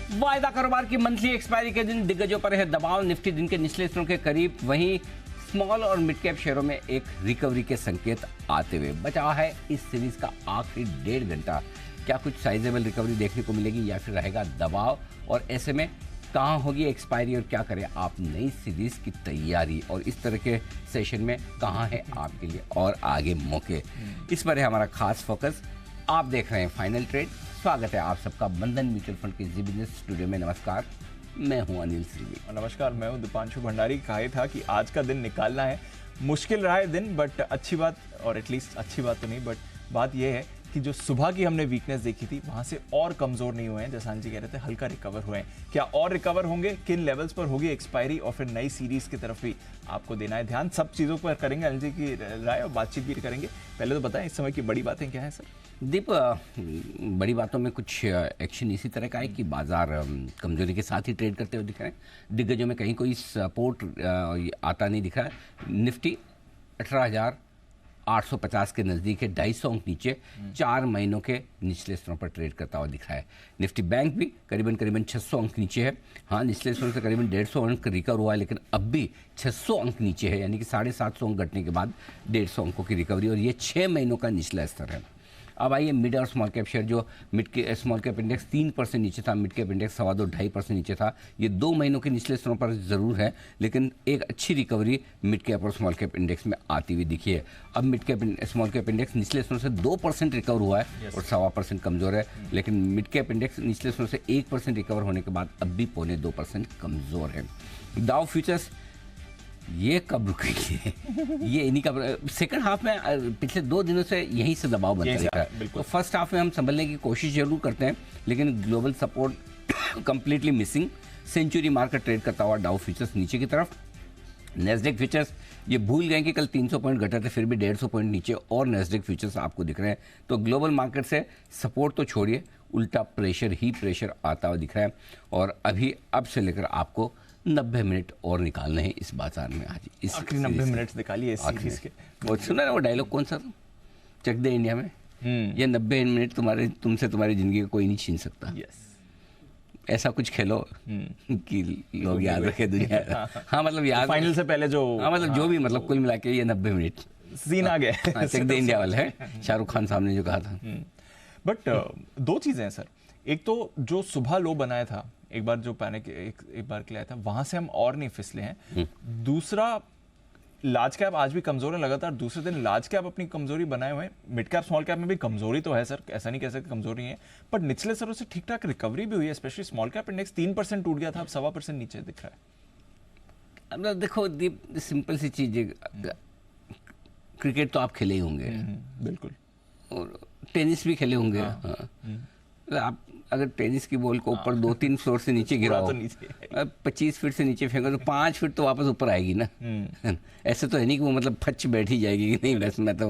वायदा कारोबार की मंथली एक्सपायरी के दिन दिग्गजों पर है दबाव। निफ्टी दिन के निचले स्तरों के करीब, वहीं स्मॉल और मिड कैप शेयरों में एक रिकवरी के संकेत आते हुए बचा है इस सीरीज का आखिरी 1.5 घंटा। क्या कुछ साइजेबल रिकवरी देखने को मिलेगी या फिर रहेगा दबाव, और ऐसे में कहाँ होगी एक्सपायरी और क्या करें आप नई सीरीज की तैयारी, और इस तरह के सेशन में कहाँ है आपके लिए और आगे मौके, इस पर है हमारा खास फोकस। आप देख रहे हैं फाइनल ट्रेड। स्वागत है आप सबका बंधन म्यूचुअल फंड के जी बिजनेस स्टूडियो में। नमस्कार, मैं हूं अनिल सिंघवी। नमस्कार, मैं हूं दीपांशु भंडारी। कहा ही था कि आज का दिन निकालना है, मुश्किल रहा है दिन, बट अच्छी बात, और एटलीस्ट अच्छी बात तो नहीं, बट बात यह है कि जो सुबह की हमने वीकनेस देखी थी वहां से और कमजोर नहीं हुए हैं। जैसा जी कह रहे थे, हल्का रिकवर हुए हैं। क्या और रिकवर होंगे, किन लेवल्स पर होगी एक्सपायरी, और फिर नई सीरीज की तरफ भी आपको देना है ध्यान। सब चीजों पर करेंगे अनिल जी की राय और बातचीत भी करेंगे। पहले तो बताएं इस समय की बड़ी बातें क्या है सर? दीप, बड़ी बातों में कुछ एक्शन इसी तरह का है कि बाजार कमजोरी के साथ ही ट्रेड करते हुए दिख रहे हैं। दिग्गजों में कहीं कोई सपोर्ट आता नहीं दिख रहा है। निफ्टी 18,850 के नज़दीक है, 250 अंक नीचे 4 महीनों के निचले स्तरों पर ट्रेड करता हुआ दिख रहा है। निफ्टी बैंक भी करीबन 600 अंक नीचे है। हाँ, निचले स्तरों से करीबन 150 अंक रिकवर हुआ है, लेकिन अब भी 600 अंक नीचे है, यानी कि 750 अंक घटने के बाद 150 अंकों की रिकवरी, और ये 6 महीनों का निचला स्तर है। अब आइए मिड और स्मॉल कैप शेयर। जो स्मॉल कैप इंडेक्स 3% नीचे था, मिड कैप इंडेक्स 2.5% नीचे था। ये 2 महीनों के निचले स्तरों पर ज़रूर है, लेकिन एक अच्छी रिकवरी मिड कैप और स्मॉल कैप इंडेक्स में आती हुई दिखी है। अब mid cap small cap index निचले स्तरों से 2% रिकवर हुआ है और 1.25% कमज़ोर है, लेकिन मिड कैप इंडेक्स निचले स्तरों से 1% रिकवर होने के बाद अब भी 0.25% कमज़ोर है। डाउ फ्यूचर्स ये कब रुकेगी? ये इन्हीं का सेकंड हाफ में पिछले 2 दिनों से यहीं से दबाव बनता है। तो फर्स्ट हाफ में हम संभलने की कोशिश जरूर करते हैं, लेकिन global support completely missing. Century market trade करता हुआ डाउ फ्यूचर्स नीचे की तरफ। नेस्डेक फ्यूचर्स ये भूल गए कि कल 300 पॉइंट घटे थे, फिर भी 150 पॉइंट नीचे और नेस्डेक फ्यूचर्स आपको दिख रहे हैं। तो ग्लोबल मार्केट से सपोर्ट तो छोड़िए, उल्टा प्रेशर ही प्रेशर आता हुआ दिख रहा है। और अभी अब से लेकर आपको 90 मिनट और निकालने हैं इस बाजार में। आज इस आखिरी 90 मिनट निकालिए इस सीरीज के। वो सुना ना वो डायलॉग, कौन सा, चक दे इंडिया में, ये 90 मिनट तुमसे तुम्हारी जिंदगी को कोई नहीं छीन सकता। ऐसा कुछ खेलो कि लोग याद रखे दुनिया। हाँ, मतलब याद, फाइनल से पहले जो, हाँ मतलब जो भी, मतलब कुल मिला के ये 90 मिनट सीन आ गया। चक दे इंडिया वाला है, शाहरुख खान साहब ने जो कहा था। बट 2 चीजें हैं सर। एक तो जो सुबह लो बनाया था, एक बार जो पैनिक एक बार के लिए आया था, वहां से हम और नहीं फिसले हैं। दूसरा, लार्ज कैप आज भी कमजोर है लगातार। दूसरे दिन लार्ज कैप अपनी कमजोरी बनाए हुए हैं। मिड कैप स्मॉल कैप में भी कमजोरी तो है सर, ऐसा नहीं कह सकते कमजोरी है, पर निचले स्तरों से ठीक ठाक रिकवरी भी हुई है। स्पेशली स्मॉल कैप इंडेक्स 3% टूट गया था, अब 1.25% नीचे दिख रहा है। अब देखो दीप, सिंपल सी चीज है, क्रिकेट तो आप खेले ही होंगे, बिल्कुल, और टेनिस भी खेले होंगे। आप अगर टेनिस की बॉल को ऊपर 2-3 फ्लोर से नीचे गिराओ, 25 फीट से नीचे फेंको तो 5 फीट तो वापस ऊपर आएगी ना। ऐसे तो है नहीं कि वो मतलब फच बैठ ही जाएगी कि नहीं, बस मैं तो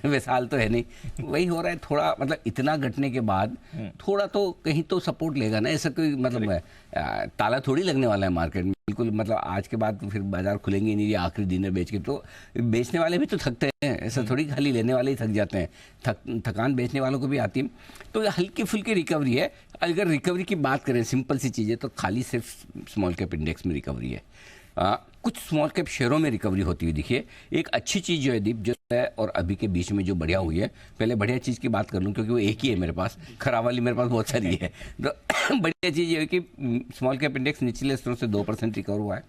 वैसाल तो है नहीं। वही हो रहा है थोड़ा, मतलब इतना घटने के बाद थोड़ा तो कहीं तो सपोर्ट लेगा ना। ऐसा कोई मतलब ताला थोड़ी लगने वाला है मार्केट में, बिल्कुल। मतलब आज के बाद फिर बाजार खुलेंगे नहीं, ये आखिरी दिन है बेच के, तो बेचने वाले भी तो थकते हैं। ऐसा थोड़ी खाली लेने वाले ही थक जाते हैं, थकान बेचने वालों को भी आती है। तो हल्की फुल्की रिकवरी है। अगर रिकवरी की बात करें, सिंपल सी चीज़ है, तो खाली सिर्फ स्मॉल कैप इंडेक्स में रिकवरी है। कुछ स्मॉल कैप शेयरों में रिकवरी होती हुई दिखिए। एक अच्छी चीज़ जो है दीप, जो है और अभी के बीच में जो बढ़िया हुई है, पहले बढ़िया चीज़ की बात कर लूँ क्योंकि वो एक ही है मेरे पास, खराब वाली मेरे पास बहुत सारी है। तो बढ़िया चीज़ ये है कि स्मॉल कैप इंडेक्स निचले स्तरों से 2% रिकवर हुआ है।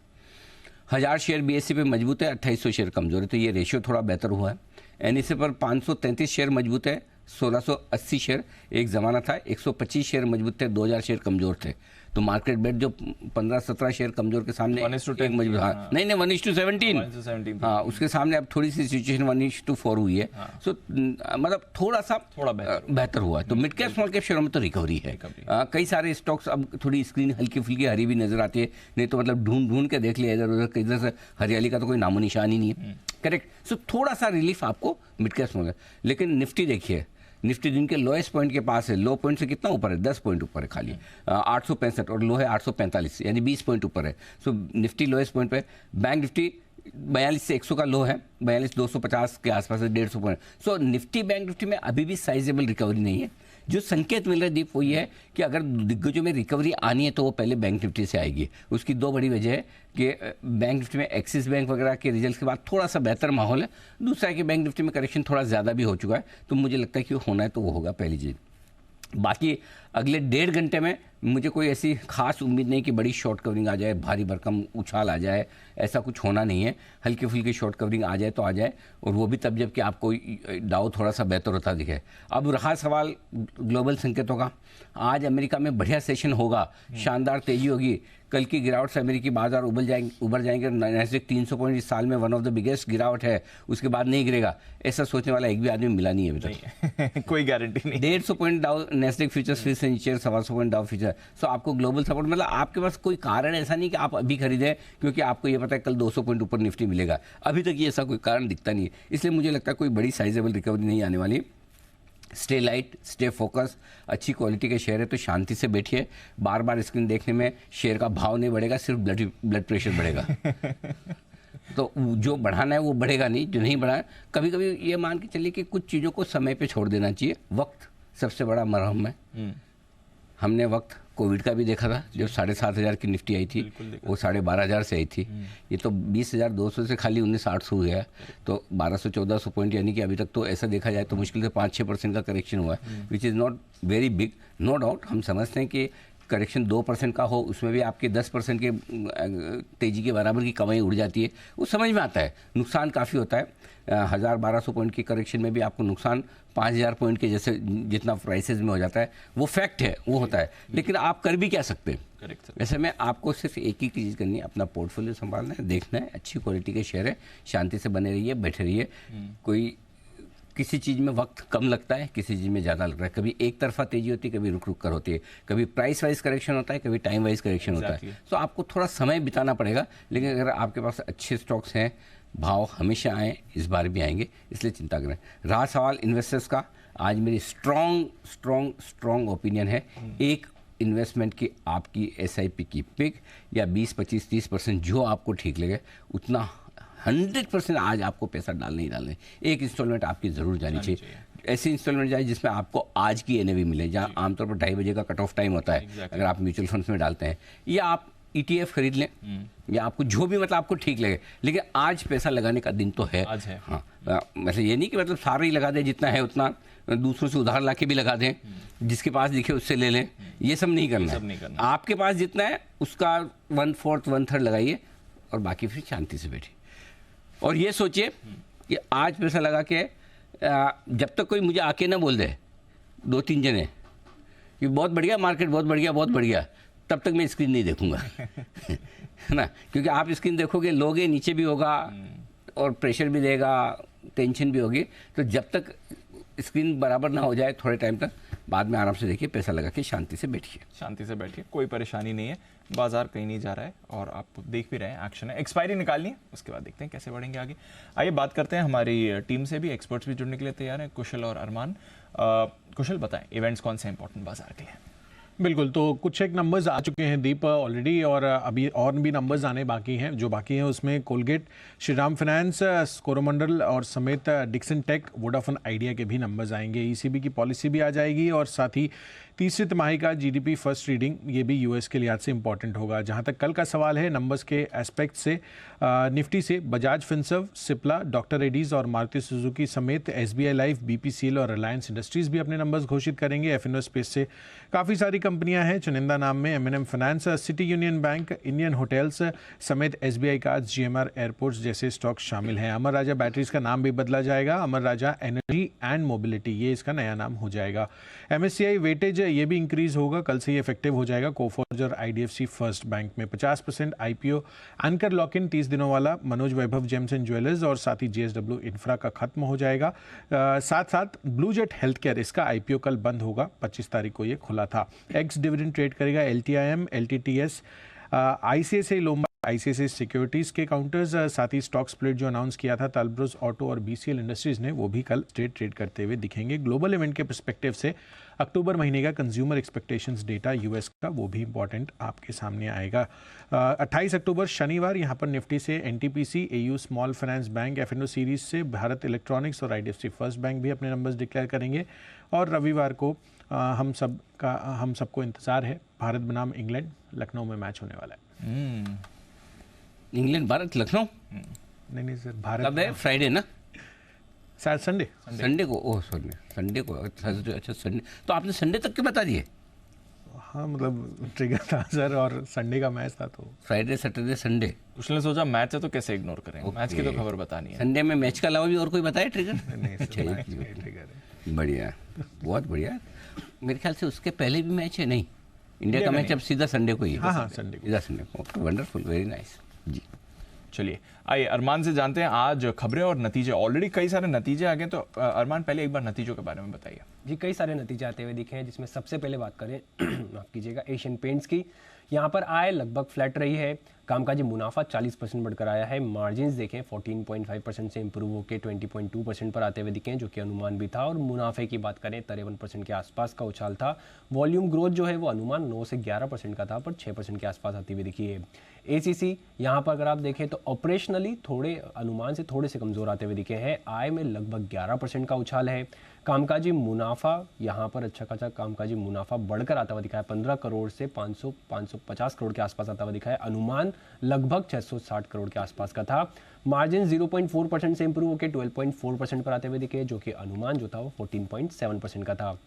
1000 शेयर BSE पे मजबूत है, 2800 शेयर कमजोर है, तो ये रेशियो थोड़ा बेहतर हुआ है। NSE पर 533 शेयर मजबूत है, 1680 शेयर एक ज़माना था, 125 शेयर मजबूत थे, 2000 शेयर कमज़ोर थे। तो मार्केट बेट जो 15-17 शेयर कमज़ोर के सामने एक मजबूत, हाँ नहीं 1:17, हाँ उसके सामने अब थोड़ी सी सिचुएशन 1:4 हुई है। सो मतलब थोड़ा बेहतर हुआ है। तो मिड कैप स्मॉल कैप शेयरों में तो रिकवरी है। कई सारे स्टॉक्स, अब थोड़ी स्क्रीन हल्की फुल्की हरी भी नजर आती है, नहीं तो मतलब ढूंढ के देख लिया इधर उधर, इधर से हरियाली का तो कोई नामो निशान ही नहीं है। करेक्ट। सो थोड़ा सा रिलीफ आपको मिड कैप स्मॉल कैप। लेकिन निफ्टी देखिए, निफ्टी दिन के लोएस्ट पॉइंट के पास है। लो पॉइंट से कितना ऊपर है? 10 पॉइंट ऊपर है खाली, 865, और लो है 845, यानी 20 पॉइंट ऊपर है। सो निफ्टी लोएस्ट पॉइंट पे। बैंक निफ्टी 42 से 100 का लो है, 42,250 के आसपास है, 150 पॉइंट। सो निफ्टी बैंक निफ्टी में अभी भी साइजेबल रिकवरी नहीं है। जो संकेत मिल रहा है दीप वो ये है कि अगर दिग्गजों में रिकवरी आनी है तो वो पहले बैंक निफ्टी से आएगी। उसकी दो बड़ी वजह है कि बैंक निफ्टी में एक्सिस बैंक वगैरह के रिजल्ट के बाद थोड़ा सा बेहतर माहौल है, दूसरा है कि बैंक निफ्टी में करेक्शन थोड़ा ज़्यादा भी हो चुका है, तो मुझे लगता है कि होना है तो वो होगा पहली चीज़। बाकी अगले 1.5 घंटे में मुझे कोई ऐसी खास उम्मीद नहीं कि बड़ी शॉर्ट कवरिंग आ जाए, भारी भरकम उछाल आ जाए, ऐसा कुछ होना नहीं है। हल्की फुल्की शॉर्ट कवरिंग आ जाए तो आ जाए, और वो भी तब जब कि आपको डाउ थोड़ा सा बेहतर होता दिखे। अब रहा सवाल ग्लोबल संकेतों का, आज अमेरिका में बढ़िया सेशन होगा, शानदार तेजी होगी, कल की गिरावट से अमेरिकी बाजार उभर जाएंगे, नैस्डैक 300 पॉइंट इस साल में वन ऑफ द बिगेस्ट गिरावट है, उसके बाद नहीं गिरेगा, ऐसा सोचने वाला एक भी आदमी मिला नहीं है अभी तक। कोई गारंटी नहीं। 150 पॉइंट डाउ नैस्डैक फ्यूचर्स फिर से नीचे, 125 पॉइंट डाउ फ्यूचर। सो आपको ग्लोबल सपोर्ट, मतलब आपके पास कोई कारण ऐसा नहीं कि आप अभी खरीदें क्योंकि आपको ये पता है कल 200 पॉइंट ऊपर निफ्टी मिलेगा, अभी तक ये ऐसा कोई कारण दिखता नहीं है। इसलिए मुझे लगता है कोई बड़ी साइजेबल रिकवरी नहीं आने वाली। स्टे लाइट, स्टे फोकस, अच्छी क्वालिटी के शेयर है तो शांति से बैठिए। बार बार स्क्रीन देखने में शेयर का भाव नहीं बढ़ेगा, सिर्फ ब्लड प्रेशर बढ़ेगा। तो जो बढ़ाना है वो बढ़ेगा नहीं, जो नहीं बढ़ाना, कभी कभी ये मान के चलिए कि कुछ चीज़ों को समय पे छोड़ देना चाहिए। वक्त सबसे बड़ा मरहम है। हमने वक्त कोविड का भी देखा था, जब 7,500 की निफ्टी आई थी, वो 12,500 से आई थी। ये तो 20,200 से खाली 19,800 हुआ है, तो 1,200-1,400 पॉइंट, यानी कि अभी तक तो ऐसा देखा जाए तो मुश्किल से 5-6% का करेक्शन हुआ है, which is not very big. No doubt हम समझते हैं कि करेक्शन 2% का हो, उसमें भी आपके 10% के तेज़ी के बराबर की कमाई उड़ जाती है, वो समझ में आता है। नुकसान काफ़ी होता है, 1,000-1,200 पॉइंट की करेक्शन में भी आपको नुकसान 5,000 पॉइंट के जैसे जितना प्राइसेस में हो जाता है, वो फैक्ट है, वो होता है। लेकिन आप कर भी क्या सकते हैं? ऐसे में आपको सिर्फ एक ही चीज़ करनी है, अपना पोर्टफोलियो संभालना है, देखना है, अच्छी क्वालिटी के शेयर है, शांति से बने रहिए, बैठे रहिए। कोई किसी चीज़ में वक्त कम लगता है, किसी चीज़ में ज़्यादा लगता है, कभी एक तरफा तेज़ी होती है, कभी रुक रुक कर होती है, कभी प्राइस वाइज करेक्शन होता है, कभी टाइम वाइज करेक्शन होता है। तो आपको थोड़ा समय बिताना पड़ेगा, लेकिन अगर आपके पास अच्छे स्टॉक्स हैं, भाव हमेशा आए, इस बार भी आएंगे, इसलिए चिंता करें। रहा सवाल इन्वेस्टर्स का, आज मेरी स्ट्रॉन्ग ओपिनियन है, एक इन्वेस्टमेंट की आपकी SIP की पिक या 20, 25, 30% जो आपको ठीक लगे उतना 100% आज आपको पैसा डालने ही डालने। एक इंस्टॉलमेंट आपकी ज़रूर जानी चाहिए, ऐसी इंस्टॉलमेंट जाए जिसमें आपको आज की NAV मिले, जहाँ आमतौर पर 2:30 बजे का कट ऑफ टाइम होता है अगर आप म्यूचुअल फंड्स में डालते हैं, या आप ETF खरीद लें, या आपको जो भी मतलब आपको ठीक लगे, लेकिन आज पैसा लगाने का दिन तो है। आज है। हाँ, मतलब ये नहीं कि मतलब सारा ही लगा दें जितना है उतना, दूसरों से उधार लाके भी लगा दें, जिसके पास दिखे उससे ले लें, ये सब नहीं करना है। आपके पास जितना है उसका 1/4 1/3 लगाइए और बाकी फिर शांति से बैठिए। और ये सोचिए कि आज पैसा लगा के जब तक कोई मुझे आके ना बोल दे 2-3 जने कि बहुत बढ़िया मार्केट, बहुत बढ़िया, बहुत बढ़िया, तब तक मैं स्क्रीन नहीं देखूंगा। है ना, क्योंकि आप स्क्रीन देखोगे, लोगे नीचे भी होगा और प्रेशर भी देगा, टेंशन भी होगी। तो जब तक स्क्रीन बराबर ना हो जाए थोड़े टाइम तक, बाद में आराम से देखिए, पैसा लगा के शांति से बैठिए। शांति से बैठिए, कोई परेशानी नहीं है, बाजार कहीं नहीं जा रहा है और आप देख भी रहे हैं एक्शन है। एक्सपायरी निकालनी है, उसके बाद देखते हैं कैसे बढ़ेंगे आगे। आइए बात करते हैं हमारी टीम से भी, एक्सपर्ट्स भी जुड़ने के लिए तैयार हैं, कुशल और अरमान। कुशल बताएं, इवेंट्स कौन से इंपॉर्टेंट बाजार के लिए? बिल्कुल, तो कुछ एक नंबर्स आ चुके हैं दीप ऑलरेडी, और अभी और भी नंबर्स आने बाकी हैं। जो बाकी हैं उसमें कोलगेट, श्रीराम फाइनेंस, कोरोमंडल और समेत डिक्सन टेक, वोडाफोन आइडिया के भी नंबर्स आएंगे। ECB की पॉलिसी भी आ जाएगी, और साथ ही तीसरी तिमाही का GDP फर्स्ट रीडिंग, ये भी US के लिहाज से इंपॉर्टेंट होगा। जहां तक कल का सवाल है नंबर्स के एस्पेक्ट से, निफ्टी से बजाज फिनसर्व, सिप्ला, डॉक्टर रेड्डीज और मारुति सुजुकी समेत SBI लाइफ, BPCL और रिलायंस इंडस्ट्रीज भी अपने नंबर्स घोषित करेंगे। F&O स्पेस से काफ़ी सारी कंपनियां हैं चुनिंदा नाम में, M&M finance, city union bank, Indian hotels समेत SBI कार्ड्स, GMR एयरपोर्ट्स जैसे स्टॉक शामिल हैं। अमर राजा बैटरीज का नाम भी बदला जाएगा, अमर राजा एनर्जी एंड मोबिलिटी, ये इसका नया नाम हो जाएगा। MSCI वेटेज ये भी इंक्रीज होगा, कल से ही इफेक्टिव हो जाएगा। कोफॉर्ज और IDFC फर्स्ट बैंक में 50% IPO एंकर लॉक इन 30 दिनों वाला, मनोज वैभव जेम्स एंड ज्वेलर्स और साथ ही JSW इंफ्रा का खत्म हो जाएगा। साथ साथ ब्लू जेट हेल्थ केयर, इसका IPO कल बंद होगा, 25 तारीख को ये खुला था। एक्स डिविडेंड ट्रेड करेगा LTIM, LTTS, ICICI Lombard, ICICI securities के काउंटर्स, साथ ही स्टॉक स्प्लिट जो अनाउंस किया था तालब्रोस ऑटो और BCL इंडस्ट्रीज़ ने, वो भी कल ट्रेड करते हुए दिखेंगे। ग्लोबल इवेंट के पर्सपेक्टिव से अक्टूबर महीने का कंज्यूमर एक्सपेक्टेशंस डेटा US का, वो भी इंपॉर्टेंट आपके सामने आएगा। 28 अक्टूबर शनिवार यहाँ पर निफ्टी से NTPC, AU small finance bank, F&O series से भारत इलेक्ट्रॉनिक्स और IDFC फर्स्ट बैंक भी अपने नंबर्स डिक्लेयर करेंगे। और रविवार को हम सबको इंतज़ार है। भारत बनाम इंग्लैंड, लखनऊ में मैच होने वाला है। इंग्लैंड भारत लखनऊ? नहीं सर, भारत कब है? फ्राइडे ना? शायद संडे को। ओह सॉरी, संडे को। अच्छा संडे, तो आपने संडे तक के बता दिए? हाँ, मतलब ट्रिगर था सर, और संडे का मैच था तो फ्राइडे सैटरडे संडे। उसने सोचा मैच है तो कैसे इग्नोर करें, मैच की तो खबर बतानी है। संडे में मैच के अलावा भी और कोई बताए ट्रिगर? नहीं अच्छा, मैच का ही ट्रिगर है। बढ़िया, बहुत बढ़िया। मेरे ख्याल से उसके पहले भी मैच है? नहीं, इंडिया का मैच अब सीधा संडे को ही है। हाँ, संडे को। वंडरफुल, वेरी नाइस जी। चलिए आइए अरमान से जानते हैं आज खबरें और नतीजे। ऑलरेडी कई सारे नतीजे आ गए, तो अरमान पहले एक बार नतीजों के बारे में बताइए। जी, कई सारे नतीजे आते हुए दिखे हैं, जिसमें सबसे पहले बात करें माफ कीजिएगा एशियन पेंट्स की। यहाँ पर आय लगभग फ्लैट रही है। कामकाजी मुनाफा 40% बढ़कर आया है। मार्जिन्स देखें 14.5% से इंप्रूव होकर 20.2% पर आते हुए दिखे हैं, जो कि अनुमान भी था। और मुनाफे की बात करें 53% के आसपास का उछाल था। वॉल्यूम ग्रोथ जो है वो अनुमान 9 से 11% का था, पर 6% के आसपास आती हुई दिखी है। एसीसी यहाँ पर अगर आप देखें तो ऑपरेशनली थोड़े अनुमान से थोड़े से कमज़ोर आते हुए दिखे हैं। आय में लगभग 11% का उछाल है। कामकाजी मुनाफा यहाँ पर अच्छा खासा कामकाजी मुनाफा बढ़कर आता हुआ दिखा है। 15 करोड़ से 550 करोड़ के आसपास आता हुआ दिखा है। अनुमान लगभग 660 करोड़ के आसपास का था। मार्जिन 0.4% से इंप्रूव होकर 12.4% पर आते हुए दिखे, जो कि अनुमान जो था वो 14.7% का था।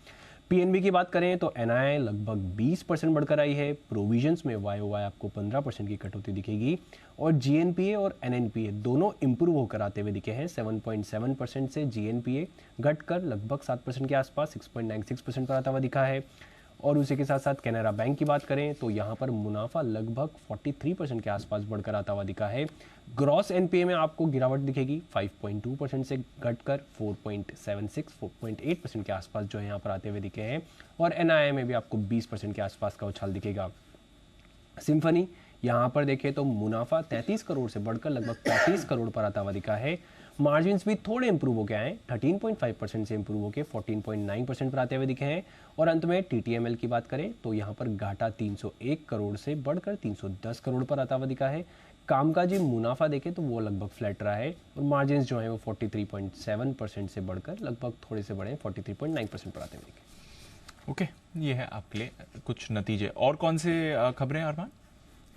पीएनबी की बात करें तो एनआई लगभग 20% बढ़कर आई है। प्रोविजंस में वाई आपको 15% की कटौती दिखेगी। और जीएनपीए और एनएनपीए दोनों इंप्रूव होकर आते हुए दिखे हैं। 7.7% से जीएनपीए घटकर लगभग 7% के आसपास 6.96% पर आता हुआ दिखा है। और उसी के साथ साथ कैनरा बैंक की बात करें तो यहाँ पर मुनाफा लगभग 43% के आसपास बढ़कर आता हुआ दिखा है। ग्रॉस एनपीए में आपको गिरावट दिखेगी 5.2% से घटकर 4.8% के आसपास जो है यहाँ पर आते हुए दिखे हैं। और एनआईए में भी आपको 20% के आसपास का उछाल दिखेगा। सिम्फनी यहाँ पर देखें तो मुनाफा 33 करोड़ से बढ़कर लगभग 35 करोड़ पर आता हुआ दिखा है। मार्जिन्स भी थोड़े इंप्रूव हो गए हैं, 13.5% से इंप्रूव होकर 14.9% पर आते हुए दिखे हैं। और अंत में टीटीएमएल की बात करें तो यहाँ पर घाटा 301 करोड़ से बढ़कर 310 करोड़ पर आता हुआ दिखा है। कामकाजी मुनाफा देखें तो वो लगभग फ्लैट रहा है। और मार्जिन्स जो है वो 43.7% से बढ़कर लगभग थोड़े से बढ़े 43.9% पर आते हुए दिखे। ओके, ये है आपके लिए कुछ नतीजे। और कौन से खबरें अरमान?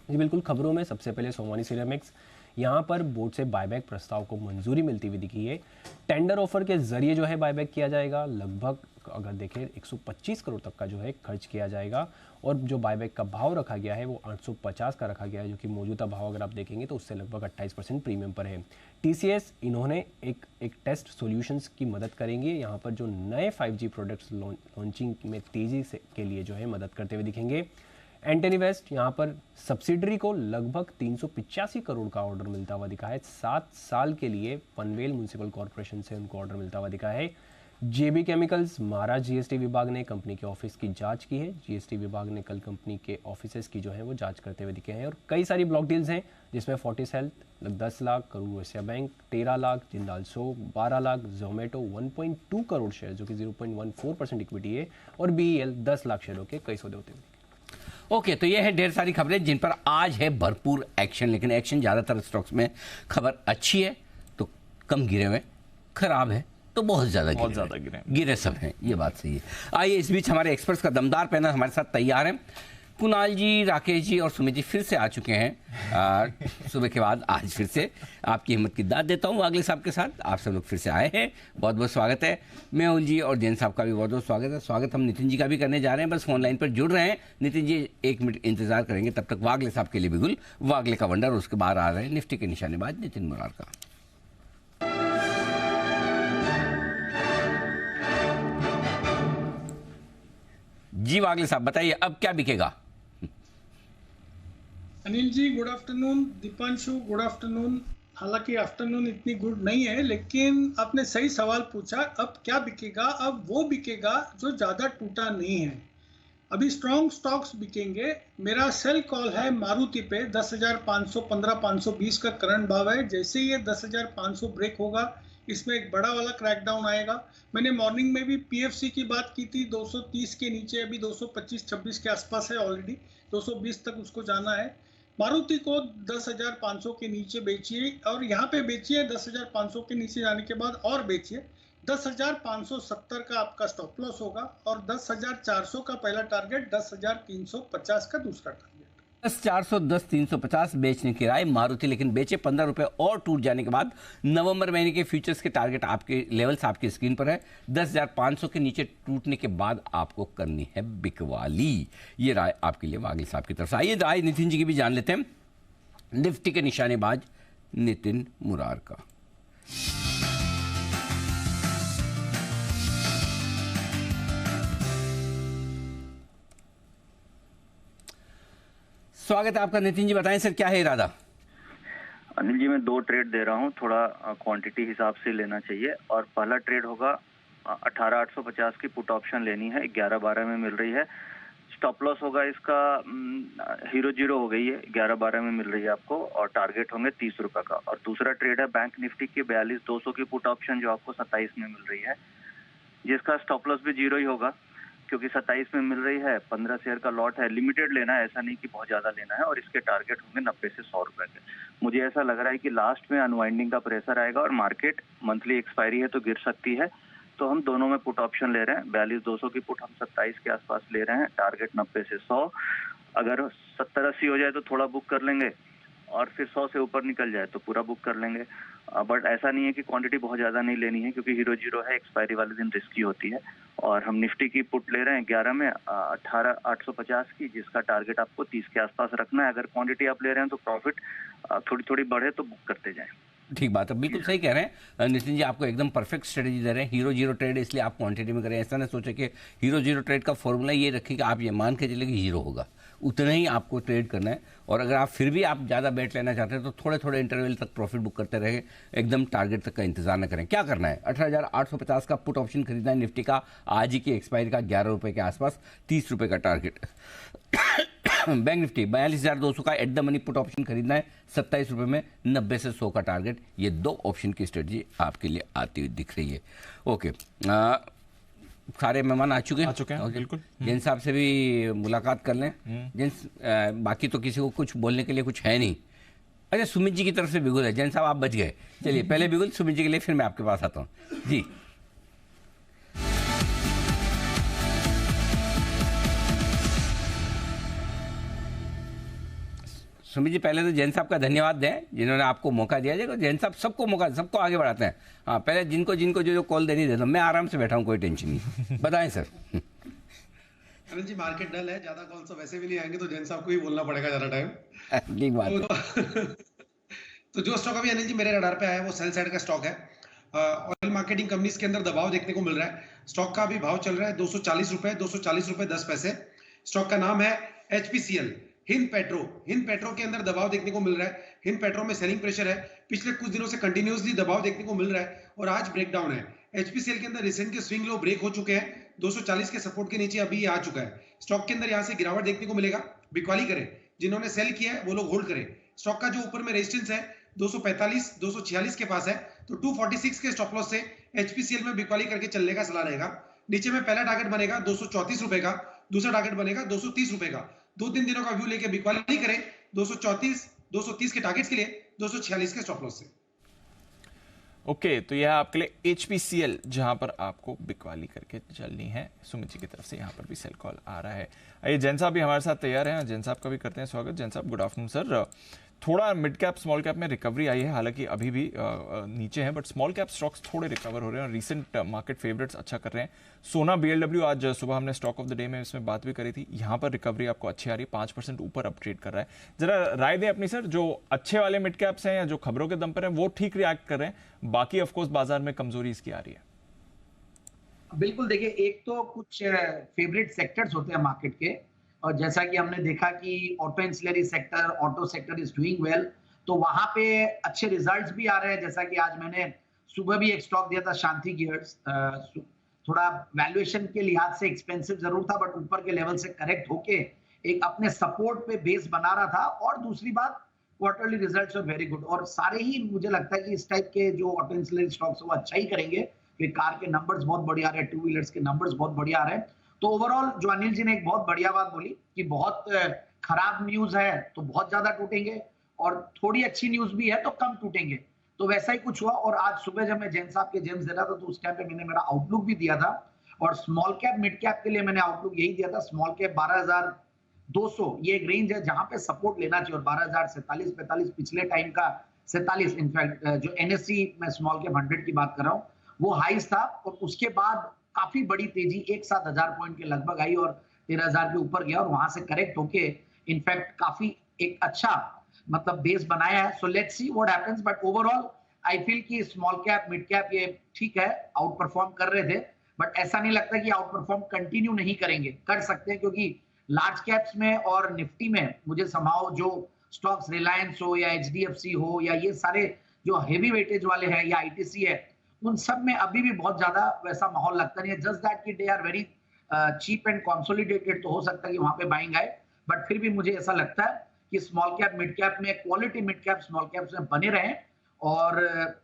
जी बिल्कुल, खबरों में सबसे पहले सोमानी सिरेमिक्स, यहाँ पर बोर्ड से बायबैक प्रस्ताव को मंजूरी मिलती हुई दिखी है। टेंडर ऑफर के जरिए जो है बायबैक किया जाएगा। लगभग अगर देखें 125 करोड़ तक का जो है खर्च किया जाएगा। और जो बायबैक का भाव रखा गया है वो 850 का रखा गया है, जो कि मौजूदा भाव अगर आप देखेंगे तो उससे लगभग 28% प्रीमियम पर है। टीसीएस इन्होंने एक टेस्ट सॉल्यूशंस की मदद करेंगे। यहाँ पर जो नए 5G प्रोडक्ट्स लॉन्चिंग में तेज़ी से के लिए जो है मदद करते हुए दिखेंगे। एंटनी वेस्ट यहाँ पर सब्सिडरी को लगभग 385 करोड़ का ऑर्डर मिलता हुआ दिखा है। 7 साल के लिए पनवेल म्यूनिसिपल कॉर्पोरेशन से उनको ऑर्डर मिलता हुआ दिखा है। जेबी केमिकल्स महाराज जीएसटी विभाग ने कंपनी के ऑफिस की जांच की है। जीएसटी विभाग ने कल कंपनी के ऑफिसेस की जो है वो जांच करते हुए दिखे हैं। और कई सारी ब्लॉक डील्स हैं, जिसमें Fortis health 10 lakh, Karur Vysya bank 13 lakh, Jindal 100 12 lakh, Zomato 1.2 crore share जो कि 0.14% इक्विटी है। और बीईएल 10 लाख शेयरों के कई सौदे होते हुए। ओके, तो ये है ढेर सारी खबरें जिन पर आज है भरपूर एक्शन। लेकिन एक्शन ज़्यादातर स्टॉक्स में, खबर अच्छी है तो कम गिरे हुए, खराब है तो बहुत ज़्यादा गिरे सब हैं, ये बात सही है। आइए, इस बीच हमारे एक्सपर्ट्स का दमदार पैनल हमारे साथ तैयार है। कुणाल जी, राकेश जी और सुमित जी फिर से आ चुके हैं सुबह के बाद। आज फिर से आपकी हिम्मत की दाद देता हूँ वागले साहब के साथ। आप सब लोग फिर से आए हैं, बहुत बहुत स्वागत है। मेहुल जी और जैन साहब का भी बहुत बहुत स्वागत है। स्वागत हम नितिन जी का भी करने जा रहे हैं, बस फोन लाइन पर जुड़ रहे हैं। नितिन जी 1 मिनट इंतजार करेंगे, तब तक वागले साहब के लिए बिल्कुल वागले का वंडर, उसके बाहर आ रहे हैं निफ्टी के निशानेबाज नितिन मुरार का। जी वागले साहब बताइए, अब क्या बिकेगा? Anil ji good afternoon, Deepanshu good afternoon. हालांकि आफ्टरनून इतनी गुड नहीं है, लेकिन आपने सही सवाल पूछा। अब क्या बिकेगा? अब वो बिकेगा जो ज़्यादा टूटा नहीं है। अभी स्ट्रॉन्ग स्टॉक्स बिकेंगे। मेरा सेल कॉल है मारुति पे 10,515-520 का करंट भाव है। जैसे ही ये 10,500 ब्रेक होगा, इसमें एक बड़ा वाला क्रैकडाउन आएगा। मैंने मॉर्निंग में भी पीएफसी की बात की थी, 230 के नीचे, अभी 225-26 के आसपास है ऑलरेडी, 220 तक उसको जाना है। मारुति को 10,500 के नीचे बेचिए और यहाँ पे बेचिए, 10,500 के नीचे जाने के बाद और बेचिए। 10,570 का आपका स्टॉप लॉस होगा और 10,400 का पहला टारगेट, 10,350 का दूसरा टारगेट। 10,400, 10,350 बेचने की राय मारुति, लेकिन बेचे 15 रुपए और टूट जाने के बाद नवंबर महीने के फ्यूचर्स के टारगेट आपके लेवल्स आपकी स्क्रीन पर है। 10,500 के नीचे टूटने के बाद आपको करनी है बिकवाली। ये राय आपके लिए वागिल साहब की तरफ से। आइए राय नितिन जी की भी जान लेते हैं। निफ्टी के निशानेबाज नितिन मुरार का। स्वागत है आपका नितिन जी, बताएं सर क्या है इरादा? अनिल जी, मैं 2 ट्रेड दे रहा हूँ, थोड़ा क्वांटिटी हिसाब से लेना चाहिए। और पहला ट्रेड होगा 18,850 की पुट ऑप्शन लेनी है, 11-12 में मिल रही है। स्टॉप लॉस होगा इसका 0 हो गई है, 11-12 में मिल रही है आपको, और टारगेट होंगे 30 रुपए का। और दूसरा ट्रेड है बैंक निफ्टी की 42,200 की पुट ऑप्शन, जो आपको 27 में मिल रही है, जिसका स्टॉप लॉस भी 0 ही होगा क्योंकि 27 में मिल रही है। 15 शेयर का लॉट है, लिमिटेड लेना है, ऐसा नहीं कि बहुत ज्यादा लेना है। और इसके टारगेट होंगे 90 से 100 रुपए के। मुझे ऐसा लग रहा है कि लास्ट में अनवाइंडिंग का प्रेशर आएगा और मार्केट मंथली एक्सपायरी है तो गिर सकती है, तो हम दोनों में पुट ऑप्शन ले रहे हैं। 42,200 की पुट हम 27 के आसपास ले रहे हैं, टारगेट 90 से 100। अगर 70-80 हो जाए तो थोड़ा बुक कर लेंगे, और फिर 100 से ऊपर निकल जाए तो पूरा बुक कर लेंगे। बट ऐसा नहीं है कि क्वांटिटी बहुत ज्यादा नहीं लेनी है, क्योंकि 0 है, एक्सपायरी वाले दिन रिस्की होती है। और हम निफ्टी की पुट ले रहे हैं 11 में 18,850 की, जिसका टारगेट आपको 30 के आसपास रखना है। अगर क्वांटिटी आप ले रहे हैं तो प्रॉफिट थोड़ी थोड़ी बढ़े तो बुक करते जाएं। ठीक बात है, बिल्कुल सही कह रहे हैं नितिन जी, आपको एकदम परफेक्ट स्ट्रेटेजी दे रहे हैं। 0 ट्रेड इसलिए आप क्वांटिटी में करें, ऐसा ना सोचे कि 0 ट्रेड का फॉर्मूला ये रखिए कि आप ये मान के चले कि 0 होगा, उतना ही आपको ट्रेड करना है। और अगर आप फिर भी आप ज़्यादा बेट लेना चाहते हैं तो थोड़े थोड़े इंटरवल तक प्रॉफिट बुक करते रहे, एकदम टारगेट तक का इंतजार न करें। क्या करना है? 18,850 का पुट ऑप्शन खरीदना है निफ्टी का, आज ही की एक्सपायरी का 11 रुपये के आसपास, 30 रुपये का टारगेट। बैंक निफ्टी 42,200 का at the money put option खरीदना है, 27 रुपये में, 90 से 100 का टारगेट। ये 2 ऑप्शन की स्ट्रेटजी आपके लिए आती हुई दिख रही है। ओके, सारे मेहमान आ चुके हैं बिल्कुल। जैन साहब से भी मुलाकात कर लें। जेंस बाकी तो किसी को कुछ बोलने के लिए कुछ है नहीं। अच्छा, सुमित जी की तरफ से बिगुल है। जैन साहब आप बच गए, चलिए पहले बिगुल सुमित जी के लिए, फिर मैं आपके पास आता हूँ जी। सुमित जी, पहले तो जैन साहब का धन्यवाद दें जिन्होंने आपको मौका दिया। देखो जैन साहब सबको मौका, सबको आगे बढ़ाते हैं। हाँ, पहले जिनको जिनको जो कॉल देनी देता हूँ, मैं आराम से बैठा हूँ, कोई टेंशन नहीं। बताएं सर। अनिल जी, मार्केट डल है, ज्यादा कॉल तो वैसे भी नहीं आएंगे, तो जैन साहब को ही बोलना पड़ेगा ज्यादा टाइम। ठीक बात। तो जो स्टॉक अभी अनिल जी मेरे रडार पे आया है वो सेल साइड का स्टॉक है। ऑयल मार्केटिंग कंपनीज के अंदर दबाव देखने को मिल रहा है। स्टॉक का अभी भाव चल रहा है 240 रुपए, 240 रुपए 10 पैसे। स्टॉक का नाम है HPCL, Hind petro. Hind petro के अंदर दबाव देखने को मिल रहा है। हिंद पेट्रो में सेलिंग प्रेशर है, पिछले कुछ दिनों से कंटिन्यूअसली दबाव देखने को मिल रहा है और आज ब्रेकडाउन है। HPCL के अंदर रिसेंट के स्विंग लो ब्रेक हो चुके हैं, 240 के सपोर्ट के नीचे अभी आ चुका है। स्टॉक के अंदर यहाँ से गिरावट देखने को मिलेगा, बिकवाली करें। जिन्होंने सेल किया है वो लोग होल्ड करें। स्टॉक का जो ऊपर में रेजिस्टेंस है 245, 246 के पास है, तो 246 के स्टॉप लॉस से HPCL में बिकवाली करके चलने का सलाह रहेगा। नीचे में पहला टारगेट बनेगा 234 रुपए का, दूसरा टारगेट बनेगा 230 रुपए का। 2-3 दिनों का व्यू लेके बिकवाली करें 234, 230 के टारगेट्स के लिए, 246 के स्टॉप लॉस से। ओके, तो यह आपके लिए HPCL, जहां पर आपको बिकवाली करके चलनी है। सुमित जी की तरफ से यहां पर भी सेल कॉल आ रहा है। आइए, जैन साहब भी हमारे साथ तैयार हैं। जैन साहब का भी करते हैं स्वागत। जैन साहब, गुड आफ्टरनून सर। थोड़ा मिड कैप स्मॉल कैप में रिकवरी आई है, हालांकि अभी भी नीचे है, बट स्मॉल कैप स्टॉक्स थोड़े रिकवर हो रहे हैं और रीसेंट मार्केट फेवरेट्स अच्छा कर रहे हैं। सोना BLW, आज सुबह हमने स्टॉक ऑफ द डे में इसमें बात भी करी थी, यहाँ पर रिकवरी आपको अच्छी आ रही है, 5% ऊपर अपट्रेड कर रहा है। जरा राय दें अपनी सर, जो अच्छे वाले मिड कैप्स हैं या जो खबरों के दम पर हैं वो ठीक रिएक्ट कर रहे हैं, बाकी ऑफकोर्स बाजार में कमजोरी इसकी आ रही है। बिल्कुल, देखिए, एक तो कुछ फेवरेट सेक्टर्स होते हैं मार्केट के, और जैसा कि हमने देखा कि auto ancillary sector, auto sector is doing well, तो वहां पे अच्छे रिजल्ट्स भी आ रहे हैं। जैसा कि आज मैंने सुबह भी एक स्टॉक दिया था, शांति गियर्स। थोड़ा वैल्यूएशन के लिहाज से एक्सपेंसिव जरूर था, बट ऊपर के लेवल से करेक्ट होके एक अपने सपोर्ट पे बेस बना रहा था। और दूसरी बात, quarterly results are very good, और सारे ही मुझे लगता है कि इस टाइप के जो ऑटो इंसिलरी स्टॉक्स वो अच्छा ही करेंगे, क्योंकि कार के नंबर्स बहुत बढ़िया आ रहे हैं, टू व्हीलर्स के नंबर्स बहुत बढ़िया आ रहे हैं। तो ओवरऑल जो अनिल जी ने एक बहुत बढ़िया बात बोली कि बहुत खराब न्यूज है तो बहुत ज्यादा टूटेंगे, और थोड़ी अच्छी न्यूज भी है तो कम टूटेंगे। तो वैसा ही कुछ हुआ। और आज सुबह जब मैं जैन साहब के जेम्स दे रहा था तो उस टाइम पे मैंने मेरा आउटलुक भी दिया था, और स्मॉल कैप मिड कैप के लिए मैंने आउटलुक यही दिया था, स्मॉल कैप 12,200 ये एक रेंज है जहां पे सपोर्ट लेना चाहिए, और 12,047-45 पिछले टाइम का 47, इनफैक्ट जो एनएससी में स्मॉल कैप 100 की बात कर रहा हूँ वो हाईस था, और उसके बाद काफी बड़ी तेजी एक साथ 1000 पॉइंट के लगभग आई और 13,000 के ऊपर गया, और वहां से करेक्ट होके इनफैक्ट काफी एक अच्छा मतलब बेस बनाया है। So let's see what happens, but overall I feel कि स्मॉल कैप मिड कैप ये ठीक है, आउट परफॉर्म कर रहे थे, बट ऐसा नहीं लगता कि आउट परफॉर्म कंटिन्यू नहीं करेंगे, कर सकते हैं, क्योंकि लार्ज कैप्स में और निफ्टी में मुझे संभाव जो स्टॉक्स रिलायंस हो या एचडीएफसी हो या ये सारे जो हेवी वेटेज वाले हैं या आईटीसी है, उन सब में अभी भी बहुत ज्यादा वैसा माहौल लगता नहीं है। जस्ट दैट कि they are very cheap and consolidated, तो हो सकता है कि वहां पे बाइंग आए, बट फिर भी मुझे ऐसा लगता है कि स्मॉल कैप मिड कैप में quality mid cap small caps में बने रहें, और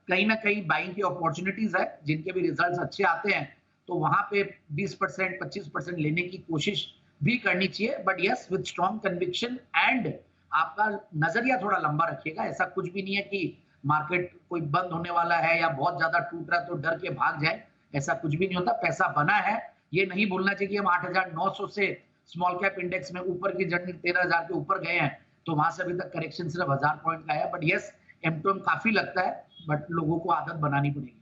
कहीं ना कहीं बाइंग की अपॉर्चुनिटीज है, जिनके भी रिजल्ट्स अच्छे आते हैं तो वहां पे 20% 25% लेने की कोशिश भी करनी चाहिए, but yes with strong conviction, and आपका नजरिया थोड़ा लंबा रखिएगा। ऐसा कुछ भी नहीं है कि मार्केट कोई बंद होने वाला है या बहुत ज्यादा टूट रहा है तो डर के भाग जाए, ऐसा कुछ भी नहीं होता। पैसा बना है, ये नहीं भूलना चाहिए कि हम 8,900 से स्मॉल कैप इंडेक्स में ऊपर की जर्नी 13,000 के ऊपर गए हैं, तो वहां से अभी तक करेक्शन सिर्फ 1000 पॉइंट का है, बट यस M2M काफी लगता है, बट लोगों को आदत बनानी पड़ेगी।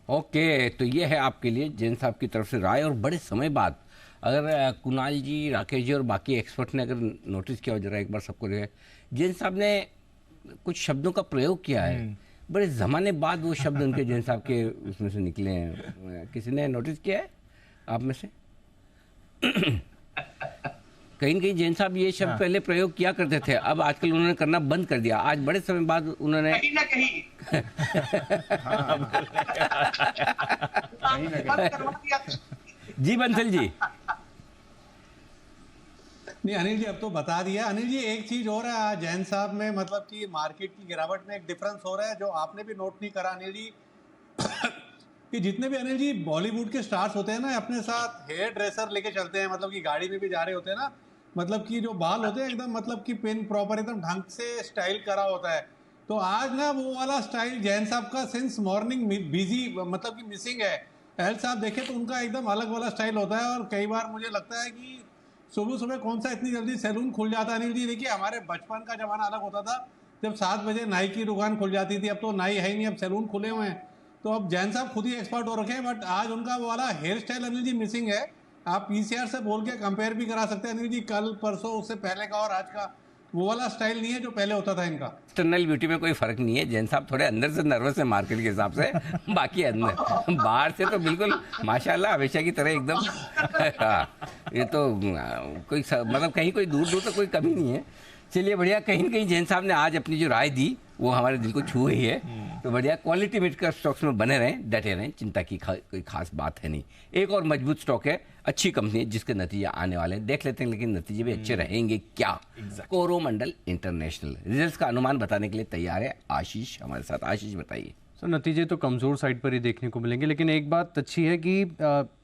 ओके, तो ये है आपके लिए जैन साहब की तरफ से राय। और बड़े समय बाद अगर कुणाल जी, राकेश जी और बाकी एक्सपर्ट ने अगर नोटिस किया हो, जरा एक बार सबको जो है, जैन साहब ने कुछ शब्दों का प्रयोग किया है, बड़े ज़माने बाद वो शब्द उनके जैन साहब के उसमें से निकले हैं। किसी ने नोटिस किया है आप में से? कहीं न कहीं जैन साहब ये शब्द पहले प्रयोग किया करते थे, अब आजकल उन्होंने करना बंद कर दिया। आज बड़े समय बाद उन्होंने कहीं ना कहीं बंद करवा दिया। जी बंसल जी। नहीं अनिल जी, अब तो बता दिया। अनिल जी, एक चीज और है आज जैन साहब में, मतलब कि मार्केट की गिरावट में एक डिफरेंस हो रहा है जो आपने भी नोट नहीं करा अनिल जी कि जितने भी अनिल जी बॉलीवुड के स्टार्स होते हैं ना, अपने साथ हेयर ड्रेसर लेके चलते हैं, मतलब कि गाड़ी में भी जा रहे होते हैं ना, मतलब कि जो बाल होते हैं एकदम मतलब कि पिन प्रॉपर एकदम ढंग से स्टाइल करा होता है। तो आज ना वो वाला स्टाइल जैन साहब का सिंस मॉर्निंग बिजी मतलब कि मिसिंग है। एल साहब देखे तो उनका एकदम अलग वाला स्टाइल होता है, और कई बार मुझे लगता है कि सुबह सुबह कौन सा इतनी जल्दी सैलून खुल जाता है। अनिल जी देखिए, हमारे बचपन का जमाना अलग होता था जब 7 बजे नाई की दुकान खुल जाती थी, अब तो नाई है ही नहीं, अब सैलून खुले हुए हैं। तो अब जैन साहब खुद ही एक्सपर्ट हो रखे हैं, बट आज उनका वो वाला hair style Anil ji missing है। आप पीसीआर से बोल के कंपेयर भी करा सकते हैं अनिल जी, कल परसों उससे पहले का और आज का, वो वाला स्टाइल नहीं है जो पहले होता था इनका। एक्सटर्नल ब्यूटी में कोई फर्क नहीं है, जैन साहब थोड़े अंदर से नर्वस है मार्केट के हिसाब से, बाकी अंदर बाहर से तो बिल्कुल माशाल्लाह हमेशा की तरह एकदम। हाँ, ये तो कोई मतलब कहीं कोई दूर दूर तक कोई कमी नहीं है। चलिए बढ़िया, कहीं ना कहीं जैन साहब ने आज अपनी जो राय दी वो हमारे दिल को छू गई है। तो बढ़िया, क्वालिटी मिड कैप स्टॉक्स में बने रहें, डटे रहें, चिंता की कोई खास बात है नहीं। एक और मजबूत स्टॉक है, अच्छी कंपनी है, जिसके नतीजे आने वाले हैं, देख लेते हैं, लेकिन नतीजे भी अच्छे रहेंगे क्या? कोरोमंडल इंटरनेशनल रिजल्ट्स का अनुमान बताने के लिए तैयार है आशीष हमारे साथ। आशीष बताइए। सर नतीजे तो कमज़ोर साइड पर ही देखने को मिलेंगे, लेकिन एक बात अच्छी है कि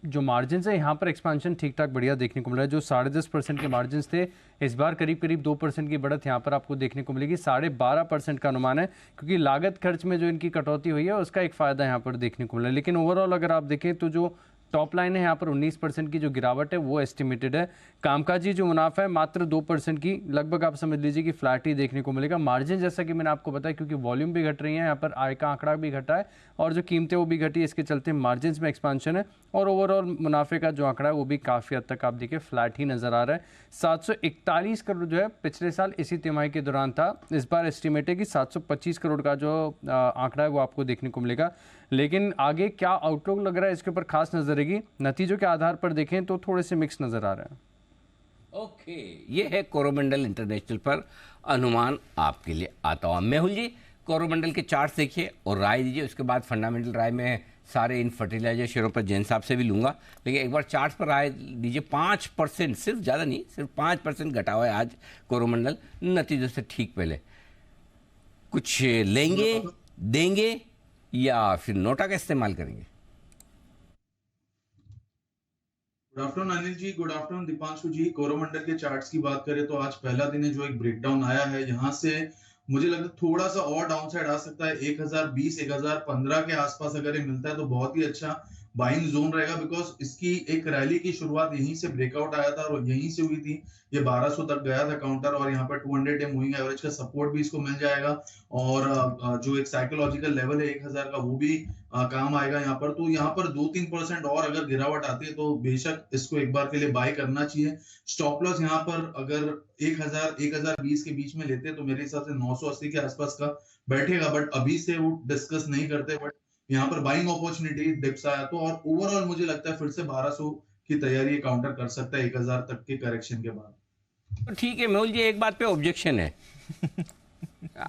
जो मार्जिन है यहाँ पर एक्सपेंशन ठीक ठाक बढ़िया देखने को मिल रहा है। जो 10.5% के मार्जिन थे, इस बार करीब करीब 2% की बढ़त यहाँ पर आपको देखने को मिलेगी। 12.5% का अनुमान है, क्योंकि लागत खर्च में जो इनकी कटौती हुई है उसका एक फ़ायदा यहाँ पर देखने को मिला है। लेकिन ओवरऑल अगर आप देखें तो जो टॉप लाइन है यहाँ पर 19% की जो गिरावट है वो एस्टिमेटेड है। कामकाजी जो मुनाफा है मात्र 2% की, लगभग आप समझ लीजिए कि फ्लैट ही देखने को मिलेगा। मार्जिन जैसा कि मैंने आपको बताया, क्योंकि वॉल्यूम भी घट रही है, यहाँ पर आय का आंकड़ा भी घटा है और जो कीमतें वो भी घटी, इसके चलते मार्जिन में एक्सपांशन है। और ओवरऑल मुनाफे का जो आंकड़ा है वो भी काफ़ी हद तक आप देखिए फ्लैट ही नज़र आ रहा है। 741 करोड़ जो है पिछले साल इसी तिमाही के दौरान था, इस बार एस्टिमेट है कि 725 करोड़ का जो आंकड़ा है वो आपको देखने को मिलेगा। लेकिन आगे क्या आउटलुक लग रहा है इसके ऊपर खास नजर रहेगी। नतीजों के आधार पर देखें तो थोड़े से मिक्स नजर आ रहे हैं। ओके, ये है कोरोमंडल इंटरनेशनल पर अनुमान आपके लिए आता हुआ। मेहुल जी, कोरोमंडल के चार्ट देखिए और राय दीजिए, उसके बाद फंडामेंटल राय में सारे इन फर्टिलाइजर शेयरों पर जैन साहब से भी लूंगा, लेकिन एक बार चार्ट पर राय दीजिए। 5%, सिर्फ ज़्यादा नहीं, सिर्फ 5% घटा हुआ है आज कोरोमंडल नतीजों से ठीक पहले। कुछ लेंगे, देंगे या फिर नोटा का इस्तेमाल करेंगे? Good afternoon Anil ji, good afternoon Deepanshu जी। कोरोमंडल के चार्ट्स की बात करें तो आज पहला दिन है जो एक ब्रेकडाउन आया है, यहाँ से मुझे लगता है थोड़ा सा और डाउन साइड आ सकता है 1020 1015 के आसपास अगर ये मिलता है तो बहुत ही अच्छा बाइंग जोन रहेगा, बिकॉज इसकी एक रैली की शुरुआत यहीं से ब्रेकआउट आया था और यहीं से हुई थी, ये 1200 तक गया था काउंटर और यहाँ पर 200 डे मूविंग एवरेज का सपोर्ट भी इसको मिल जाएगा और जो एक साइकोलॉजिकल लेवल है 1000 का वो भी काम आएगा यहाँ पर। तो यहाँ पर 2-3% और अगर गिरावट आती है तो बेशक इसको एक बार के लिए बाय करना चाहिए। स्टॉप लॉस यहाँ पर अगर 1000-1020 के बीच में लेते हैं तो मेरे हिसाब से 980 के आसपास का बैठेगा, बट अभी से वो डिस्कस नहीं करते, बट यहाँ पर बाइंग अपॉर्चुनिटी डिप्स आया तो और ओवरऑल मुझे लगता है फिर से 1200 की तैयारी काउंटर कर सकता है 1000 तक के करेक्शन के बाद। तो ठीक है मेहुल जी, एक बात पे ऑब्जेक्शन है।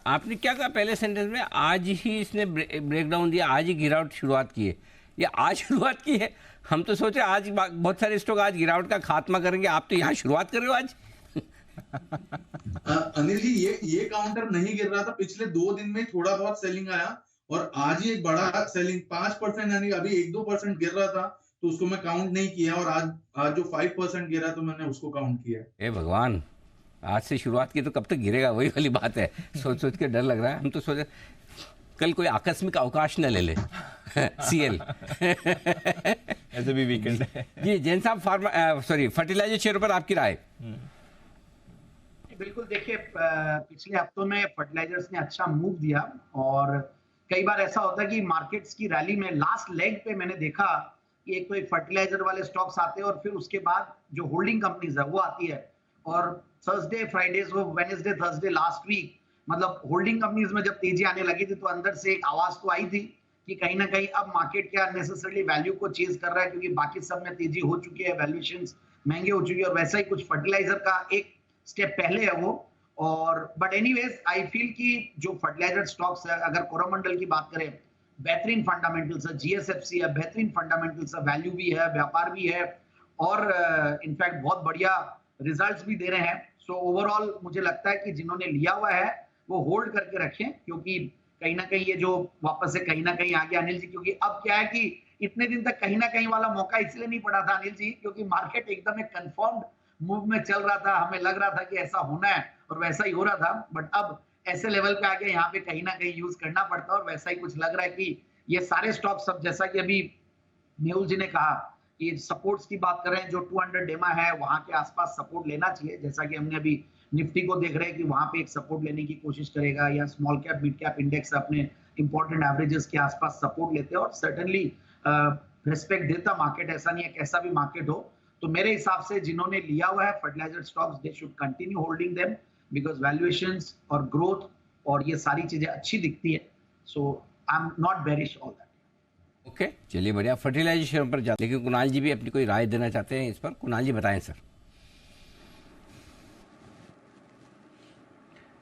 आपने क्या कहा पहले सेंटेंस में, आज ही इसने ब्रेकडाउन दिया, आज ही गिरावट शुरुआत की है, ये आज शुरुआत की है? हम तो सोच रहे आज बहुत सारे स्टॉक आज गिरावट का खात्मा करेंगे, आप तो यहाँ शुरुआत कर रहे हो आज। अनिल जी ये काउंटर नहीं गिर रहा था, पिछले 2 दिन में थोड़ा बहुत सेलिंग आया और आज ही एक बड़ा सेलिंग 5%, यानी अभी 1-2% गिर रहा था तो उसको मैं काउंट नहीं किया और आज जो 5% गिरा तो मैंने उसको काउंट किया। ए भगवान, आज से शुरुआत की तो कब तक गिरेगा, वही वाली बात है। सोच सोच के डर लग रहा है। हम तो सोचे कल कोई आकस्मिक अवकाश न ले ले सीएल ऐसे भी वीकेंड है जी। जैन साहब फर्टिलाइजर शेयर पर आपकी राय? बिल्कुल, देखिए पिछले हफ्तों में फर्टिलाइजर्स ने अच्छा मूव दिया और कई बार ऐसा होता है कि मार्केट्स की रैली में लास्ट लेग पे मैंने देखा कि एक तो एक फर्टिलाइजर वाले स्टॉक्स आते हैं और फिर उसके बाद जो होल्डिंग कंपनीज है वो आती है और थर्सडे फ्राइडेज वो वेडनेसडे थर्सडे लास्ट वीक मतलब होल्डिंग कंपनीज में जब तेजी आने लगी थी तो अंदर से एक आवाज तो आई थी कि कहीं ना कहीं अब मार्केट क्या नेसेसरली वैल्यू को चेज कर रहा है क्योंकि बाकी सब में तेजी हो चुकी है, वैल्यूएशंस महंगे हो चुकी है और वैसा ही कुछ फर्टिलाइजर का एक स्टेप पहले है वो। और बट एनीवेज आई फील कि जो फर्टिलाइजर स्टॉक्स है, अगर कोरोमंडल की बात करें, बेहतरीन फंडामेंटल्स है, जीएसएफसी है, बेहतरीन फंडामेंटल्स है, वैल्यू भी है, व्यापार भी है और इनफैक्ट बहुत बढ़िया रिजल्ट्स भी दे रहे हैं। सो ओवरऑल मुझे लगता है कि जिन्होंने लिया हुआ है वो होल्ड करके रखें क्योंकि कहीं ना कहीं ये जो वापस से कहीं ना कहीं आ गया अनिल जी, क्योंकि अब क्या है कि इतने दिन तक कहीं ना कहीं वाला मौका इसलिए नहीं पड़ा था अनिल जी क्योंकि मार्केट एकदम एक कंफर्म्ड मूव में चल रहा था, हमें लग रहा था कि ऐसा होना है और वैसा ही हो रहा था, बट अब ऐसे लेवल पे आके यहाँ पे कहीं ना कहीं यूज करना पड़ता है और वैसा ही कुछ लग रहा है कि ये सारे स्टॉक सब जैसा कि अभी मेहुल जी ने कहा कि सपोर्ट्स की बात कर रहे हैं, जो 200 डेमा है वहां के आसपास सपोर्ट लेना चाहिए, जैसा कि हमने अभी निफ्टी को देख रहे हैं कि वहां पे एक सपोर्ट लेने की कोशिश करेगा या small cap mid cap index अपने इंपॉर्टेंट एवरेजेस के आसपास सपोर्ट लेते हैं और सर्टेनली रिस्पेक्ट देता मार्केट, ऐसा नहीं है कैसा भी मार्केट हो। तो मेरे हिसाब से जिन्होंने लिया हुआ है fertiliser stocks they should continue holding them because valuations और ग्रोथ और ये सारी चीजें अच्छी दिखती है। So I am not bearish all that. Okay, चलिए बढ़िया। फर्टिलाइजर शेयर पर जाते, लेकिन कुणाल जी भी अपनी कोई राय देना चाहते हैं इस पर। कुणाल जी बताएं सर।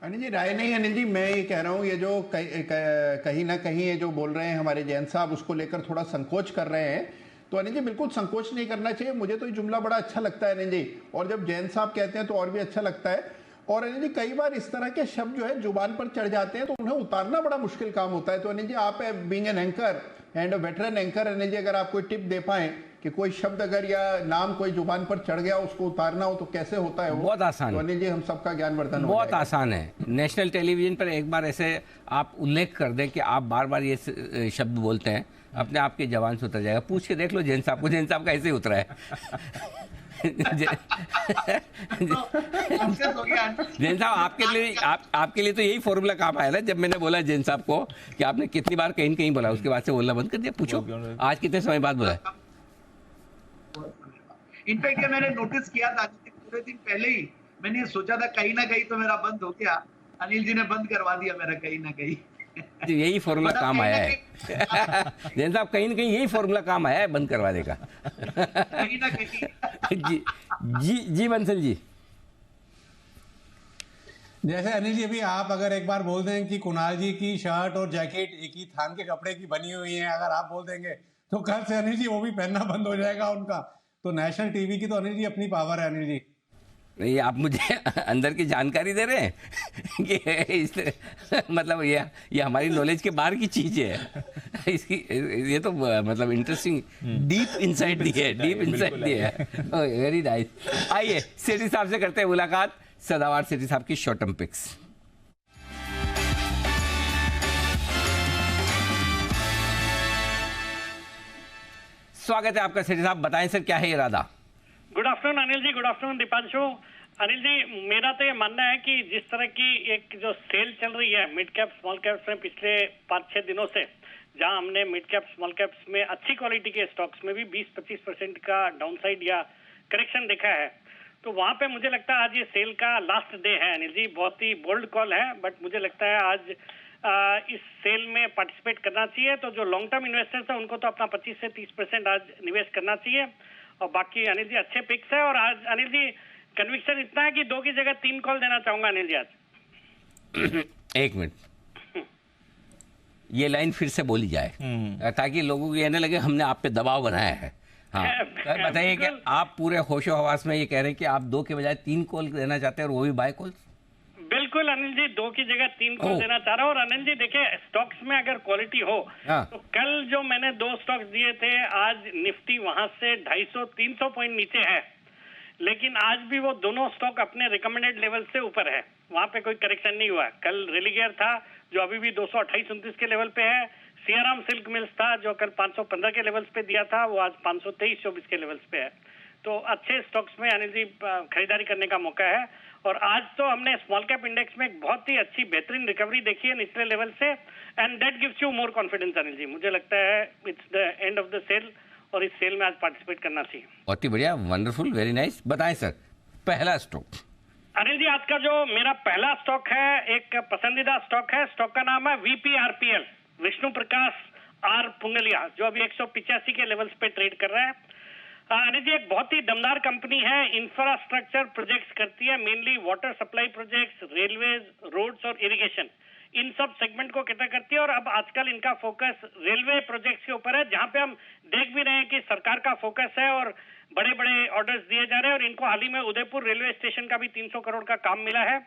अनिल जी राय नहीं, अनिल जी मैं ये कह रहा हूँ ये जो कहीं ना कहीं ये जो बोल रहे हैं हमारे जैन साहब उसको लेकर थोड़ा संकोच कर रहे हैं, तो अनिल जी बिल्कुल संकोच नहीं करना चाहिए। मुझे तो ये जुमला बड़ा अच्छा लगता है अनिल जी, और जब जैन साहब कहते हैं तो और भी अच्छा लगता है। और अनिल जी कई बार इस तरह के शब्द जो है जुबान पर चढ़ जाते हैं तो उन्हें उतारना बड़ा मुश्किल काम होता है। तो अनिल जी आप being an anchor and veteran anchor, Anil ji अगर आप कोई टिप दे पाएं कि कोई शब्द अगर या नाम कोई जुबान पर चढ़ गया उसको उतारना हो तो कैसे होता है वो? बहुत आसान तो है अनिल जी हम सबका ज्ञानवर्धन बहुत आसान है। नेशनल टेलीविजन पर एक बार ऐसे आप उल्लेख कर दें कि आप बार बार ये शब्द बोलते हैं, अपने आप के जवान से उतर जाएगा। पूछ के देख लो जैन साहब को, जैन साहब का ऐसे ही उतरा है। जैन साहब आपके लिए तो यही फॉर्मूला काम आया ना, जब मैंने बोला जैन साहब को कि आपने कितनी बार कहीं कहीं बोला, उसके बाद से बोलना बंद कर दिया। पूछो आज कितने समय बाद बोला। इनफैक्ट मैंने नोटिस किया था पूरे दिन पहले ही, मैंने सोचा था कहीं ना कहीं तो मेरा बंद हो गया, अनिल जी ने बंद करवा दिया मेरा कहीं ना कहीं। यही फॉर्मूला काम आया है जैन साहब, कहीं ना कहीं यही फॉर्मूला काम आया है बंद करवा देगा। कहीं ना कहीं जी बंसल जी। जैसे अनिल जी अभी आप अगर एक बार बोल दें कि कुणाल जी की शर्ट और जैकेट एक ही थान के कपड़े की बनी हुई है, अगर आप बोल देंगे तो कल से अनिल जी वो भी पहनना बंद हो जाएगा उनका। तो नेशनल टीवी की तो अनिल जी अपनी पावर है अनिल जी। नहीं, आप मुझे अंदर की जानकारी दे रहे हैं कि मतलब ये हमारी नॉलेज के बाहर की चीज है। इसकी ये तो मतलब इंटरेस्टिंग डीप इनसाइट दी है, डीप इनसाइट दी है। Very nice. आइए सेठी साहब से करते हैं मुलाकात, सदावर सेठी साहब की शॉर्ट टर्म पिक्स। स्वागत है आपका सेठी साहब, बताएं सर क्या है इरादा। Good afternoon Anil ji, good afternoon Deepanshu. Anil ji, मेरा तो ये मानना है कि जिस तरह की एक जो सेल चल रही है मिड कैप स्मॉल कैप्स में पिछले 5-6 दिनों से, जहां हमने मिड कैप स्मॉल कैप्स में अच्छी क्वालिटी के स्टॉक्स में भी 20-25% का डाउनसाइड या करेक्शन देखा है, तो वहां पे मुझे लगता है आज ये सेल का लास्ट डे है अनिल जी। बहुत ही बोल्ड कॉल है, बट मुझे लगता है आज इस सेल में पार्टिसिपेट करना चाहिए। तो जो लॉन्ग टर्म इन्वेस्टर्स है उनको तो अपना 25 से 30% आज निवेश करना चाहिए। और बाकी अनिल जी अच्छे पिक्स है, और आज अनिल जी कन्विक्शन इतना है कि 2 की जगह 3 कॉल देना चाहूंगा अनिल जी आज। एक मिनट, ये लाइन फिर से बोली जाए ताकि लोगों को ये न लगे हमने आप पे दबाव बनाया है। हाँ, बताइए कि आप पूरे होशो हवास में ये कह रहे हैं कि आप 2 के बजाय 3 कॉल देना चाहते हैं, और वो भी बाय कॉल। बिल्कुल अनिल जी, 2 की जगह 3 कॉल देना चाह रहा हूँ। और अनिल जी देखिए, स्टॉक्स में अगर क्वालिटी हो तो कल जो मैंने 2 स्टॉक्स दिए थे, आज निफ्टी वहां से 250-300 पॉइंट नीचे है, लेकिन आज भी वो दोनों स्टॉक अपने रिकमेंडेड लेवल से ऊपर है, वहां पे कोई करेक्शन नहीं हुआ। कल रेलिगेयर था जो अभी भी 228-29 के लेवल पे है, सियाराम सिल्क मिल्स था जो कल 515 के लेवल्स पे दिया था, वो आज 523-24 के लेवल्स पे है। तो अच्छे स्टॉक्स में अनिल जी खरीदारी करने का मौका है। और आज तो हमने स्मॉल कैप इंडेक्स में एक बहुत ही अच्छी बेहतरीन रिकवरी देखी है निचले लेवल से, and that gives you more confidence Anil ji. मुझे लगता है it's the end of the sale, और इस सेल में आज पार्टिसिपेट करना चाहिए। बहुत ही बढ़िया, वंडरफुल, वेरी नाइस। बताएं सर पहला स्टॉक। अनिल जी, आज का जो मेरा पहला स्टॉक है, एक पसंदीदा स्टॉक है, स्टॉक का नाम है VPRPL, विष्णु प्रकाश आर पुंगलिया, जो अभी 185 के लेवल्स पे ट्रेड कर रहा है। अनिल जी, एक बहुत ही दमदार कंपनी है, इंफ्रास्ट्रक्चर प्रोजेक्ट्स करती है, mainly water supply projects, railways, roads और इरिगेशन, इन सब सेगमेंट को कैटर करती है। और अब आजकल इनका फोकस रेलवे प्रोजेक्ट्स के ऊपर है, जहां पे हम देख भी रहे हैं कि सरकार का फोकस है और बड़े बड़े ऑर्डर्स दिए जा रहे हैं। और इनको हाल ही में उदयपुर रेलवे स्टेशन का भी 300 करोड़ का काम मिला है।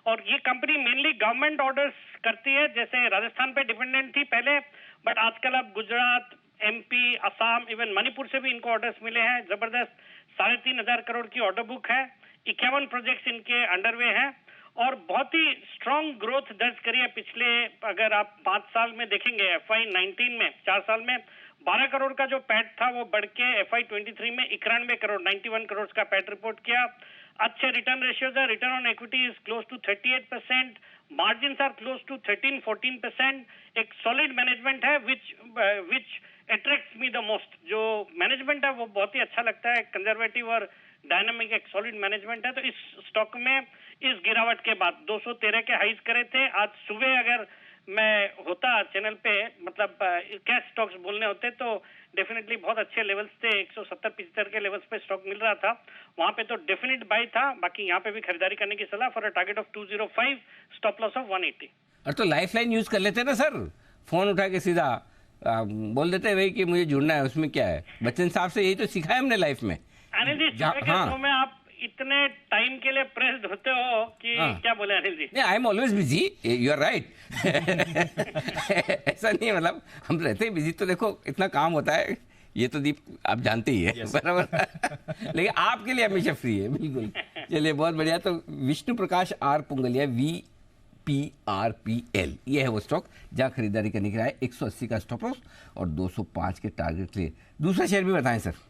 और ये कंपनी मेनली गवर्नमेंट ऑर्डर्स करती है, जैसे राजस्थान पे डिपेंडेंट थी पहले, बट आजकल अब गुजरात, MP, असम, इवन मणिपुर से भी इनको ऑर्डर्स मिले हैं। जबरदस्त 3,500 करोड़ की ऑर्डर बुक है, 51 प्रोजेक्ट्स इनके अंडरवे हैं, और बहुत ही स्ट्रॉन्ग ग्रोथ दर्ज करी है पिछले, अगर आप 5 साल में देखेंगे, FY19 में 4 साल में 12 करोड़ का जो पैट था वो बढ़ के FY23 में 91 करोड़ 91 करोड़ का पैट रिपोर्ट किया। अच्छे रिटर्न रेशियोज है, return on equity is close to 38%, margins are close to 13-14%। एक सॉलिड मैनेजमेंट है which attracts me the most. जो मैनेजमेंट है वो बहुत ही अच्छा लगता है, कंजर्वेटिव और डायनामिक, एक सॉलिड मैनेजमेंट है। तो इस स्टॉक में इस गिरावट के बाद 213 के हाइज करे थे। आज सुबह अगर मैं होता चैनल पे, मतलब कैश स्टॉक्स बोलने होते, तो डेफिनेटली बहुत अच्छे लेवल्स थे, 170-75 के लेवल्स पे स्टॉक मिल रहा था, वहां पे तो डेफिनेट बाय था। बाकी यहाँ पे भी खरीदारी करने की सलाह, for a target of 205, stop loss of 180। और तो लाइफ लाइन यूज कर लेते ना सर, फोन उठा के सीधा बोल देते हैं भाई कि मुझे जुड़ना है, उसमें क्या है। बच्चन साहब से यही तो सीखा है हमने लाइफ में। अनिल जी, सुबह के शो में आप इतने टाइम के लिए प्रेस्ड होते हो कि क्या बोले अनिल जी। नहीं, I am always busy, you are right. ऐसा नहीं है, मतलब हम रहते हैं बिजी, तो देखो इतना काम होता है, ये तो दीप आप जानते ही है, बराबर। लेकिन आपके लिए हमेशा फ्री है, बिल्कुल। चलिए, बहुत बढ़िया। तो विष्णु प्रकाश आर पुंगलिया, VPRPL, ये है वो स्टॉक जहां खरीदारी करने के लिए 180 का स्टॉप लॉस और 205 के टारगेट लिए। दूसरा शेयर भी बताएं सर।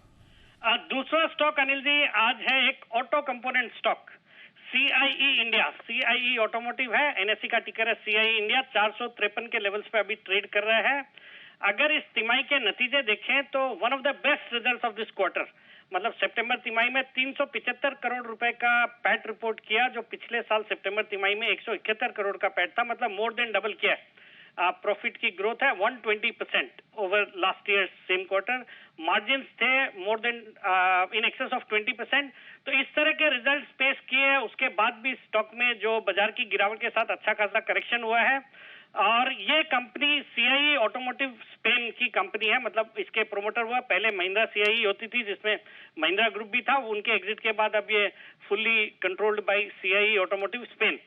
दूसरा स्टॉक अनिल जी आज है एक auto component stock, CIE India. CIE automotive है, NSE का टिकर है CIE इंडिया, 453 के लेवल्स पे अभी ट्रेड कर रहा है। अगर इस तिमाही के नतीजे देखें तो one of the best results of this quarter, मतलब सितंबर तिमाही में 375 करोड़ रुपए का पैट रिपोर्ट किया, जो पिछले साल सितंबर तिमाही में 171 करोड़ का पैट था, मतलब मोर देन डबल किया। प्रॉफिट की ग्रोथ है 120% over last year same quarter. Margins थे more than in excess of 20%। तो इस तरह के रिजल्ट्स पेश किए हैं, उसके बाद भी स्टॉक में जो बाजार की गिरावट के साथ अच्छा खासा करेक्शन हुआ है। और ये कंपनी CIE ऑटोमोटिव स्पेन की कंपनी है, मतलब इसके प्रोमोटर हुआ, पहले महिंद्रा CIE होती थी जिसमें महिंद्रा ग्रुप भी था, उनके एग्जिट के बाद अब ये fully controlled by CIE automotive Spain.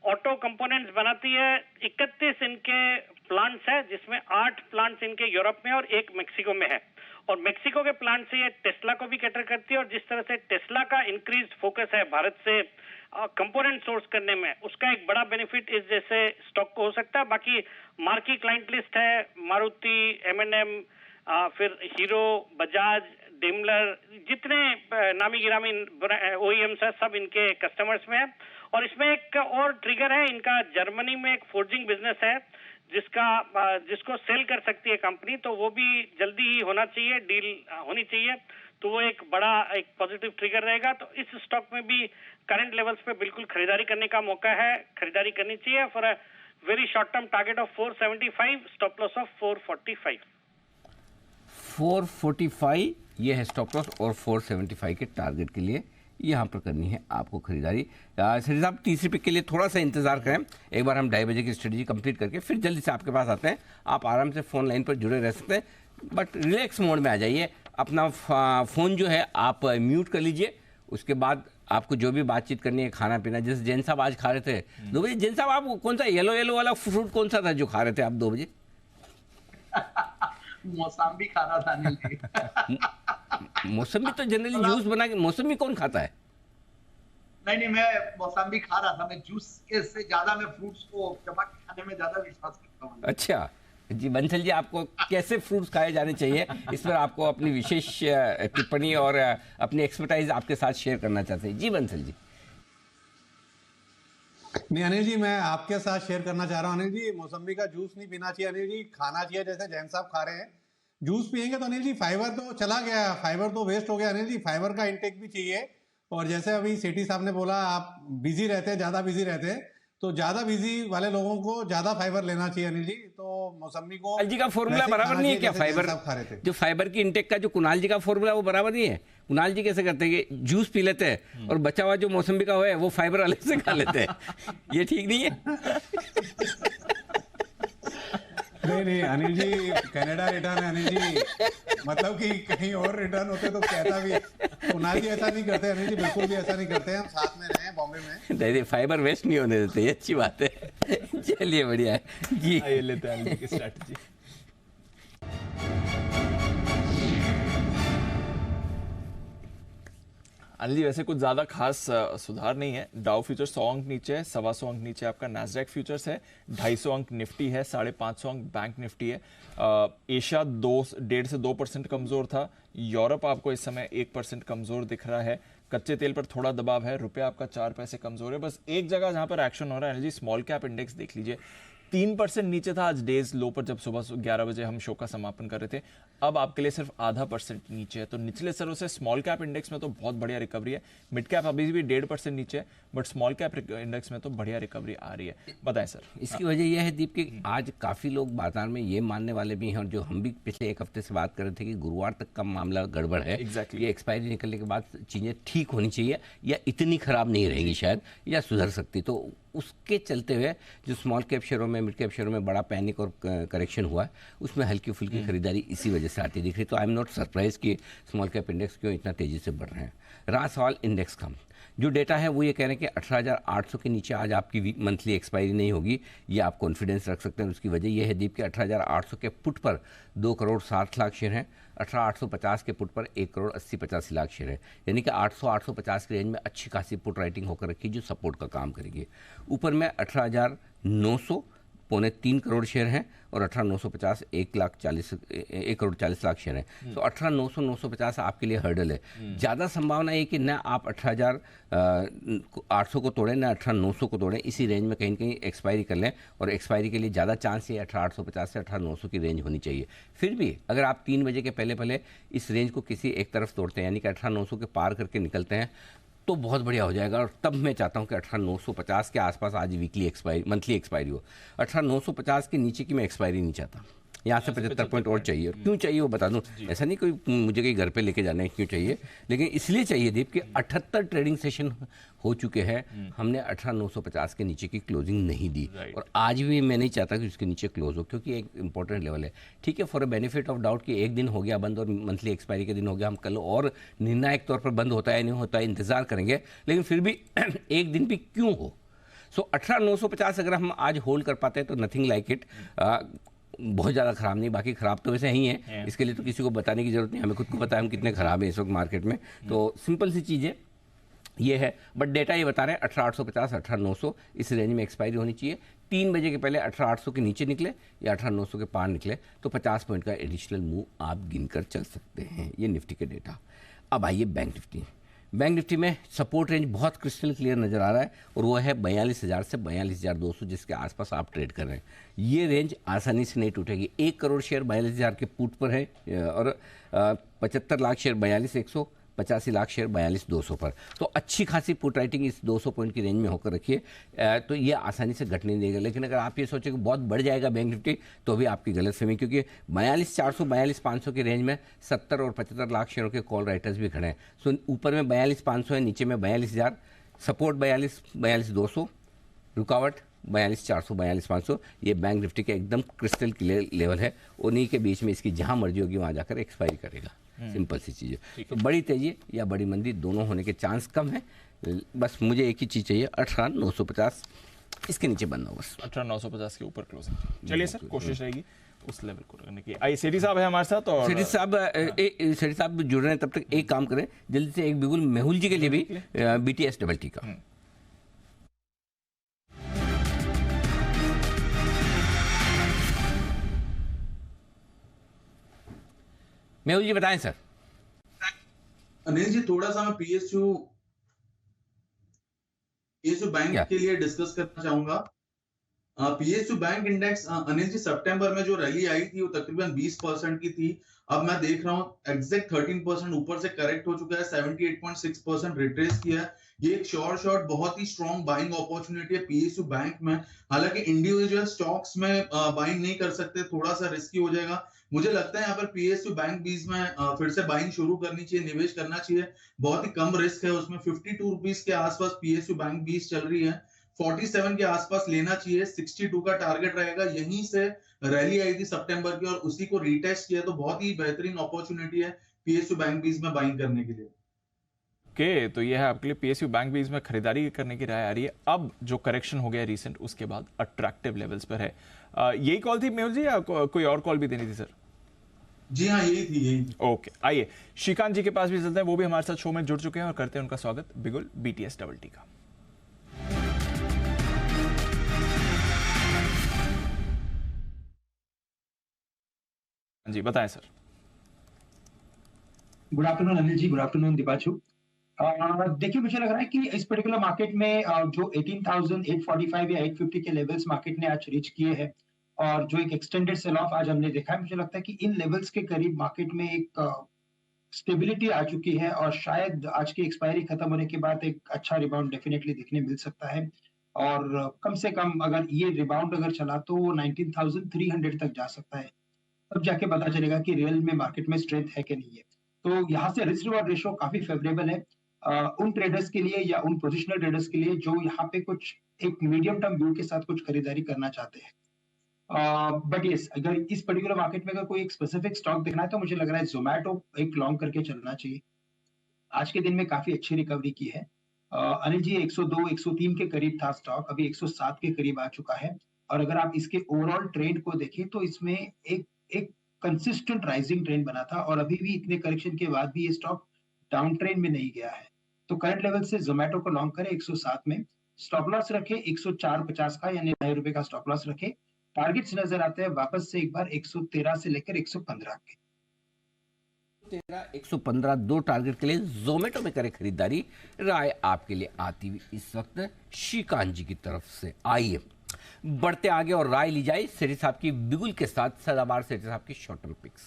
Auto components बनाती है, 31 इनके प्लांट्स है, जिसमें 8 प्लांट्स इनके यूरोप में और 1 मेक्सिको में है। और मेक्सिको के प्लांट से ये टेस्ला को भी कैटर करती है, और जिस तरह से टेस्ला का इंक्रीज फोकस है भारत से कंपोनेंट सोर्स करने में, उसका एक बड़ा बेनिफिट इस जैसे स्टॉक को हो सकता है। बाकी मार्की क्लाइंट लिस्ट है, मारुति, M&M, फिर हीरो, बजाज, डेमलर, जितने नामी गिरामी OEMs है सब इनके कस्टमर्स में है। और इसमें एक और ट्रिगर है, इनका जर्मनी में एक फोर्जिंग बिजनेस है जिसको सेल कर सकती है कंपनी, तो वो भी जल्दी ही होना चाहिए, डील होनी चाहिए, तो वो एक बड़ा एक पॉजिटिव ट्रिगर रहेगा। तो इस स्टॉक में भी करंट लेवल्स पे बिल्कुल खरीदारी करने का मौका है, खरीदारी करनी चाहिए for a very short term target of 475, stop loss of 445। 445 ये है स्टॉप लॉस और 475 के टारगेट के लिए यहाँ पर करनी है आपको खरीदारी। सर साहब 30 रुपये के लिए थोड़ा सा इंतजार करें, एक बार हम 2:30 बजे की स्ट्रेटजी कंप्लीट करके फिर जल्दी से आपके पास आते हैं। आप आराम से फ़ोन लाइन पर जुड़े रह सकते हैं, बट रिलैक्स मोड में आ जाइए। अपना फ़ोन जो है आप म्यूट कर लीजिए, उसके बाद आपको जो भी बातचीत करनी है, खाना पीना, जैसे जैन साहब आज खा रहे थे 2 बजे। जैन साहब आप कौन सा येलो वाला फ्रूट कौन सा था जो खा रहे थे आप 2 बजे? मौसम्बी खा रहा था अनिल जी। मौसमी तो जनरली जूस बना के, मौसमी कौन खाता है? नहीं, मैं मौसम्बी खा रहा था। मैं जूस से ज्यादा मैं फ्रूट्स को चबा के खाने में ज्यादा विश्वास करता हूँ। अच्छा जी, बंसल जी आपको कैसे फ्रूट्स खाए जाने चाहिए, इस पर आपको अपनी विशेष टिप्पणी और अपनी एक्सपर्टाइज आपके साथ शेयर करना चाहते हैं। जी बंसल जी। नहीं अनिल जी, मैं आपके साथ शेयर करना चाह रहा हूँ। अनिल जी, मौसम्बी का जूस नहीं पीना चाहिए अनिल जी, खाना चाहिए जैसे जैन साहब खा रहे हैं। जूस पियेंगे तो अनिल जी फाइबर तो चला गया, फाइबर तो वेस्ट हो गया अनिल जी, फाइबर का इंटेक भी चाहिए। और जैसे अभी सेठी साहब ने बोला आप बिजी रहते हैं, ज़्यादा बिजी रहते हैं, तो ज़्यादा बिजी वाले लोगों को ज़्यादा फाइबर लेना चाहिए अनिल जी। तो मौसम्बी को कुणाल जी का फॉर्मूला बराबर नहीं है क्या? फाइबर जो फाइबर की इंटेक का जो कुणाल जी का फॉर्मूला वो बराबर नहीं है। कुणाल जी कैसे करते हैं कि जूस पी लेते हैं और बचा हुआ जो मौसम्बी का है वो फाइबर अलग से खा लेते हैं, ये ठीक नहीं है। नहीं अनिल जी, कनाडा रिटर्न है अनिल जी, मतलब कि कहीं और रिटर्न होते तो कहता भी। कुणाल जी ऐसा नहीं करते अनिल जी, बिल्कुल भी ऐसा नहीं करते। हम साथ में रहे बॉम्बे में। नहीं फाइबर वेस्ट नहीं होने देते, ये अच्छी बात है। चलिए बढ़िया है जी, आइए लेते हैं अनिल की स्ट्रैटेजी। अनिल जी वैसे कुछ ज़्यादा खास सुधार नहीं है। डाउ फ्यूचर 100 अंक नीचे है, 125 अंक नीचे आपका नैस्डैक फ्यूचर्स है, 250 अंक निफ्टी है, 550 अंक बैंक निफ्टी है। एशिया 1.5 से 2% कमज़ोर था। यूरोप आपको इस समय 1% कमज़ोर दिख रहा है। कच्चे तेल पर थोड़ा दबाव है, रुपया आपका 4 पैसे कमज़ोर है। बस एक जगह जहाँ पर एक्शन हो रहा है Anil ji, small cap index देख लीजिए, 3% नीचे था आज डेज लो पर जब सुबह 11 बजे हम शो का समापन कर रहे थे। अब आपके लिए सिर्फ 0.5% नीचे है। तो निचले स्तरों से स्मॉल कैप इंडेक्स में तो बहुत बढ़िया रिकवरी है। मिड कैप अभी भी 1.5% नीचे है, बट स्मॉल कैप इंडेक्स में तो बढ़िया रिकवरी आ रही है। बताएं सर। इसकी वजह यह है दीप कि आज काफ़ी लोग बाजार में ये मानने वाले भी हैं, और जो हम भी पिछले एक हफ्ते से बात कर रहे थे कि गुरुवार तक का मामला गड़बड़ है। Exactly. ये एक्सपायरी निकलने के बाद चीज़ें ठीक होनी चाहिए, या इतनी खराब नहीं रहेंगी शायद, या सुधर सकती। तो उसके चलते हुए जो स्मॉल कैप शेयरों में, मिड कैप शेयरों में बड़ा पैनिक और करेक्शन हुआ है, उसमें हल्की फुल्की खरीदारी इसी वजह से आती दिख रही। तो आई एम नॉट सरप्राइज कि स्मॉल कैप इंडेक्स क्यों इतना तेज़ी से बढ़ रहे हैं। रहा सवाल इंडेक्स का, जो डेटा है वो ये कह रहे हैं कि 18,800 के नीचे आज आपकी मंथली एक्सपायरी नहीं होगी, ये आप कॉन्फिडेंस रख सकते हैं। उसकी वजह ये है दीप कि 18,800 के पुट पर 2,60,00,000 शेयर हैं, 18,850 के पुट पर 1,80,85,00,000 शेयर है, यानी कि 800-850 के रेंज में अच्छी खासी पुट राइटिंग होकर रखी जो सपोर्ट का काम करेगी। ऊपर में 18,900 3.25 करोड़ शेयर हैं, और 18,950 1,40,00,000 शेयर हैं। तो 18,900-950 आपके लिए हर्डल है। ज़्यादा संभावना है कि ना आप 18,800 को तोड़ें, ना 18,900 को तोड़ें, इसी रेंज में कहीं ना कहीं एक्सपायरी कर लें। और एक्सपायरी के लिए ज़्यादा चांस ये 18,850 से 18,900 की रेंज होनी चाहिए। फिर भी अगर आप 3 बजे के पहले इस रेंज को किसी एक तरफ तोड़ते हैं, यानी कि 18,900 के पार करके निकलते हैं, तो बहुत बढ़िया हो जाएगा। और तब मैं चाहता हूं कि 18,950 के आसपास आज मंथली एक्सपायरी हो। 18,950 के नीचे की मैं एक्सपायरी नहीं चाहता। यहाँ से 75 पॉइंट और चाहिए। क्यों चाहिए वो बता दूं, ऐसा नहीं कोई मुझे कहीं घर पे लेके जाना है क्यों चाहिए, लेकिन इसलिए चाहिए दीप कि 78 ट्रेडिंग सेशन हो चुके हैं, हमने 18,950 के नीचे की क्लोजिंग नहीं दी, और आज भी मैं नहीं चाहता कि उसके नीचे क्लोज हो, क्योंकि एक इंपॉर्टेंट लेवल है। ठीक है, for a benefit of doubt कि एक दिन हो गया बंद और मंथली एक्सपायरी के दिन हो गया, हम कल और निर्णायक तौर पर बंद होता है नहीं होता है इंतजार करेंगे, लेकिन फिर भी एक दिन भी क्यों हो। सो 18,950 अगर हम आज होल्ड कर पाते हैं तो नथिंग लाइक इट, बहुत ज़्यादा ख़राब नहीं। बाकी ख़राब तो वैसे ही है, इसके लिए तो किसी को बताने की ज़रूरत नहीं, हमें खुद को पता है हम कितने ख़राब हैं इस वक्त मार्केट में। तो सिंपल सी चीज़ है, ये है, बट डेटा ये बता रहे हैं 18,850 18,900 इस रेंज में एक्सपायरी होनी चाहिए। 3 बजे के पहले 18,800 के नीचे निकले या 18,900 के पार निकले तो 50 पॉइंट का एडिशनल मूव आप गिनकर चल सकते हैं। ये निफ्टी के डेटा। अब आइए बैंक निफ्टी। बैंक निफ्टी में सपोर्ट रेंज बहुत क्रिस्टल क्लियर नज़र आ रहा है और वो है 42,000 से 42,200 जिसके आसपास आप ट्रेड कर रहे हैं। ये रेंज आसानी से नहीं टूटेगी। 1 करोड़ शेयर 42,000 के पुट पर है और 75 लाख शेयर 42,100, 85 लाख शेयर 42,200 पर। तो अच्छी खासी पुट राइटिंग इस 200 पॉइंट की रेंज में होकर रखिए, तो ये आसानी से घटने नहीं देगा। लेकिन अगर आप ये सोचें कि बहुत बढ़ जाएगा बैंक निफ्टी तो भी आपकी गलतफहमी, क्योंकि 42,400 42,500 की रेंज में 70 और 75 लाख शेयरों के कॉल राइटर्स भी खड़े हैं। सो ऊपर में 42,500 है, नीचे में 42,000, सपोर्ट 42,200, रुकावट 42,400 42,500। ये बैंक निफ्टी का एकदम क्रिस्टल क्लियर लेवल है। उन्हीं के बीच में इसकी जहां मर्जी होगी वहां जाकर एक्सपायरी करेगा। सिंपल सी चीज़ है। तो बड़ी तेजी या बड़ी मंदी दोनों होने के चांस कम है। बस मुझे एक ही चीज़ चाहिए, 18,950 इसके नीचे बनना हो बस। 18,950 के ऊपर क्लोजिंग। चलिए सर, कोशिश रहेगी उस लेवल को करने की। आइए सेठी साहब है हमारे साथ। और सेठी साहब जुड़ रहे हैं, तब तक एक काम करें जल्दी से, एक बिल्कुल मेहुल जी के लिए भी BTS डबल टी का। मेहुल जी बताएं सर। अनिल जी, थोड़ा सा मैं PSU बैंक के लिए डिस्कस करना चाहूंगा। PSU bank index Anil ji सितंबर में जो रैली आई थी वो तकरीबन 20% की थी। अब मैं देख रहा हूं एग्जैक्ट 13% ऊपर से करेक्ट हो चुका है, 78.6% रिट्रेस किया है। ये एक शॉर्ट बहुत ही स्ट्रॉन्ग बाइंग अपॉर्चुनिटी है PSU बैंक में। हालांकि इंडिविजुअल स्टॉक्स में बाइंग नहीं कर सकते, थोड़ा सा रिस्की हो जाएगा। मुझे लगता है यहाँ पर PSU बैंक बीज में फिर से बाइंग शुरू करनी चाहिए, निवेश करना चाहिए। बहुत ही कम रिस्क है उसमें। 52 रुपीज के आसपास PSU बैंक बीज चल रही है, 47 के आसपास लेना चाहिए। 62 का टारगेट रहेगा। यहीं से रैली आई थी सितंबर की और उसी को रीटेस्ट किया, तो बहुत ही बेहतरीन अपॉर्चुनिटी है PSU बैंक बीज में बाइंग करने के लिए। ओके, तो ये है आपके लिए PSU बैंक बीज में खरीदारी करने की राय आ रही है। अब जो करेक्शन हो गया रिसेंट, उसके बाद अट्रैक्टिव लेवल्स पर है। यही कॉल थी मेहुल जी या कोई और कॉल भी देनी थी सर? जी हाँ, यही थी। ओके, आइए श्रीकांत जी के पास भी चलते हैं, वो भी हमारे साथ शो में जुड़ चुके हैं और करते हैं उनका स्वागत बिगुल BTS डबल टी का। जी बताएं sir. Good afternoon Anil ji, good afternoon Deepanshu. देखिए, मुझे लग रहा है कि इस पर्टिकुलर मार्केट में जो 18,845 या 850 के लेवल्स मार्केट ने आज रीच किए हैं और जो एक एक्सटेंडेड सेल ऑफ आज हमने देखा है, मुझे लगता है कि इन लेवल्स के करीब मार्केट में एक स्टेबिलिटी आ चुकी है और शायद आज की एक्सपायरी खत्म होने के बाद एक अच्छा रिबाउंड डेफिनेटली देखने मिल सकता है। और कम से कम अगर ये रिबाउंड अगर चला तो वो 19,300 तक जा सकता है। तब जाके पता चलेगा कि रियल में मार्केट में स्ट्रेंथ है कि नहीं है। तो यहाँ से रिस्क रिवॉर्ड रेशो काफी फेवरेबल है उन ट्रेडर्स के लिए या उन पोजिशनल ट्रेडर्स के लिए जो यहाँ पे कुछ एक मीडियम टर्म व्यू के साथ कुछ खरीदारी करना चाहते हैं। बट यस, अगर इस पर्टिकुलर मार्केट में अगर कोई एक स्पेसिफिक स्टॉक देखना है तो मुझे लग रहा है जोमैटो एक लॉन्ग करके चलना चाहिए। आज के दिन में काफी अच्छी रिकवरी की है। अनिल जी, 102 103 के करीब था स्टॉक, अभी 107 के करीब आ चुका है। और अगर आप इसके ओवरऑल ट्रेंड को देखें तो इसमें एक कंसिस्टेंट राइजिंग ट्रेंड बना था और अभी भी इतने करेक्शन के बाद भी ये स्टॉक डाउन ट्रेंड में नहीं गया है। तो करंट लेवल से जोमैटो को लॉन्ग करें 107 में, स्टॉप लॉस रखे 104.50 का, यानी ₹2 का स्टॉप लॉस रखे। टारगेट्स नजर आते हैं वापस से एक बार 113 से लेकर 115 के। 115 दो टारगेट के लिए जोमेटो में करें खरीदारी। राय आपके लिए आती हुई इस वक्त श्रीकांत जी की तरफ से। आइए बढ़ते आगे और राय ली जाए सेठी साहब की बिगुल के साथ, सदाबहार सेठी साहब की शॉर्ट टर्म पिक्स।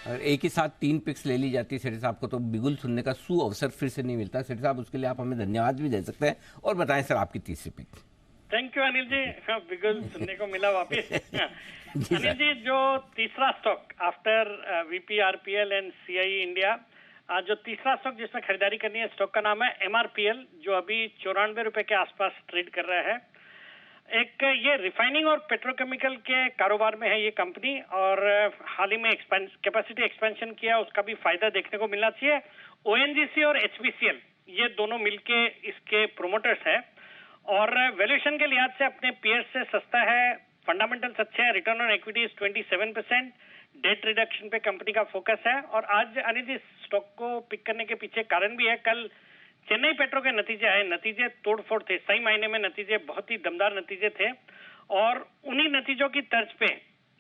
अगर एक ही साथ 3 पिक्स ले ली जाती है सेठी साहब को तो बिगुल सुनने का सु अवसर फिर से नहीं मिलता। सेठी साहब, उसके लिए आप हमें धन्यवाद भी दे सकते हैं और बताएं सर आपकी तीसरी pick. Thank you Anil ji, बिगुल सुनने को मिला वापिस। अनिल जी, जो तीसरा stock after VPRPL and CIE India, जो तीसरा स्टॉक जिसमें खरीदारी करनी है, स्टॉक का नाम है MRPL, जो अभी ₹94 के आसपास ट्रेड कर रहा है। एक ये रिफाइनिंग और पेट्रोकेमिकल के कारोबार में है ये कंपनी, और हाल ही में कैपेसिटी एक्सपेंशन किया, उसका भी फायदा देखने को मिलना चाहिए। ONGC और HPCL ये दोनों मिलके इसके प्रोमोटर्स है और वैल्यूएशन के लिहाज से अपने पीयर्स से सस्ता है। फंडामेंटल्स अच्छे हैं, return on equity 27%, date reduction पे कंपनी का फोकस है। और आज अनिल जी स्टॉक को पिक करने के पीछे कारण भी है, कल चेन्नई पेट्रो के नतीजे आए, नतीजे तोड़फोड़ थे, सही मायने में नतीजे बहुत ही दमदार नतीजे थे। और उन्हीं नतीजों की तर्ज पे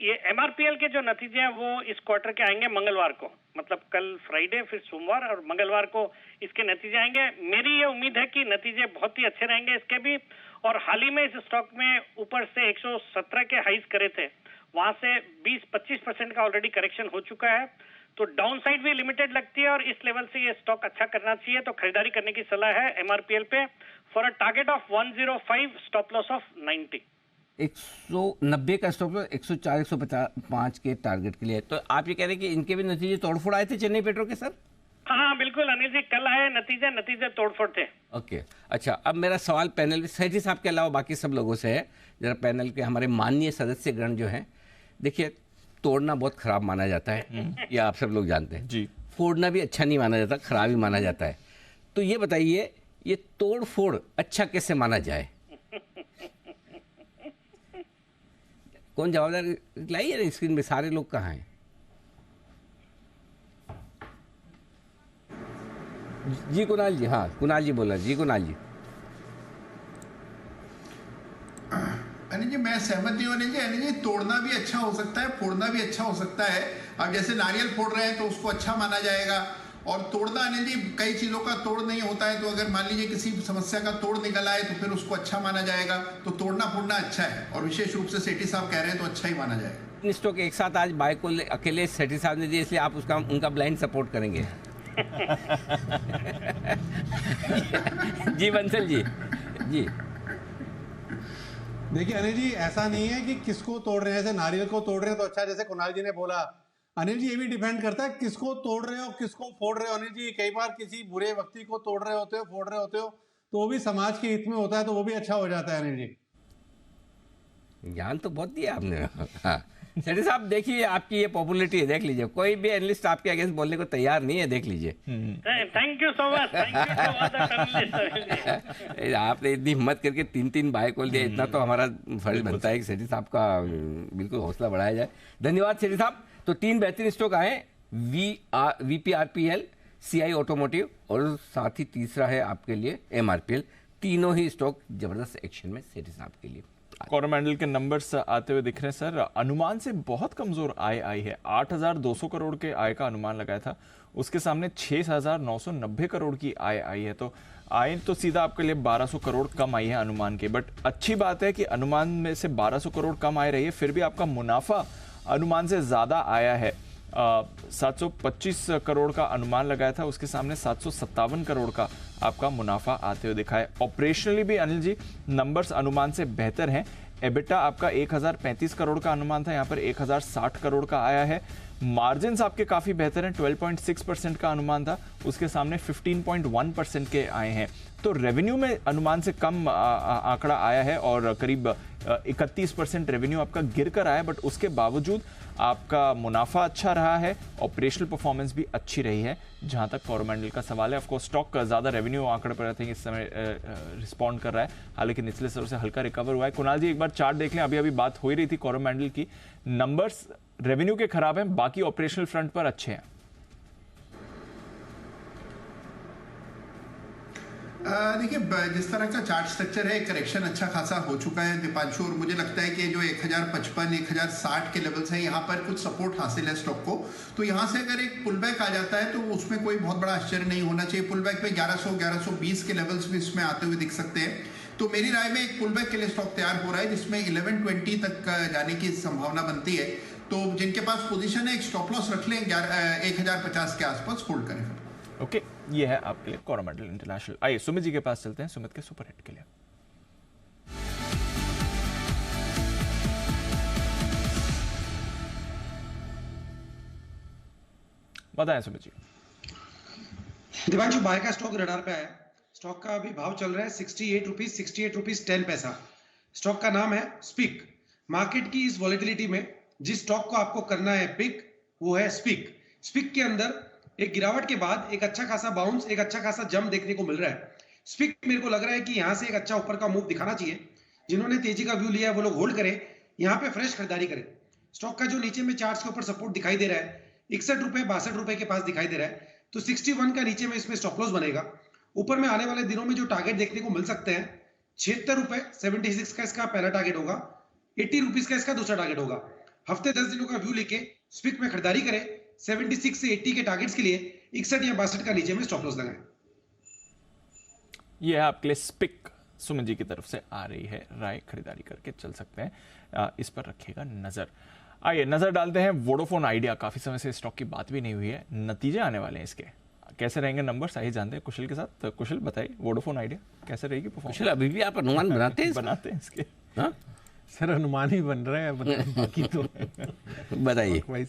ये MRPL के जो नतीजे हैं वो इस क्वार्टर के आएंगे मंगलवार को, मतलब कल फ्राइडे, फिर सोमवार और मंगलवार को इसके नतीजे आएंगे। मेरी ये उम्मीद है कि नतीजे बहुत ही अच्छे रहेंगे इसके भी। और हाल ही में इस स्टॉक में ऊपर से 117 के हाइज करे थे, वहां से 20-25% का ऑलरेडी करेक्शन हो चुका है, तो डाउन साइड भी लिमिटेड लगती है और इस लेवल से ये स्टॉक अच्छा करना चाहिए। तो खरीदारी करने की सलाह है MRPL पे for a target of 105, stop loss of 90। 190 का स्टॉप लॉस 104-155 के टारगेट के लिए। तो आप ये कह रहे हैं कि इनके भी नतीजे तोड़फोड़ आए थे चेन्नई पेट्रो के सर? हाँ बिल्कुल अनिल जी, कल आए नतीजे तोड़फोड़ थे। ओके अच्छा, अब मेरा सवाल पैनल सेठी साहब के अलावा बाकी सब लोगों से है। जरा पैनल के हमारे माननीय सदस्यगण जो हैं, देखिए तोड़ना बहुत खराब माना जाता है, ये आप सब लोग जानते हैं जी। फोड़ना भी अच्छा नहीं माना जाता, खराब ही माना जाता है। तो ये बताइए, ये तोड़ फोड़ अच्छा कैसे माना जाए? कौन जवाबदार लाइए स्क्रीन में, सारे लोग कहाँ हैं? जी कुणाल जी, हाँ कुणाल जी बोला। जी कुणाल जी। अनिल जी मैं सहमत हूँ अनिल जी, तोड़ना भी अच्छा हो सकता है, फोड़ना भी अच्छा हो सकता है। अब जैसे नारियल फोड़ रहे हैं तो उसको अच्छा माना जाएगा, और तोड़ना अनिल जी कई चीज़ों का तोड़ नहीं होता है, तो अगर मान लीजिए किसी समस्या का तोड़ निकल आए तो फिर उसको अच्छा माना जाएगा। तो तोड़ना फोड़ना अच्छा है, और विशेष रूप से सेठी साहब कह रहे हैं तो अच्छा ही माना जाएगा। स्टॉक एक साथ आज बाय को अकेले सेठी साहब ने दिए, इसलिए आप उसका उनका ब्लाइंड सपोर्ट करेंगे? जी बंसल जी। जी देखिए अनिल जी, ऐसा नहीं है कि किसको तोड़ रहे हैं, जैसे नारियल को तोड़ रहे हैं तो अच्छा, जैसे कुणाल जी ने बोला। अनिल जी ये भी डिपेंड करता है किसको तोड़ रहे हो, किसको फोड़ रहे हो। अनिल जी कई बार किसी बुरे व्यक्ति को तोड़ रहे होते हो, फोड़ रहे होते हो, तो वो भी समाज के हित में होता है, तो वो भी अच्छा हो जाता है। अनिल जी ज्ञान तो बहुत दिया आपने। हाँ सेठी साहब देखिए, आपकी ये पॉपुलरिटी है, देख लीजिए, कोई भी एनालिस्ट आपके अगेंस्ट बोलने को तैयार नहीं है, देख लीजिए। थैंक यू सो मच, आपने इतनी हिम्मत करके 3 बाय कॉल दिया, इतना तो हमारा फर्ज बनता है कि सेठी साहब का बिल्कुल हौसला बढ़ाया जाए। धन्यवाद सेठी साहब। तो 3 बेहतरीन स्टॉक आए, VPRPL, CI ऑटोमोटिव और साथ ही तीसरा है आपके लिए MRPL। तीनों ही स्टॉक जबरदस्त एक्शन में सेठी साहब के लिए। कोरोमंडल के नंबर्स आते हुए दिख रहे हैं सर। अनुमान से बहुत कमजोर आय आई है। 8,200 करोड़ के आय का अनुमान लगाया था, उसके सामने 6,990 करोड़ की आय आई है। तो आय तो सीधा आपके लिए 1,200 करोड़ कम आई है अनुमान के। बट अच्छी बात है कि अनुमान में से 1,200 करोड़ कम आय रही है, फिर भी आपका मुनाफा अनुमान से ज्यादा आया है। 725 करोड़ का अनुमान लगाया था, उसके सामने 757 करोड़ का आपका मुनाफा आते हुए दिखा है। ऑपरेशनली भी अनिल जी नंबर्स अनुमान से बेहतर हैं। एबिटा आपका 1,035 करोड़ का अनुमान था, यहाँ पर 1,060 करोड़ का आया है। मार्जिन्स आपके काफी बेहतर हैं, 12.6% का अनुमान था, उसके सामने 15.1% के आए हैं। तो रेवेन्यू में अनुमान से कम आंकड़ा आया है और करीब 31% रेवेन्यू आपका गिर कर आया, बट उसके बावजूद आपका मुनाफा अच्छा रहा है, ऑपरेशनल परफॉर्मेंस भी अच्छी रही है। जहां तक कोरोमंडल का सवाल है, ऑफकोर्स स्टॉक ज्यादा रेवेन्यू आंकड़े पर रहते हैं, इस समय रिस्पॉन्ड कर रहा है, हालांकि निचले स्तर से हल्का रिकवर हुआ है। कुणाल जी एक बार चार्ट देख लें, अभी अभी बात हो ही रही थी कोरोमंडल की। नंबर्स रेवेन्यू के खराब हैं, बाकी ऑपरेशनल फ्रंट पर अच्छे हैं। देखिए जिस तरह का चार्ट स्ट्रक्चर है, करेक्शन अच्छा खासा हो चुका है दीपांशु, और मुझे लगता है कि जो 1055 1060 के लेवल्स हैं, यहाँ पर कुछ सपोर्ट हासिल है स्टॉक को। तो यहाँ से अगर एक पुल बैक आ जाता है तो उसमें कोई बहुत बड़ा आश्चर्य नहीं होना चाहिए। पुल बैक में 1100 1120 के लेवल्स भी इसमें आते हुए दिख सकते हैं। तो मेरी राय में एक पुल बैक के लिए स्टॉक तैयार हो रहा है, जिसमें 1120 तक जाने की संभावना बनती है। तो जिनके पास पोजीशन है, एक स्टॉप लॉस रख लें, 1050 के आसपास होल्ड करें। ओके, ये है आपके लिए कोरोमंडल इंटरनेशनल। आइए सुमित जी के पास चलते हैं, सुमित के सुपर हिट के लिए। बताएं सुमित जी। दिवांशु, बाय का स्टॉक रडार पे है। स्टॉक का अभी भाव चल रहा है 68 रुपीज 10 पैसा। स्टॉक का नाम है स्पीक। मार्केट की इस वॉलेटिलिटी में जिस स्टॉक को आपको करना है पिक, वो है स्पीक। स्पीक के अंदर एक गिरावट के बाद एक अच्छा खासा बाउंस, एक अच्छा खासा जंप देखने को मिल रहा है। स्पीक मेरे को लग रहा है कि यहां से एक अच्छा ऊपर का मूव दिखाना चाहिए। जिन्होंने तेजी का व्यू लिया है वो लोग होल्ड करें, यहां पे फ्रेश खरीदारी करें। स्टॉक का जो नीचे में चार्ट्स के ऊपर सपोर्ट दिखाई दे रहा है 61 रुपए 62 रुपए के पास दिखाई दे रहा है, तो 61 का नीचे में इसमें स्टॉप लॉस बनेगा। ऊपर में आने वाले दिनों में जो टारगेट देखने को मिल सकते हैं 76 रुपए 76 का इसका पहला टारगेट होगा, 80 रुपीज का इसका दूसरा टारगेट होगा। हफ्ते 10 दिनों का व्यू लेके स्पिक में खरीदारी करें, 76 से 80 के टारगेट्स के लिए 61 या 62 का नीचे में स्टॉप लॉस लगाएं। ये है आपके लिए स्पिक सुमित जी की तरफ से आ रही है राय, खरीदारी करके चल सकते हैं, इस पर रखिएगा नजर। आइए नजर डालते हैं वोडाफोन आइडिया। काफी समय से स्टॉक की बात भी नहीं हुई है, नतीजे आने वाले हैं इसके, कैसे रहेंगे नंबर्स आइए जानते हैं कुशल के साथ। तो कुशल बताइए वोडाफोन आइडिया कैसे रहेगी परफॉर्मेंस? कुशल अभी भी आप अनुमान बनाते हैं बनाते हैं इसके? हाँ सर अनुमान ही बन रहा है, बाकी तो बताइए।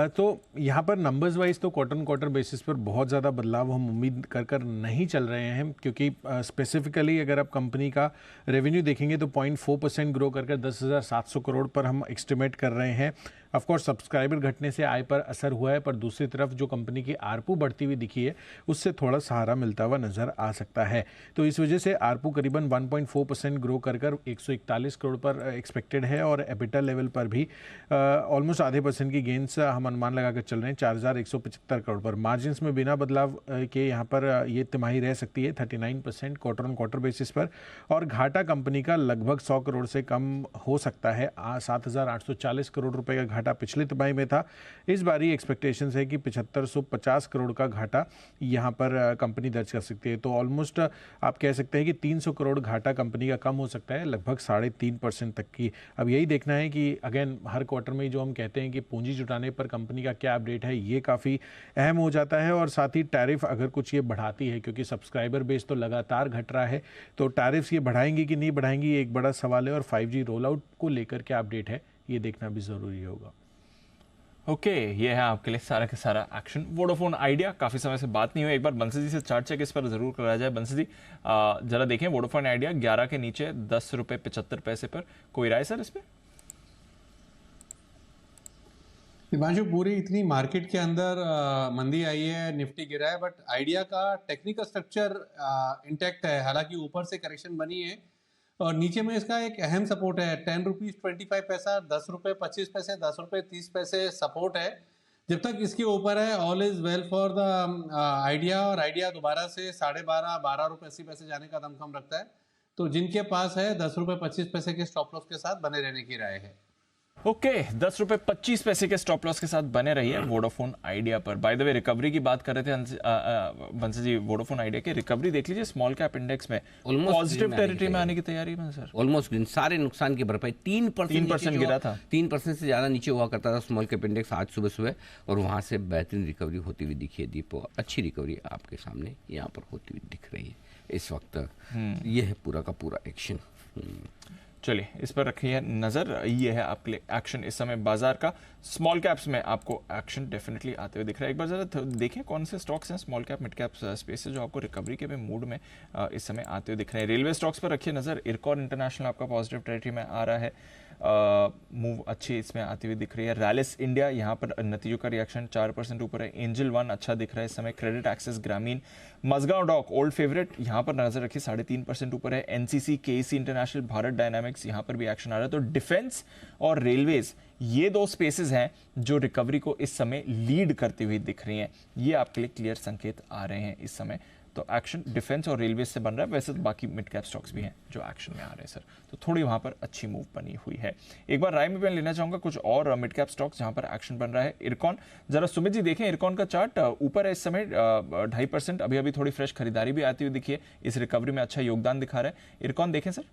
तो यहाँ पर नंबर्स वाइज तो क्वार्टर बेसिस पर बहुत ज़्यादा बदलाव हम उम्मीद कर नहीं चल रहे हैं, क्योंकि स्पेसिफिकली अगर आप कंपनी का रेवेन्यू देखेंगे तो 0.4% ग्रो कर 10,700 करोड़ पर हम एस्टिमेट कर रहे हैं। ऑफकोर्स सब्सक्राइबर घटने से आय पर असर हुआ है, पर दूसरी तरफ जो कंपनी की आरपू बढ़ती हुई दिखी है उससे थोड़ा सहारा मिलता हुआ नज़र आ सकता है। तो इस वजह से आरपू करीबन 1.4% ग्रो कर 141 करोड़ पर एक्सपेक्टेड है, और एबिटा लेवल पर भी ऑलमोस्ट आधे % की गेंस हम अनुमान लगा कर चल रहे हैं 4,175 करोड़ पर। मार्जिन्स में बिना बदलाव के यहाँ पर ये तिमाही रह सकती है 39% क्वार्टर बेसिस पर, और घाटा कंपनी का लगभग 100 करोड़ से कम हो सकता है। 7,840 करोड़ रुपए का घाटा पिछली तिमाही में था, इस बारी एक्सपेक्टेशन है कि 7,550 करोड़ का घाटा यहाँ पर कंपनी दर्ज कर सकती है। तो ऑलमोस्ट आप कह सकते हैं कि 300 करोड़ घाटा कंपनी का कम हो सकता है, लगभग 3.5% तक की। अब यही देखना है कि अगेन हर क्वार्टर में जो हम कहते हैं कि पूंजी जुटाने पर कंपनी का क्या अपडेट है, ये काफ़ी अहम हो जाता है। और साथ ही टैरिफ अगर कुछ ये बढ़ाती है, क्योंकि सब्सक्राइबर बेस तो लगातार घट रहा है, तो टैरिफ्स ये बढ़ाएंगी कि नहीं बढ़ाएंगी ये एक बड़ा सवाल है। और 5G रोल आउट को लेकर क्या अपडेट है ये देखना भी ज़रूरी होगा। ओके ये है आपके लिए सारा का सारा एक्शन वोडाफोन आइडिया। काफ़ी समय से बात नहीं हुई, एक बार बंसी जी से चार्ट चेक इस पर ज़रूर कराया जाए। बंसी जी जरा देखें वोडाफोन आइडिया 11 के नीचे 10 रुपये 75 पैसे पर, कोई राय सर इस पर? दिपांशु पूरी इतनी मार्केट के अंदर मंदी आई है, निफ्टी गिरा है, बट आइडिया का टेक्निकल स्ट्रक्चर इंटैक्ट है। हालांकि ऊपर से करेक्शन बनी है और नीचे में इसका एक अहम सपोर्ट है 10 रुपीज़ 25 पैसा, 10 रुपये 25 पैसे, 10 रुपये 30 पैसे सपोर्ट है। जब तक इसके ऊपर है all is well for the idea, और आइडिया दोबारा से 12.5 रुपये 80 पैसे जाने का दमखम रखता है। तो जिनके पास है 10 रुपये 25 पैसे के स्टॉप लॉस के साथ बने रहने की राय है। ओके 10 रुपये 25 पैसे के स्टॉप लॉस के साथ बने रहिए वोडाफोन आइडिया पर। बाय द वे रिकवरी की बात कर रहे थे बंसी जी, वोडाफोन आइडिया की रिकवरी देख लीजिए स्मॉल कैप इंडेक्स में पॉजिटिव टेरिटरी में आने की तैयारी में सर। ऑलमोस्ट सारे नुकसान की भरपाई 3% गिरा था, 3% से ज़्यादा नीचे हुआ करता था स्मॉल कैप इंडेक्स आज सुबह, और वहाँ से बेहतरीन रिकवरी होती हुई दिखी है। दीपो अच्छी रिकवरी आपके सामने यहाँ पर होती हुई दिख रही है इस वक्त। ये है पूरा का पूरा एक्शन। चलिए इस पर रखिए नज़र। ये है आपके लिए एक्शन इस समय बाजार का। स्मॉल कैप्स में आपको एक्शन डेफिनेटली आते हुए दिख रहा है। एक बार ज़रा देखें कौन से स्टॉक्स हैं small cap mid cap space से जो आपको रिकवरी के मूड में इस समय आते हुए दिख रहे हैं। रेलवे स्टॉक्स पर रखिए नज़र। इरकॉन इंटरनेशनल आपका पॉजिटिव टेरिटरी में आ रहा है, मूव अच्छी इसमें आती हुई दिख रही है। रैलिस इंडिया यहाँ पर नतीजों का रिएक्शन 4% ऊपर है। एंजल वन अच्छा दिख रहा है इस समय। क्रेडिट एक्सेस ग्रामीण मजगांव डॉक ओल्ड फेवरेट यहाँ पर नजर रखिए 3.5% ऊपर है। एनसीसी केसी इंटरनेशनल भारत डायनामिक्स यहाँ पर भी एक्शन आ रहा है। तो डिफेंस और रेलवेज ये दो स्पेसेस हैं जो रिकवरी को इस समय लीड करती हुई दिख रही हैं। ये आपके लिए क्लियर संकेत आ रहे हैं इस समय। तो एक्शन डिफेंस और रेलवे से बन रहा है। वैसे तो बाकी मिड कैप स्टॉक्स भी हैं जो एक्शन में आ रहे हैं सर, तो थोड़ी वहां पर अच्छी मूव बनी हुई है। एक बार राय में मैं लेना चाहूंगा कुछ और मिड कैप स्टॉक्स जहां पर एक्शन बन रहा है। इरकॉन जरा सुमित जी देखें, इरकॉन का चार्ट ऊपर है इस समय 2.5%। अभी थोड़ी फ्रेश खरीदारी भी आती हुई दिखिए, इस रिकवरी में अच्छा योगदान दिखा रहा है। इरकॉन देखें सर।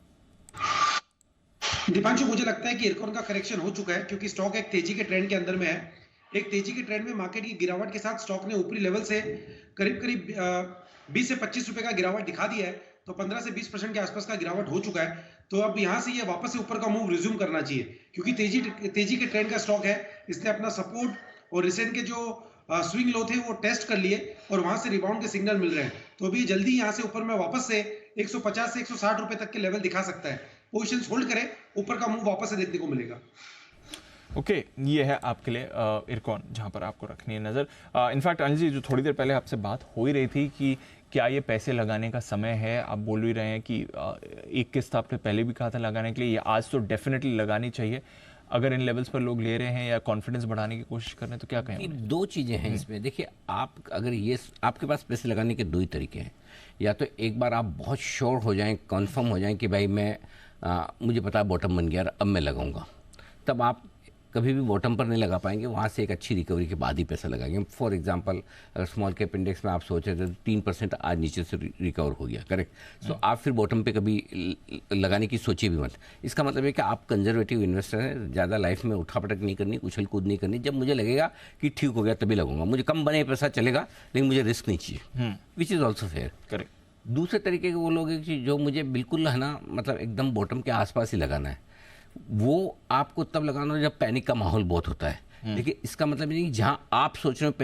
दीपांशु मुझे लगता है कि इरकॉन का करेक्शन हो चुका है, क्योंकि स्टॉक एक तेजी के ट्रेंड के अंदर में है। एक तेजी के ट्रेंड में मार्केट की गिरावट के साथ स्टॉक ने ऊपरी लेवल से करीब 20 से 25 रुपए का गिरावट दिखा दिया है। तो 15 से 20% के आसपास का गिरावट हो चुका है। तो अब यहां से ये वापस से ऊपर का मूव रिज्यूम करना चाहिए, क्योंकि तेजी के ट्रेंड का स्टॉक है। इसने अपना सपोर्ट और रिसेंट के जो स्विंग लो थे वो टेस्ट कर लिए और वहां से रिबाउंड के सिग्नल मिल रहे हैं। तो अभी जल्दी यहां से ऊपर में वापस से 150 से 160 रुपए तक के लेवल दिखा सकता है। पोजीशंस होल्ड करें, ऊपर का मूव वापस से देखने को मिलेगा। ओके ये है आपके लिए इरकॉन जहां पर आपको रखनी है नज़र। इनफैक्ट अनिल जी जो थोड़ी देर पहले आपसे बात हो ही रही थी कि क्या ये पैसे लगाने का समय है, आप बोल भी रहे हैं कि एक किस्त आपने पहले भी कहा था लगाने के लिए, ये आज तो डेफिनेटली लगानी चाहिए। अगर इन लेवल्स पर लोग ले रहे हैं या कॉन्फिडेंस बढ़ाने की कोशिश कर रहे हैं तो क्या कहें? दो चीज़ें हैं इसमें। देखिए, आप अगर ये आपके पास पैसे लगाने के दो ही तरीके हैं। या तो एक बार आप बहुत श्योर हो जाएं, कन्फर्म हो जाएं कि भाई मुझे पता है बॉटम बन गया, अब मैं लगाऊंगा, तब आप कभी भी बॉटम पर नहीं लगा पाएंगे, वहाँ से एक अच्छी रिकवरी के बाद ही पैसा लगाएंगे। फॉर एग्जांपल, अगर स्मॉल कैप इंडेक्स में आप सोच रहे थे तो 3% आज नीचे से रिकवर हो गया, करेक्ट, सो आप फिर बॉटम पे कभी लगाने की सोचिए भी मत। इसका मतलब है कि आप कंजर्वेटिव इन्वेस्टर हैं, ज़्यादा लाइफ में उठापटक नहीं करनी, उछल कूद नहीं करनी। जब मुझे लगेगा कि ठीक हो गया तभी लगूंगा, मुझे कम बने पैसा चलेगा लेकिन मुझे रिस्क नहीं चाहिए, which is also fair, correct. दूसरे तरीके के वो लोग हैं कि जो मुझे बिल्कुल है ना, मतलब एकदम बॉटम के आसपास ही लगाना है, वो आपको तब लगाना जब पैनिक का माहौल बहुत होता है। देखिए, इसका मतलब नहीं कि जहां आप सोच रहे हो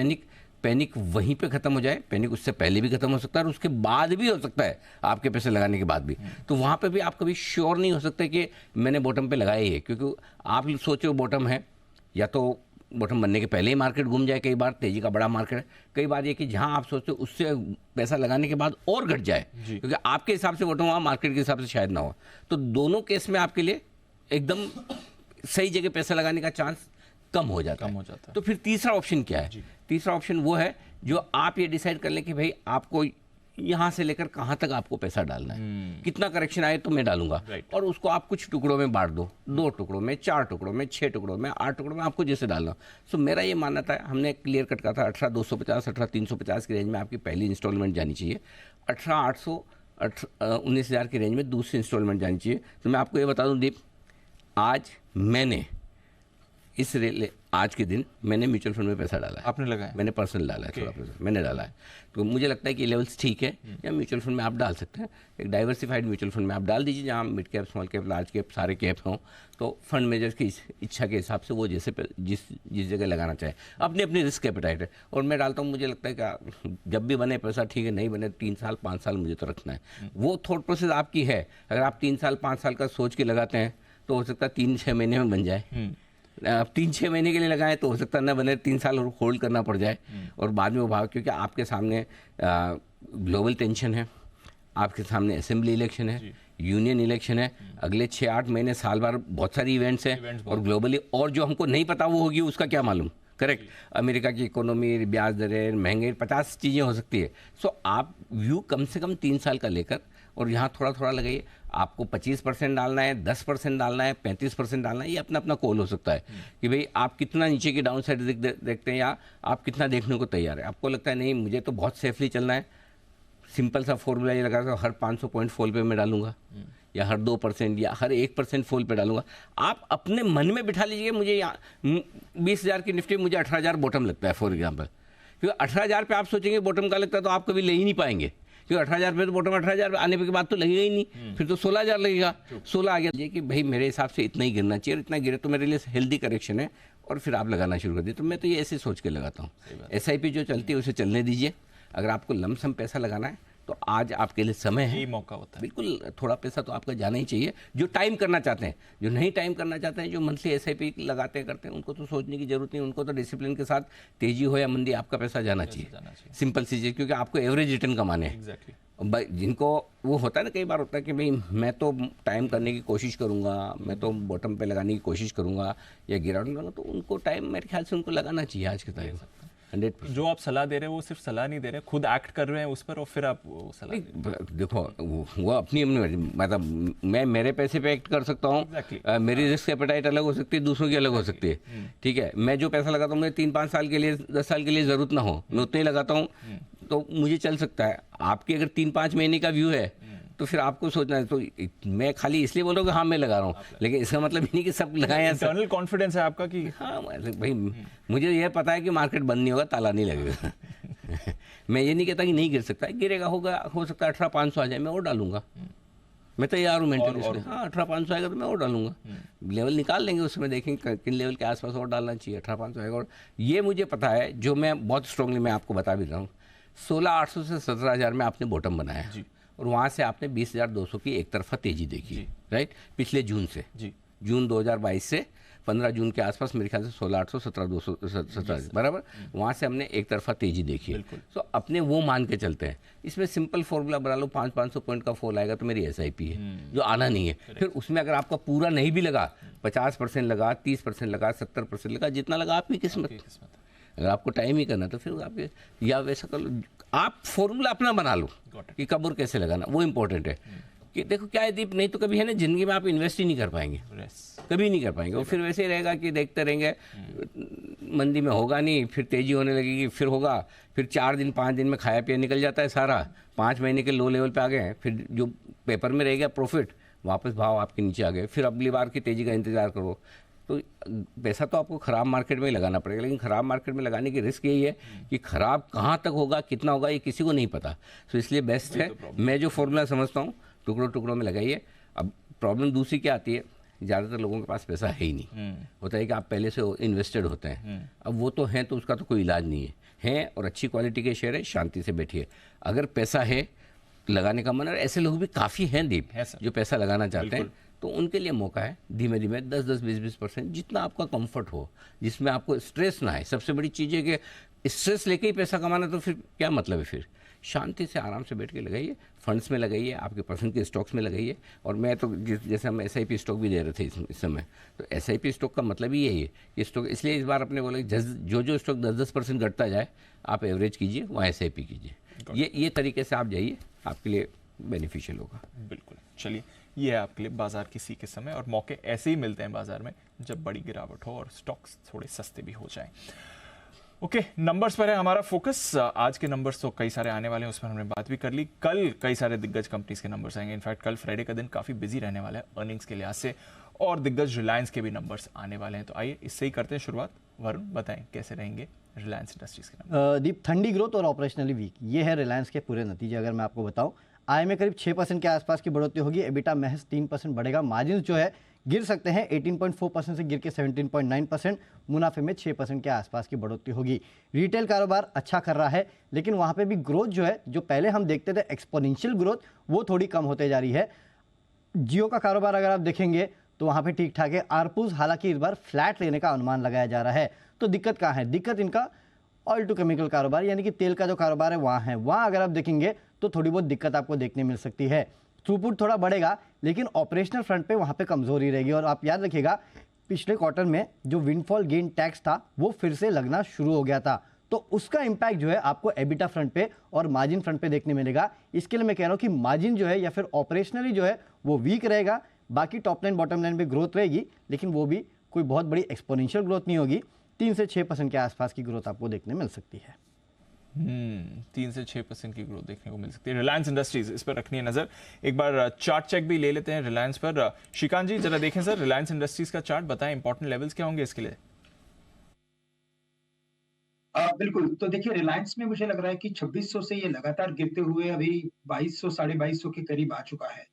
पैनिक वहीं पे खत्म हो जाए, पैनिक उससे पहले भी खत्म हो सकता है और उसके बाद भी हो सकता है, आपके पैसे लगाने के बाद भी। तो वहां पे भी आप कभी श्योर नहीं हो सकते कि मैंने बॉटम पे लगाया ही है, क्योंकि आप सोच रहे हो बॉटम है, या तो बॉटम बनने के पहले ही मार्केट घूम जाए, कई बार तेजी का बड़ा मार्केट है, कई बार ये कि जहां आप सोचते हो उससे पैसा लगाने के बाद और घट जाए, क्योंकि आपके हिसाब से बॉटम हुआ, मार्केट के हिसाब से शायद ना हो। तो दोनों केस में आपके लिए एकदम सही जगह पैसा लगाने का चांस कम हो जाता है। तो फिर तीसरा ऑप्शन क्या है? तीसरा ऑप्शन वो है जो आप ये डिसाइड कर लें कि भाई आपको यहाँ से लेकर कहाँ तक आपको पैसा डालना है, कितना करेक्शन आए तो मैं डालूंगा, और उसको आप कुछ टुकड़ों में बांट दो, 2 टुकड़ों में, 4 टुकड़ों में, 6 टुकड़ों में, 8 टुकड़ों में, आपको जैसे डालना। सो मेरा ये मानना था, हमने क्लियर कट कहा था 18,250, 18,350 की रेंज में आपकी पहली इंस्टॉलमेंट जानी चाहिए, 18,800, 19,000 की रेंज में दूसरी इंस्टॉलमेंट जानी चाहिए। तो मैं आपको ये बता दूं दीप, आज मैंने आज के दिन मैंने म्यूचुअल फंड में पैसा डाला है। आपने लगाया? मैंने पर्सनल डाला है, थोड़ा पैसा मैंने डाला है। तो मुझे लगता है कि लेवल्स ठीक है, या म्यूचुअल फंड में आप डाल सकते हैं, एक डाइवर्सिफाइड म्यूचुअल फंड में आप डाल दीजिए, जहाँ mid cap, small cap, large cap सारे कैप हों। तो फंड मैनेजर की इच्छा के हिसाब से वो जैसे जिस जगह लगाना चाहे, अपनी अपनी रिस्क एपेटाइट है। और मैं डालता हूँ, मुझे लगता है कि जब भी बने पैसा ठीक है, नहीं बने 3 साल 5 साल मुझे तो रखना है। वो थॉट प्रोसेस आपकी है। अगर आप 3 साल 5 साल का सोच के लगाते हैं तो हो सकता है 3-6 महीने में बन जाए। आप 3-6 महीने के लिए लगाएं तो हो सकता है ना बने, 3 साल होल्ड करना पड़ जाए और बाद में वो भाव, क्योंकि आपके सामने ग्लोबल टेंशन है, आपके सामने असेंबली इलेक्शन है, यूनियन इलेक्शन है, अगले 6-8 महीने साल भर बहुत सारी इवेंट्स हैं, और ग्लोबली और जो हमको नहीं पता वो होगी उसका क्या मालूम, करेक्ट। अमेरिका की इकोनॉमी, ब्याज दरें, महंगाई, 50 चीज़ें हो सकती है। सो आप व्यू कम से कम 3 साल का लेकर, और यहाँ थोड़ा थोड़ा लगाइए। आपको 25% डालना है, 10% डालना है, 35% डालना है, ये अपना अपना कॉल हो सकता है कि भाई आप कितना नीचे की डाउन साइड देखते हैं, या आप कितना देखने को तैयार है। आपको लगता है नहीं मुझे तो बहुत सेफली चलना है, सिंपल सा फॉर्मूला ये लगा, हर 500 पॉइंट फॉल पे मैं डालूंगा, या हर 2% या हर 1% फॉल पे डालूंगा। आप अपने मन में बिठा लीजिए, मुझे यहाँ 20,000 की निफ्टी, मुझे 18,000 बॉटम लगता है फॉर एग्जाम्पल, क्योंकि 18,000 पे आप सोचेंगे बॉटम का लगता है तो आप कभी ले ही नहीं पाएंगे, क्योंकि 18,000 पे तो बॉटम 18,000 आने के बाद तो लगेगा ही नहीं, फिर तो 16,000 लगेगा। 16 आ गया कि भाई मेरे हिसाब से इतना ही गिरना चाहिए, इतना गिरे तो मेरे लिए हेल्दी करेक्शन है, और फिर आप लगाना शुरू कर दिए। तो मैं तो ये ऐसे सोच के लगाता हूँ। SIP जो चलती है उसे चलने दीजिए। अगर आपको लमसम पैसा लगाना है तो आज आपके लिए समय है, मौका होता है। बिल्कुल थोड़ा पैसा तो आपका जाना ही चाहिए। जो टाइम करना चाहते हैं, जो नहीं टाइम करना चाहते हैं, जो मंथली SIP लगाते करते हैं, उनको तो सोचने की जरूरत नहीं, उनको तो डिसिप्लिन के साथ तेजी हो या मंदी आपका पैसा जाना चाहिए। सिंपल सी चीज़, क्योंकि आपको एवरेज रिटर्न कमाने हैं। जिनको वो होता है ना, कई बार होता है कि भाई मैं तो टाइम करने की कोशिश करूंगा, मैं तो बॉटम पे लगाने की कोशिश करूंगा या गिरावट लगाऊंगा, तो उनको टाइम मेरे ख्याल से उनको लगाना चाहिए आज के टाइम। 100%। जो आप सलाह दे रहे हैं वो सिर्फ सलाह नहीं दे रहे, खुद एक्ट कर रहे हैं उस पर, और फिर आप वो सलाह देखो, वो अपनी मतलब मैं मेरे पैसे पे एक्ट कर सकता हूँ, मेरी रिस्क एपेटाइट अलग हो सकती है, दूसरों की अलग हो सकती है, ठीक है। मैं जो पैसा लगाता हूँ, मुझे 3-5 साल के लिए, 10 साल के लिए ज़रूरत ना हो, मैं उतना ही लगाता हूँ तो मुझे चल सकता है। आपकी अगर 3-5 महीने का व्यू है तो फिर आपको सोचना है। तो मैं खाली इसलिए बोल रहा हूँ कि हाँ मैं लगा रहा हूँ, लेकिन इसका मतलब नहीं कि सब लगाए। इंटरनल कॉन्फिडेंस है आपका कि हाँ भाई मुझे यह पता है कि मार्केट बंद नहीं होगा, ताला नहीं लगेगा। मैं ये नहीं कहता कि नहीं गिर सकता है, गिरेगा, हो सकता है 18,500 आ जाए, मैं और डालूंगा, मैं तैयार हूँ मेंटली। हाँ 18,500 आएगा तो मैं और डालूंगा, लेवल निकाल लेंगे, उसमें देखेंगे किन लेवल के आसपास और डालना चाहिए। 18,500 आएगा, और ये मुझे पता है, जो मैं बहुत स्ट्रांगली मैं आपको बता भी रहा हूँ, 16,800 से 17,000 में आपने बॉटम बनाया जी, और वहाँ से आपने 20,200 की एक तरफा तेजी देखी, राइट, पिछले जून से, जी जून 2022 से 15 जून के आसपास मेरे ख्याल से 16,800 17,217 बराबर, वहाँ से हमने एक तरफा तेजी देखी है। तो अपने वो मान के चलते हैं। इसमें सिंपल फॉर्मूला बना लो, 500 पॉइंट का फॉल आएगा तो मेरी SIP है, जो आना नहीं है। फिर उसमें अगर आपका पूरा नहीं भी लगा, 50% लगा, 30% लगा, 70% लगा, जितना लगा आपकी किस्मत। अगर आपको टाइम ही करना तो फिर आप या वैसा कर लो, आप फॉर्मूला अपना बना लो कि कब और कैसे लगाना, वो इम्पोर्टेंट है। कि देखो क्या है दीप, नहीं तो कभी है ना जिंदगी में आप इन्वेस्ट ही नहीं कर पाएंगे, कभी नहीं कर पाएंगे। वो फिर वैसे ही रहेगा कि देखते रहेंगे, मंदी में होगा नहीं, फिर तेजी होने लगेगी, फिर होगा, फिर 4 दिन 5 दिन में खाया पिया निकल जाता है सारा, 5 महीने के लो लेवल पे आ गए हैं, फिर जो पेपर में रह गया प्रॉफिट, वापस भाव आपके नीचे आ गए, फिर अगली बार की तेजी का इंतजार करो। तो पैसा तो आपको ख़राब मार्केट में ही लगाना पड़ेगा, लेकिन ख़राब मार्केट में लगाने की रिस्क यही है कि ख़राब कहाँ तक होगा, कितना होगा, ये किसी को नहीं पता। तो इसलिए बेस्ट है, मैं जो फॉर्मूला समझता हूँ, टुकड़ों टुकड़ों में लगाइए। अब प्रॉब्लम दूसरी क्या आती है, ज़्यादातर लोगों के पास पैसा है ही नहीं, होता है कि आप पहले से इन्वेस्टेड होते हैं। अब वो तो हैं तो उसका तो कोई इलाज नहीं है और अच्छी क्वालिटी के शेयर है, शांति से बैठिए। अगर पैसा है लगाने का मन, और ऐसे लोग भी काफ़ी हैं दीप जो पैसा लगाना चाहते हैं, तो उनके लिए मौका है। धीमे धीमे 10-10, 20-20%, जितना आपका कंफर्ट हो, जिसमें आपको स्ट्रेस ना है। सबसे बड़ी चीज़ है कि स्ट्रेस लेके ही पैसा कमाना, तो फिर क्या मतलब है। फिर शांति से आराम से बैठ के लगाइए, फंड्स में लगाइए, आपके पसंद के स्टॉक्स में लगाइए। और मैं तो जैसे हम SIP स्टॉक भी दे रहे थे इस समय, तो SIP स्टॉक का मतलब ही यही है कि स्टॉक, इसलिए इस बार अपने बोला जो स्टॉक 10-10% घटता जाए, आप एवरेज कीजिए, वहाँ SIP कीजिए। ये तरीके से आप जाइए, आपके लिए बेनिफिशियल होगा। बिल्कुल। चलिए, ये है आपके लिए बाजार किसी के समय, और मौके ऐसे ही मिलते हैं बाजार में जब बड़ी गिरावट हो और स्टॉक्स थोड़े सस्ते भी हो जाएं। ओके, नंबर्स पर है हमारा फोकस। आज के नंबर्स तो कई सारे आने वाले हैं, उस पर हमने बात भी कर ली। कल कई सारे दिग्गज कंपनीज के नंबर्स आएंगे। इनफैक्ट कल फ्राइडे का दिन काफ़ी बिजी रहने वाला है अर्निंग्स के लिहाज से, और दिग्गज रिलायंस के भी नंबर्स आने वाले हैं। तो आइए इससे ही करते हैं शुरुआत। वरुण, बताएं कैसे रहेंगे रिलायंस इंडस्ट्रीज के नंबर? दीप, ठंडी ग्रोथ और ऑपरेशनली वीक, ये है रिलायंस के पूरे नतीजे। अगर मैं आपको बताऊं, आय में करीब 6% के आसपास की बढ़ोतरी होगी, एबिटा महज 3% बढ़ेगा, मार्जिन जो है गिर सकते हैं 18.4% से गिर के 17.9%, मुनाफे में 6% के आसपास की बढ़ोतरी होगी। रिटेल कारोबार अच्छा कर रहा है, लेकिन वहाँ पे भी ग्रोथ जो है, जो पहले हम देखते थे एक्सपोनेंशियल ग्रोथ, वो थोड़ी कम होते जा रही है। जियो का कारोबार अगर आप देखेंगे तो वहाँ पे ठीक ठाक है। आरपूज हालांकि इस बार फ्लैट लेने का अनुमान लगाया जा रहा है। तो दिक्कत कहाँ है? दिक्कत इनका ऑयल टू केमिकल कारोबार, यानी कि तेल का जो कारोबार है वहाँ है। वहाँ अगर आप देखेंगे तो थोड़ी बहुत दिक्कत आपको देखने मिल सकती है। थ्रूपुट थोड़ा बढ़ेगा, लेकिन ऑपरेशनल फ्रंट पे वहाँ पे कमजोरी रहेगी। और आप याद रखिएगा, पिछले क्वार्टर में जो विंडफॉल गेन टैक्स था वो फिर से लगना शुरू हो गया था, तो उसका इम्पैक्ट जो है आपको एबिटा फ्रंट पे और मार्जिन फ्रंट पे देखने मिलेगा। इसके लिए मैं कह रहा हूँ कि मार्जिन जो है या फिर ऑपरेशनली जो है वो वीक रहेगा। बाकी टॉप लाइन बॉटम लाइन पे ग्रोथ रहेगी, लेकिन वो भी कोई बहुत बड़ी एक्सपोनेंशियल ग्रोथ नहीं होगी। 3 से 6% के आसपास की ग्रोथ आपको देखने मिल सकती है। 3 से 6% की ग्रोथ देखने को मिल सकती है। रिलायंस इंडस्ट्रीज, इस पर रखनी है नजर। एक बार चार्ट चेक भी ले लेते हैं रिलायंस पर। श्रीकांत जी जरा देखें सर, रिलायंस इंडस्ट्रीज का चार्ट बताएं, इंपॉर्टेंट लेवल्स क्या होंगे इसके लिए? बिल्कुल, तो देखिए रिलायंस में मुझे लग रहा है कि 2600 से ये लगातार गिरते हुए अभी 2200 2250 के करीब आ चुका है।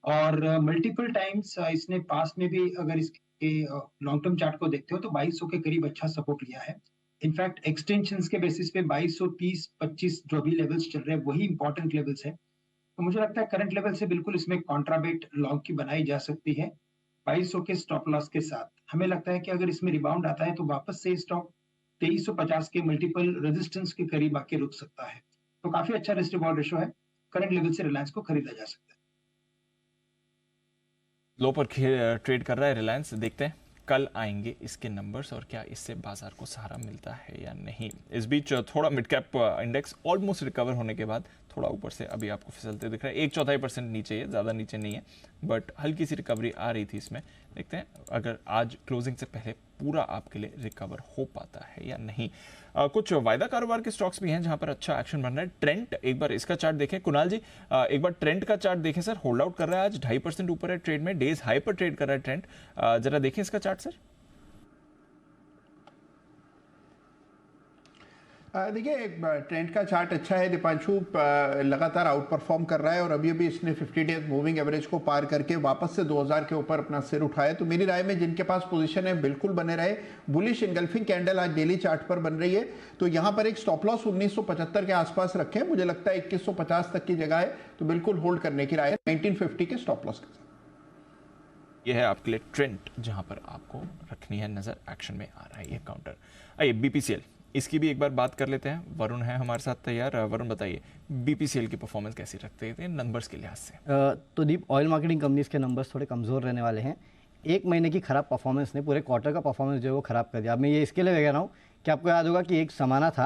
और मल्टीपल टाइम्स इसने पास में भी, अगर इसके लॉन्ग टर्म चार्ट को देखते हो तो 2200 के करीब अच्छा सपोर्ट लिया है। इनफैक्ट एक्सटेंशंस के बेसिस पे 2230-25 जो भी लेवल्स चल रहे हैं वही इंपॉर्टेंट लेवल्स है। तो मुझे लगता है करंट लेवल से बिल्कुल इसमें कॉन्ट्राबेट लॉन्ग की बनाई जा सकती है 2200 के स्टॉप लॉस के साथ। हमें लगता है कि अगर इसमें रिबाउंड आता है तो वापस से स्टॉक 2350 के मल्टीपल रेजिस्टेंस के करीब आके रुक सकता है। तो काफी अच्छा रिस्क रिवॉर्ड रेशो है, करंट लेवल से रिलायंस को खरीदा जा सकता है। लो पर ट्रेड कर रहा है रिलायंस, देखते हैं कल आएंगे इसके नंबर्स और क्या इससे बाजार को सहारा मिलता है या नहीं। इस बीच थोड़ा mid cap index almost recover होने के बाद थोड़ा ऊपर से अभी आपको फिसलते दिख रहा है। 1/4% नीचे है, ज़्यादा नीचे नहीं है, बट हल्की सी रिकवरी आ रही थी इसमें। देखते हैं अगर आज क्लोजिंग से पहले पूरा आपके लिए रिकवर हो पाता है या नहीं। कुछ वायदा कारोबार के स्टॉक्स भी हैं जहां पर अच्छा एक्शन बन रहा है। ट्रेंड, एक बार इसका चार्ट देखें कुणाल जी, एक बार ट्रेंड का चार्ट देखें सर। होल्ड आउट कर रहा है, आज 2.5% ऊपर है ट्रेड में, डेज हाई पर ट्रेड कर रहा है ट्रेंड। जरा देखें इसका चार्ट सर। देखिए ट्रेंड का चार्ट अच्छा है दीपांशु, लगातार आउट परफॉर्म कर रहा है और अभी अभी इसने 50 डेज मूविंग एवरेज को पार करके वापस से 2000 के ऊपर अपना सिर उठाया। तो मेरी राय में जिनके पास पोजीशन है बिल्कुल बने रहे। बुलिश इंगल्फिंग कैंडल आज डेली चार्ट पर बन रही है, तो यहाँ पर एक स्टॉप लॉस 1975 के आसपास रखें। मुझे लगता है 2150 तक की जगह है, तो बिल्कुल होल्ड करने की राय है 1950 के स्टॉप लॉस के साथ। ये है आपके लिए ट्रेंड जहां पर आपको रखनी है नजर। एक्शन में आ रहा है ये काउंटर। आइए बीपीसीएल, इसकी भी एक बार बात कर लेते हैं। वरुण है हमारे साथ तैयार। वरुण बताइए बीपीसीएल की परफॉर्मेंस कैसी रखते हैं नंबर्स के लिहाज से? तो दीप, ऑयल मार्केटिंग कंपनीज के नंबर्स थोड़े कमज़ोर रहने वाले हैं। एक महीने की खराब परफॉर्मेंस ने पूरे क्वार्टर का परफॉर्मेंस जो है वो खराब कर दिया। अब मैं ये इसके लिए कह रहा हूँ कि आपको याद होगा कि एक समाना था,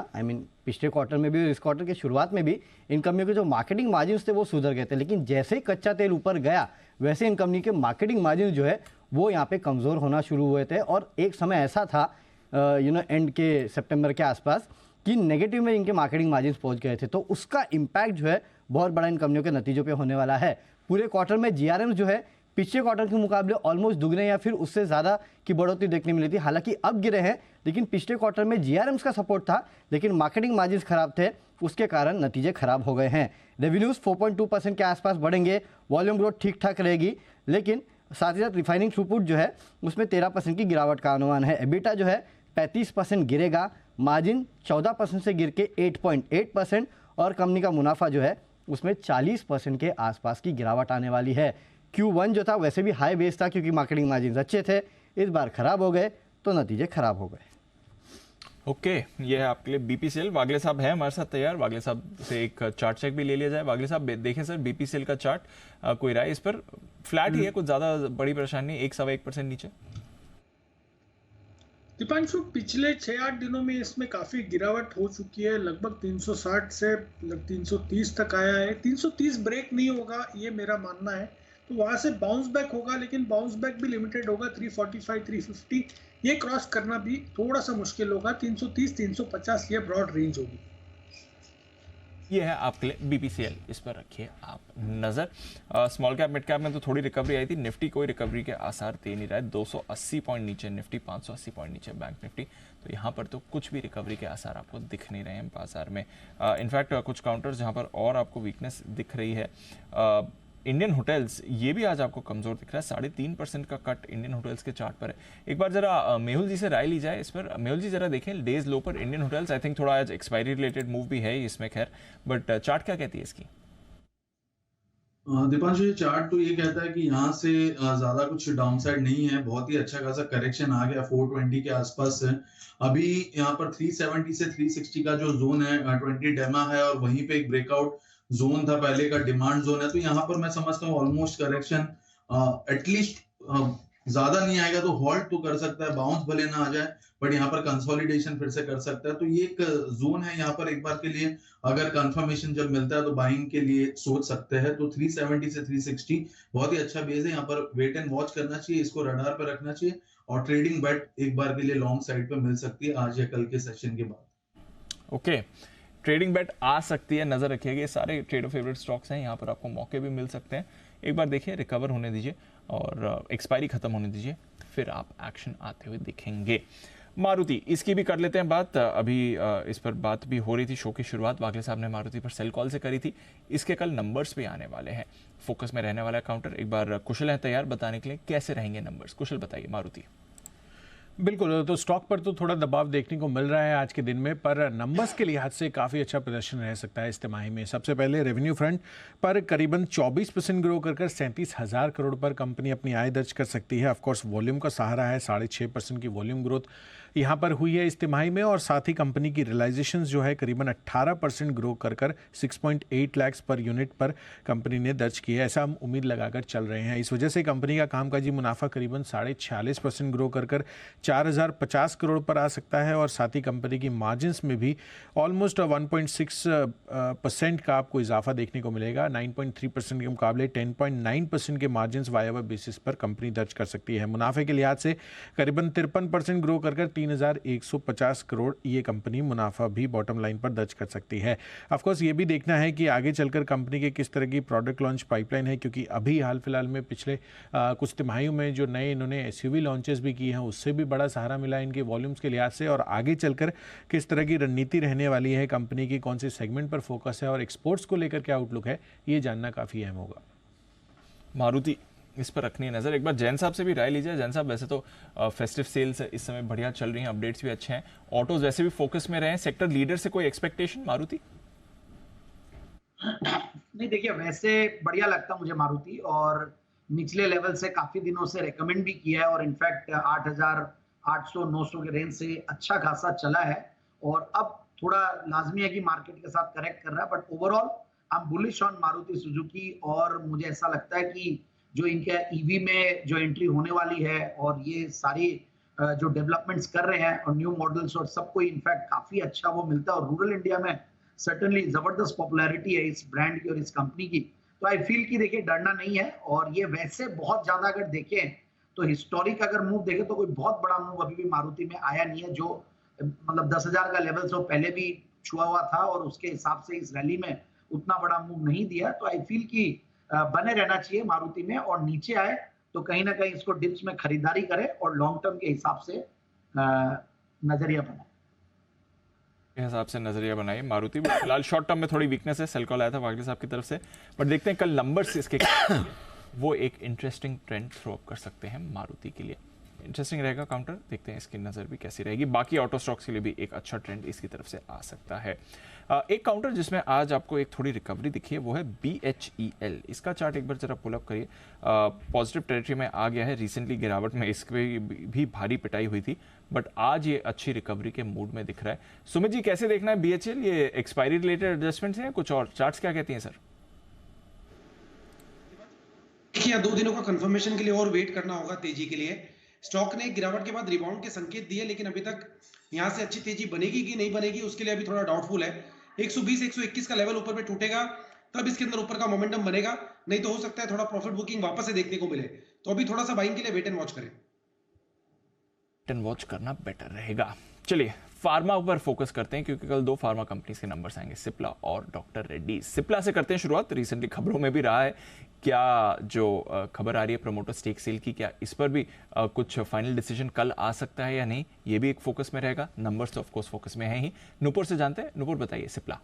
पिछले क्वार्टर में भी और इस क्वार्टर के शुरुआत में भी इन कंपनियों के जो मार्केटिंग मार्जिन्स थे वो सुधर गए थे, लेकिन जैसे ही कच्चा तेल ऊपर गया वैसे इन कंपनी के मार्केटिंग मार्जिन जो है वो यहाँ पे कमज़ोर होना शुरू हुए थे। और एक समय ऐसा था एंड के सितंबर के आसपास कि नेगेटिव में इनके मार्केटिंग मार्जिन पहुंच गए थे। तो उसका इम्पैक्ट जो है बहुत बड़ा इन कंपनियों के नतीजों पे होने वाला है। पूरे क्वार्टर में जीआरएम जो है पिछले क्वार्टर के मुकाबले ऑलमोस्ट दुगने या फिर उससे ज़्यादा की बढ़ोतरी देखने मिली थी। हालांकि अब गिरे हैं, लेकिन पिछले क्वार्टर में जीआरएम्स का सपोर्ट था, लेकिन मार्केटिंग मार्जिन खराब थे, उसके कारण नतीजे खराब हो गए हैं। रेवेन्यूज़ 4.2% के आसपास बढ़ेंगे, वॉल्यूम ग्रोथ ठीक ठाक रहेगी, लेकिन साथ ही साथ रिफाइनिंग थ्रूपुट जो है उसमें 13% की गिरावट का अनुमान है। एबिटा जो है 35% गिरेगा, मार्जिन 14% से गिर के 8.8% और कंपनी का मुनाफा जो है उसमें 40% के आसपास की गिरावट आने वाली है। Q1 जो था वैसे भी हाई बेस था क्योंकि मार्केटिंग मार्जिन अच्छे थे, इस बार खराब हो गए तो नतीजे खराब हो गए। ओके, ये है आपके लिए बीपीसीएल। वागले साहब है हमारे साथ तैयार। वागले साहब से एक चार्ट चेक भी ले लिया जाए। वागले साहब देखें सर बीपीसीएल का चार्ट, कोई राय इस पर? फ्लैट ही है, कुछ ज्यादा बड़ी परेशानी नहीं, 1.1% नीचे। दीपांशु, पिछले 6-8 दिनों में इसमें काफी गिरावट हो चुकी है, लगभग 360 से 330 तक आया है। 330 ब्रेक नहीं होगा ये मेरा मानना है, तो वहां से बाउंस बैक होगा, लेकिन बाउंस बैक भी लिमिटेड होगा। 345 350 ये क्रॉस करना भी थोड़ा सा मुश्किल होगा। 330 350 ये ब्रॉड रेंज होगी। ये है आपके लिए बीपीसीएल, इस पर रखिए आप नजर। स्मॉल कैप मिड कैप में तो थोड़ी रिकवरी आई थी। निफ्टी कोई रिकवरी के आसार दे नहीं रहा है, 280 पॉइंट नीचे निफ्टी, 580 पॉइंट नीचे बैंक निफ्टी। तो यहाँ पर तो कुछ भी रिकवरी के आसार आपको दिख नहीं रहे हैं बाजार में। इनफैक्ट कुछ काउंटर्स जहाँ पर और आपको वीकनेस दिख रही है। इंडियन होटल्स ये भी आज आपको कमजोर दिख रहा है, 3.5% का कट इंडियन होटल्स के चार्ट पर है। एक बार जरा मेहुल जी से राय ली जाए इस पर। मेहुल जी जरा देखें डेज लो पर इंडियन होटल्स, आई थिंक थोड़ा आज एक्सपायरी रिलेटेड मूव भी है इसमें, खैर बट चार्ट क्या कहती है इसकी? दीपांशु, ये चार्ट तो ये कहता है कि यहाँ से ज्यादा कुछ डाउनसाइड नहीं है, बहुत ही अच्छा खासा करेक्शन आ गया 420 के आसपास है। अभी यहाँ पर 370 से 360 का जो जोन है 20 डेमा है, और वहीं पे एक ब्रेकआउट जोन था पहले का, डिमांड जोन है। तो यहाँ पर मैं समझता हूँ ऑलमोस्ट करेक्शन एटलीस्ट ज्यादा नहीं आएगा तो हॉल्ट तो कर सकता है, बाउंस भले ना आ जाए बट यहाँ पर कंसोलिडेशन फिर से कर सकता है। तो ये एक जोन है यहाँ पर, एक बार के लिए अगर कंफर्मेशन जब मिलता है तो बाइंग के लिए सोच सकते हैं। तो 370 से 360 बहुत ही अच्छा बेस है, यहाँ पर वेट एंड वॉच करना चाहिए, इसको रडार पर रखना चाहिए, और ट्रेडिंग बेट एक बार के लिए लॉन्ग साइड पे मिल सकती है आज या कल के सेशन के बाद। ओके, ट्रेडिंग बेट आ सकती है, नजर रखिएगा। ये सारे ट्रेडर फेवरेट स्टॉक्स हैं, यहाँ पर आपको मौके भी मिल सकते हैं। एक बार देखिए, रिकवर होने दीजिए और एक्सपायरी खत्म होने दीजिए, फिर आप एक्शन आते हुए दिखेंगे। मारुति, इसकी भी कर लेते हैं बात। अभी इस पर बात भी हो रही थी, शो की शुरुआत वागले साहब ने मारुति पर सेल कॉल से करी थी। इसके कल नंबर्स भी आने वाले हैं, फोकस में रहने वाला काउंटर। एक बार कुशल है तैयार बताने के लिए कैसे रहेंगे नंबर्स। कुशल बताइए मारुति। बिल्कुल, तो स्टॉक पर तो थोड़ा दबाव देखने को मिल रहा है आज के दिन में, पर नंबर्स के लिहाज से काफ़ी अच्छा प्रदर्शन रह सकता है इस तिमाही में। सबसे पहले रेवेन्यू फ्रंट पर करीबन 24% ग्रो कर 37,000 करोड़ पर कंपनी अपनी आय दर्ज कर सकती है। ऑफकोर्स वॉल्यूम का सहारा है, 6.5% की वॉल्यूम ग्रोथ यहाँ पर हुई है इस तिमाही में, और साथ ही कंपनी की रियलाइजेशंस जो है करीबन 18% ग्रो कर 6.8 लाख पर यूनिट पर कंपनी ने दर्ज किया है, ऐसा हम उम्मीद लगाकर चल रहे हैं। इस वजह से कंपनी का कामकाजी मुनाफा करीबन 46% ग्रो कर 4,050 करोड़ पर आ सकता है, और साथ ही कंपनी की मार्जिन्स में भी ऑलमोस्ट 1.6% का आपको इजाफा देखने को मिलेगा। 9.3% के मुकाबले 10.9% के मार्जिन्स वायवा बेसिस पर कंपनी दर्ज कर सकती है। मुनाफे के लिहाज से करीबन 53% ग्रो कर 3,150 करोड़ ये कंपनी मुनाफा भी बॉटम लाइन पर दर्ज कर सकती है। ऑफकोर्स ये भी देखना है कि आगे चलकर कंपनी के किस तरह की प्रोडक्ट लॉन्च पाइपलाइन है, क्योंकि अभी हाल फिलहाल में पिछले कुछ तिमाहियों में जो नए इन्होंने एसयूवी लॉन्चेस भी किए हैं उससे भी बड़ा सहारा मिला है इनके वॉल्यूम्स के लिहाज से, और आगे चलकर किस तरह की रणनीति रहने वाली है कंपनी की, कौन से सेगमेंट पर फोकस है और एक्सपोर्ट्स को लेकर क्या आउटलुक है, ये जानना काफ़ी अहम होगा। मारुति, इस पर रखनी है नजर। एक बार जैन साहब से भी राय लीजिए। जैन साहब, वैसे तो फेस्टिव सेल्स इस समय बढ़िया चल रही हैं, अपडेट्स भी अच्छे हैं, ऑटोज वैसे भी फोकस में रहे, सेक्टर लीडर से कोई एक्सपेक्टेशन मारुति? नहीं, देखिए वैसे बढ़िया लगता मुझे मारुति, और निचले लेवल से काफी दिनों से रेकमेंड भी किया है और इनफैक्ट 8,800-900 के रेंज से अच्छा खासा चला है और अब थोड़ा लाजमी है कि मार्केट के साथ करेक्ट कर रहा है, but overall I am bullish on Maruti Suzuki और मुझे ऐसा लगता है कि जो इनके ईवी में जो एंट्री होने वाली है और ये सारी जो डेवलपमेंट्स कर रहे हैं और न्यू मॉडल्स और सबको इनफैक्ट काफी अच्छा वो मिलता है और रूरल इंडिया में सर्टेनली जबरदस्त पॉपुलैरिटी है इस ब्रांड की और इस कंपनी की। तो आई फील कि देखिए डरना नहीं है और ये वैसे बहुत ज्यादा अगर देखें तो हिस्टोरिक अगर मूव देखें तो कोई बहुत बड़ा मूव अभी भी मारुति में आया नहीं है, जो मतलब 10,000 का लेवल से पहले भी छुआ हुआ था और उसके हिसाब से इस रैली में उतना बड़ा मूव नहीं दिया। तो आई फील कि बने रहना चाहिए मारुति में और नीचे आए तो कहीं ना कहीं इसको डिप्स में खरीदारी करे और लॉन्ग टर्म के हिसाब से नजरिया बनाए। हिसाब से नजरिया बनाइए मारुति। फिलहाल शॉर्ट टर्म में थोड़ी वीकनेस है, सेल कॉल आया था वागले साहब की तरफ से, बट देखते हैं कल नंबर्स इसके वो एक इंटरेस्टिंग ट्रेंड थ्रो अप कर सकते हैं मारुति के लिए। इंटरेस्टिंग रहेगा काउंटर, देखते हैं इसकी नज़र भी कैसी रहेगी। बाकी ऑटो स्टॉक्स के लिए भी एक अच्छा ट्रेंड इसकी तरफ से आ सकता है। एक काउंटर जिसमें आज आपको एक थोड़ी रिकवरी दिखी है वो है BHEL। इसका चार्ट एक बार जरा पुल अप करिए। पॉजिटिव टेरिटरी में आ गया है, रिसेंटली गिरावट में इसकी भी भारी पिटाई हुई थी, बट आज ये अच्छी रिकवरी के मूड में दिख रहा है। सुमित जी कैसे देखना है BHEL? ये एक्सपायरी रिलेटेड एडजस्टमेंट्स हैं कुछ और चार्ट्स क्या कहती हैं सर? देखिए 2 दिनों का कंफर्मेशन के लिए और वेट करना होगा तेजी के लिए। स्टॉक ने गिरावट के बाद रिबाउंड के संकेत दिए, लेकिन अभी तक यहां से अच्छी तेजी बनेगी कि नहीं बनेगी उसके लिए अभी थोड़ा डाउटफुल है। 120-121 का लेवल ऊपर पे टूटेगा तब इसके अंदर ऊपर का मोमेंटम बनेगा, नहीं तो हो सकता है थोड़ा प्रॉफिट बुकिंग वापस से देखने को मिले। तो अभी थोड़ा सा बाइंग के लिए वेट एंड वॉच करें। वेट एंड वॉच करना बेटर रहेगा। चलिए फार्मा पर फोकस करते हैं क्योंकि कल 2 फार्मा कंपनीज के नंबर्स आएंगे, सिप्ला और डॉक्टर रेड्डी। सिप्ला से करते हैं शुरुआत। रिसेंटली खबरों में भी रहा है, क्या जो खबर आ रही है प्रमोटर स्टेक सेल की, क्या इस पर भी कुछ फाइनल डिसीजन कल आ सकता है या नहीं, ये भी एक फोकस में रहेगा। नंबर्स तो ऑफकोर्स फोकस में है ही। नुपुर से जानते हैं। नुपुर बताइए सिप्ला।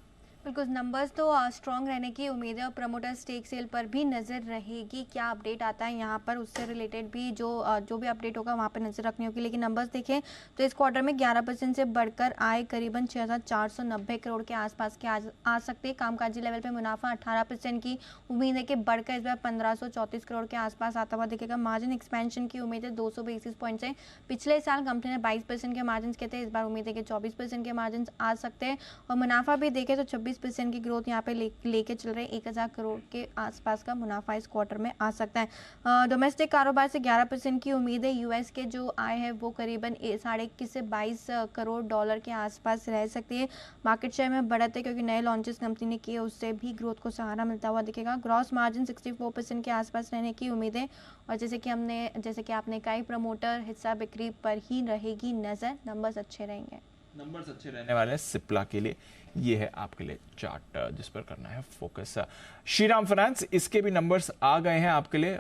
बिल्कुल, नंबर्स तो स्ट्रॉन्ग रहने की उम्मीद है और प्रमोटर स्टेक सेल पर भी नज़र रहेगी। क्या अपडेट आता है यहाँ पर उससे रिलेटेड भी जो भी अपडेट होगा वहाँ पर नज़र रखनी होगी। लेकिन नंबर्स देखें तो इस क्वार्टर में 11% से बढ़कर आए करीबन 6,490 करोड़ के आसपास के आ सकते हैं। कामकाजी लेवल पे मुनाफा 18% की उम्मीद है कि बढ़कर इस बार 1,534 करोड़ के आसपास आता हुआ दिखेगा। मार्जिन एक्सपेंशन की उम्मीद है 200 बेसिस पॉइंट से। पिछले साल कंपनी ने 22% के मार्जिन के थे, इस बार उम्मीद है कि 24% के मार्जिन आ सकते हैं। और मुनाफा भी देखें तो 26% की ग्रोथ यहाँ पे लेके चल रहे हैं। 1,000 करोड़ के आसपास का मुनाफा इस क्वार्टर में आ सकता है। डोमेस्टिक कारोबार से 11% की उम्मीद है। यूएस के जो आय है वो करीबन 21 से 22 करोड़ डॉलर के आसपास रह सकती है। मार्केट शेयर में बढ़त है क्योंकि नए लॉन्चेस कंपनी ने किए, उससे भी ग्रोथ को सहारा मिलता हुआ दिखेगा। ग्रॉस मार्जिन 64% के आसपास रहने की उम्मीद है और जैसे कि आपने कहा प्रमोटर हिस्सा बिक्री पर ही रहेगी नजर। नंबर्स अच्छे रहेंगे, नंबर्स अच्छे रहने वाले हैं सिप्ला के लिए। ये है आपके लिए चार्ट जिस पर करना है फोकस। श्रीराम फाइनेंस, इसके भी नंबर्स आ गए हैं आपके लिए।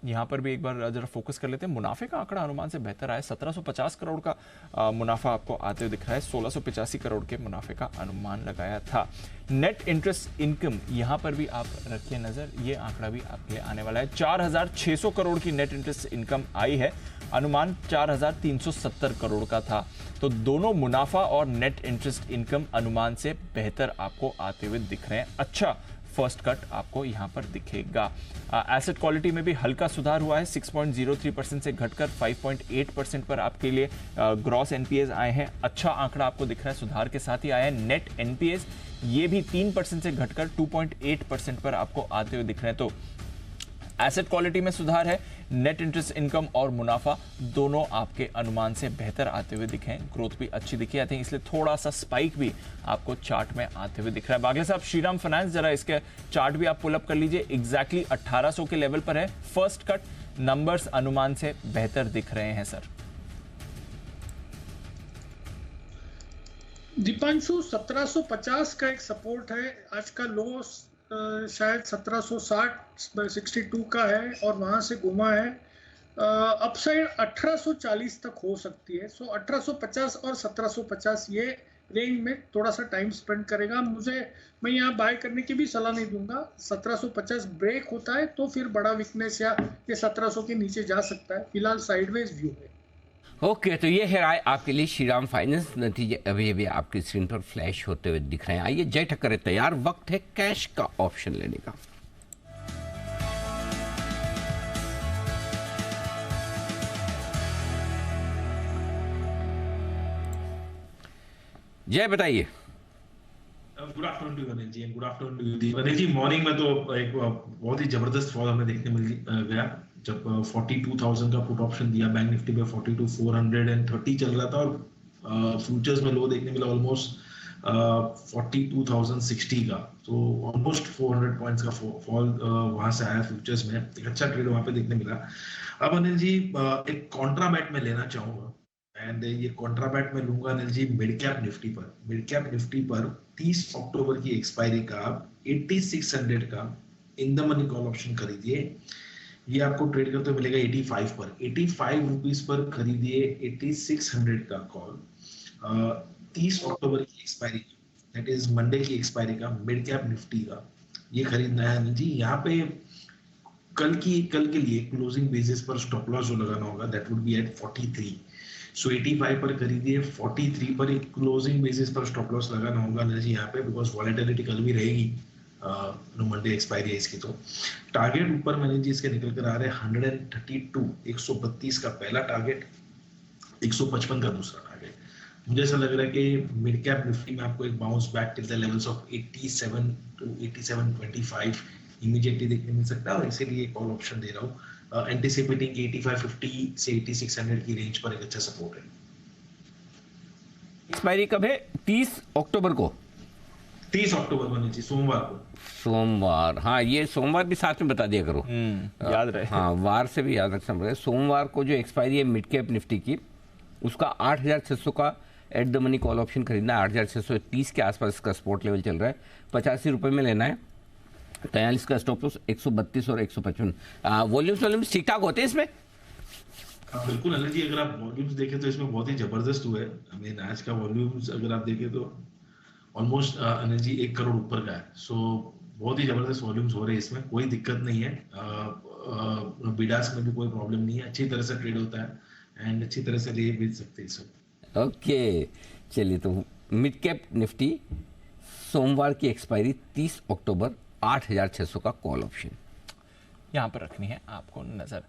यहाँ पर भी एक बार जरा फोकस कर लेते हैं। मुनाफे का आंकड़ा अनुमान से बेहतर आया। 1750 करोड़ का मुनाफा आपको आते हुए दिख रहा है। 1685 करोड़ के मुनाफे का अनुमान लगाया था। नेट इंटरेस्ट इनकम यहाँ पर भी आप रखिए नजर, ये आंकड़ा भी आपके लिए आने वाला है। 4,600 करोड़ की नेट इंटरेस्ट इनकम आई है, अनुमान 4,370 करोड़ का था। तो दोनों मुनाफा और नेट इंटरेस्ट इनकम अनुमान से बेहतर आपको आते हुए दिख रहे हैं। अच्छा फर्स्ट कट आपको यहां पर दिखेगा। एसेट क्वालिटी में भी हल्का सुधार हुआ है। 6.03% से घटकर 5.8% पर आपके लिए ग्रॉस एनपीएस आए हैं। अच्छा आंकड़ा आपको दिख रहा है, सुधार के साथ ही आया है। नेट एनपीएस ये भी 3% से घटकर 2.8% पर आपको आते हुए दिख रहे हैं। तो एसेट क्वालिटी में सुधार है, नेट इंटरेस्ट इनकम और मुनाफा दोनों आपके अनुमान से बेहतर आते हुए दिखे। ग्रोथ भी अच्छी दिखी आती है, इसलिए थोड़ा सा स्पाइक भी आपको चार्ट में आते हुए दिख रहा है। बागले साहब, श्रीराम फाइनेंस जरा इसके चार्ट भी आप पुल अप कर लीजिए। एग्जैक्टली 1800 के लेवल पर है। फर्स्ट कट नंबर्स अनुमान से बेहतर दिख रहे हैं सर। दीपांशु, 1750 का एक सपोर्ट है। आज का लो शायद 1760-62 का है और वहां से घुमा है। अपसाइड 1840 तक हो सकती है। सो 1850 और 1750 ये रेंज में थोड़ा सा टाइम स्पेंड करेगा। मैं यहाँ बाय करने की भी सलाह नहीं दूंगा। 1750 ब्रेक होता है तो फिर बड़ा वीकनेस या ये 1700 के नीचे जा सकता है। फिलहाल साइडवेज व्यू है। ओके, तो ये है राय आपके लिए श्रीराम फाइनेंस। नतीजे अभी अभी आपकी स्क्रीन पर फ्लैश होते हुए दिख रहे हैं। आइए जय ठक्कर है तैयार, वक्त है कैश का ऑप्शन लेने का। जय बताइए। Good afternoon to Anil ji, good afternoon to Deep. Anil ji, morning में तो एक बहुत ही जबरदस्त फॉल हमें देखने मिल गया जब 42,000 का पुट ऑप्शन दिया बैंक निफ्टी पे, 42,430 चल रहा था और फ्यूचर्स में लो देखने मिला ऑलमोस्ट 42,060 का, तो ऑलमोस्ट 400 पॉइंट्स का फॉल वहां से आया फ्यूचर्स में। एक अच्छा ट्रेड वहां पे देखने मिला। अब अनिल जी एक कॉन्ट्रा बैट में लेना चाहूंगा, एंड ये कॉन्ट्रा बैट में लूंगा Anil ji mid cap Nifty पर। मिड कैप निफ्टी पर 30 अक्टूबर की एक्सपायरी का 8600 का in the money call option खरीदिए। ये आपको ट्रेड करते हुए मिलेगा 85 पर, 85 रुपीस पर खरीदिए 8600 का कॉल। 30 अक्टूबर की एक्सपायरी, दैट इज मंडे की एक्सपायरी का मिड कैप निफ्टी का ये खरीदना है अनिल जी। यहाँ पे कल के लिए क्लोजिंग बेसिस पर स्टॉप लॉस जो लगाना होगा दैट वुड बी एट 43। सो 85 पर खरीदिए, 43 पर एक क्लोजिंग बेसिस पर स्टॉप लॉस लगाना होगा अनिल जी यहाँ पे, बिकॉज वॉलेटिलिटी कल भी रहेगी, मंडे एक्सपायरी है इसकी। तो टारगेट ऊपर मैंने जी इसके निकल कर आ रहे हैं 132, 132 का पहला टारगेट, 155 का दूसरा टारगेट। मुझे ऐसा लग रहा है कि मिड कैप निफ्टी में आपको एक bounce back till the levels of 87 to 87.25 immediately देखने मिल सकता है, और इसीलिए कॉल ऑप्शन दे रहा हूँ, एंटिसिपेटिंग 8550 से 8600 की रेंज पर एक अच्छा सपोर्ट है। एक्सपायरी कब है? 30 अक्टूबर को। 30 अक्टूबर को नहीं, सोमवार को। सोमवार, हाँ ये सोमवार भी साथ में बता दिया करो, याद रहे। हाँ वार से भी याद रखना पड़ेगा। सोमवार को जो एक्सपायरी है मिड कैप निफ्टी की, उसका 8600 का at the money call option खरीदना है। 8630 के आसपास इसका सपोर्ट लेवल चल रहा है, 85 रुपये में लेना है। 43 का स्टॉप लॉस, 132 और 155। वॉल्यूम्स ठीक ठाक होते हैं इसमें। बिल्कुल अनिल जी, अगर आप वॉल्यूम्स देखें तो इसमें बहुत ही जबरदस्त हुआ है। आई मीन आज का वॉल्यूम्स अगर आप देखें तो ऑलमोस्ट अनिल जी 1 करोड़ ऊपर का है। सो बहुत ही जबरदस्त वॉल्यूम्स हो रहे हैं इसमें, कोई दिक्कत नहीं है। बिडास में भी कोई प्रॉब्लम नहीं है, अच्छी तरह से ट्रेड होता है एंड अच्छी तरह से ले बेच सकते हैं सब। ओके चलिए, तो मिड कैप निफ्टी सोमवार की एक्सपायरी 30 अक्टूबर, 8600 का कॉल ऑप्शन यहाँ पर रखनी है आपको नजर।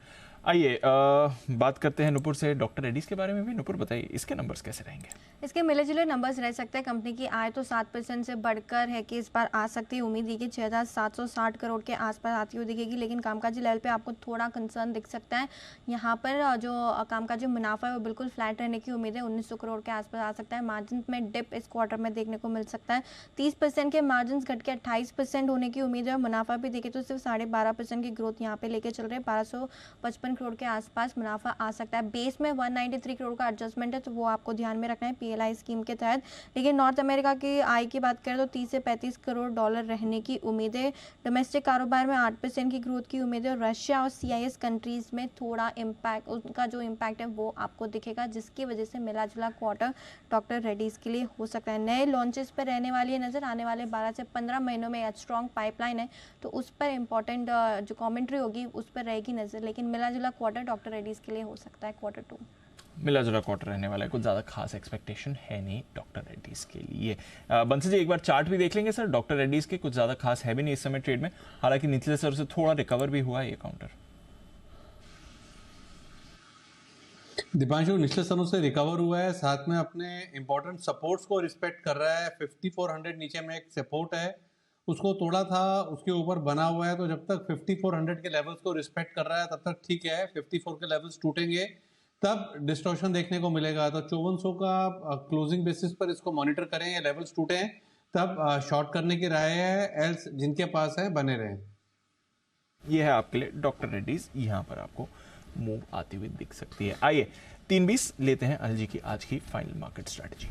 आइए बात करते हैं नुपुर से डॉक्टर रेड्डीज के बारे में भी। नुपुर बताइए इसके नंबर्स कैसे रहेंगे? इसके मिले जुले नंबर्स रह सकते हैं। कंपनी की आय तो 7% से बढ़कर है कि इस बार आ सकती है। उम्मीद है कि 6760 करोड़ के आसपास आती हुई दिखेगी, लेकिन कामकाजी लेवल पे आपको थोड़ा कंसर्न दिख सकता है। यहाँ पर जो कामकाजी मुनाफा है वो बिल्कुल फ्लैट रहने की उम्मीद है, 1900 करोड़ के आसपास आ सकता है। मार्जिन में डिप इस क्वार्टर में देखने को मिल सकता है। 30% के मार्जिन घट के 28% होने की उम्मीद है। मुनाफा भी देखें तो सिर्फ 12.5% की ग्रोथ यहाँ पे लेके चल रहे हैं। 1255 करोड़ के आसपास मुनाफा आ सकता है। बेस में 193 करोड़ का एडजस्टमेंट है, तो वो आपको ध्यान में रखना है PLI स्कीम के तहत। लेकिन नॉर्थ अमेरिका की आय की बात करें तो 30 से 35 करोड़ डॉलर रहने की उम्मीद है। डोमेस्टिक कारोबार में 8% की ग्रोथ की उम्मीद है। और रशिया और CIS कंट्रीज में थोड़ा इम्पैक्ट, उनका जो इम्पैक्ट है वो आपको दिखेगा, जिसकी वजह से मिला जुला क्वार्टर डॉक्टर रेड्डीज के लिए हो सकता है। नए लॉन्चेस पर रहने वाली है नजर, आने वाले 12 से 15 महीनों में स्ट्रॉन्ग पाइपलाइन है, तो उस पर इंपॉर्टेंट जो कॉमेंट्री होगी उस पर रहेगी नजर। लेकिन मिला जुला क्वार्टर डॉक्टर रेड्डीज के लिए हो सकता है क्वार्टर 2। मिला जुला क्वार्टर रहने वाला है, कुछ ज़्यादा खास एक्सपेक्टेशन है नहीं डॉक्टर रेड्डीज के लिए। बंसी जी एक बार चार्ट भी देख लेंगे सर, डॉक्टर रेड्डीज के कुछ ज़्यादा खास है भी नहीं इस समय ट्रेड में, हालांकि निचले स्तर से थोड़ा रिकवर भी हुआ है ये काउंटर। दीपांशु निचले स्तरों से रिकवर हुआ है, साथ में अपने इंपॉर्टेंट सपोर्ट्स को रिस्पेक्ट कर रहा है। 5400 नीचे में एक सपोर्ट है, उसको तोड़ा था, उसके ऊपर बना हुआ है। तो जब तक 5400 के लेवल्स को रिस्पेक्ट कर रहा है तब तक ठीक है। 54 के लेवल्स टूटेंगे तब डिस्टॉर्शन देखने को मिलेगा। तो 5400 का क्लोजिंग बेसिस पर इसको मॉनिटर करें, ये लेवल्स टूटे हैं तब शॉर्ट करने की राय है, एल्स जिनके पास है बने रहें। ये है आपके लिए डॉक्टर रेड्डीज, यहाँ पर आपको मूव आती हुई दिख सकती है। आइए 3:20 लेते हैं अनिल जी की आज की फाइनल मार्केट स्ट्रेटजी।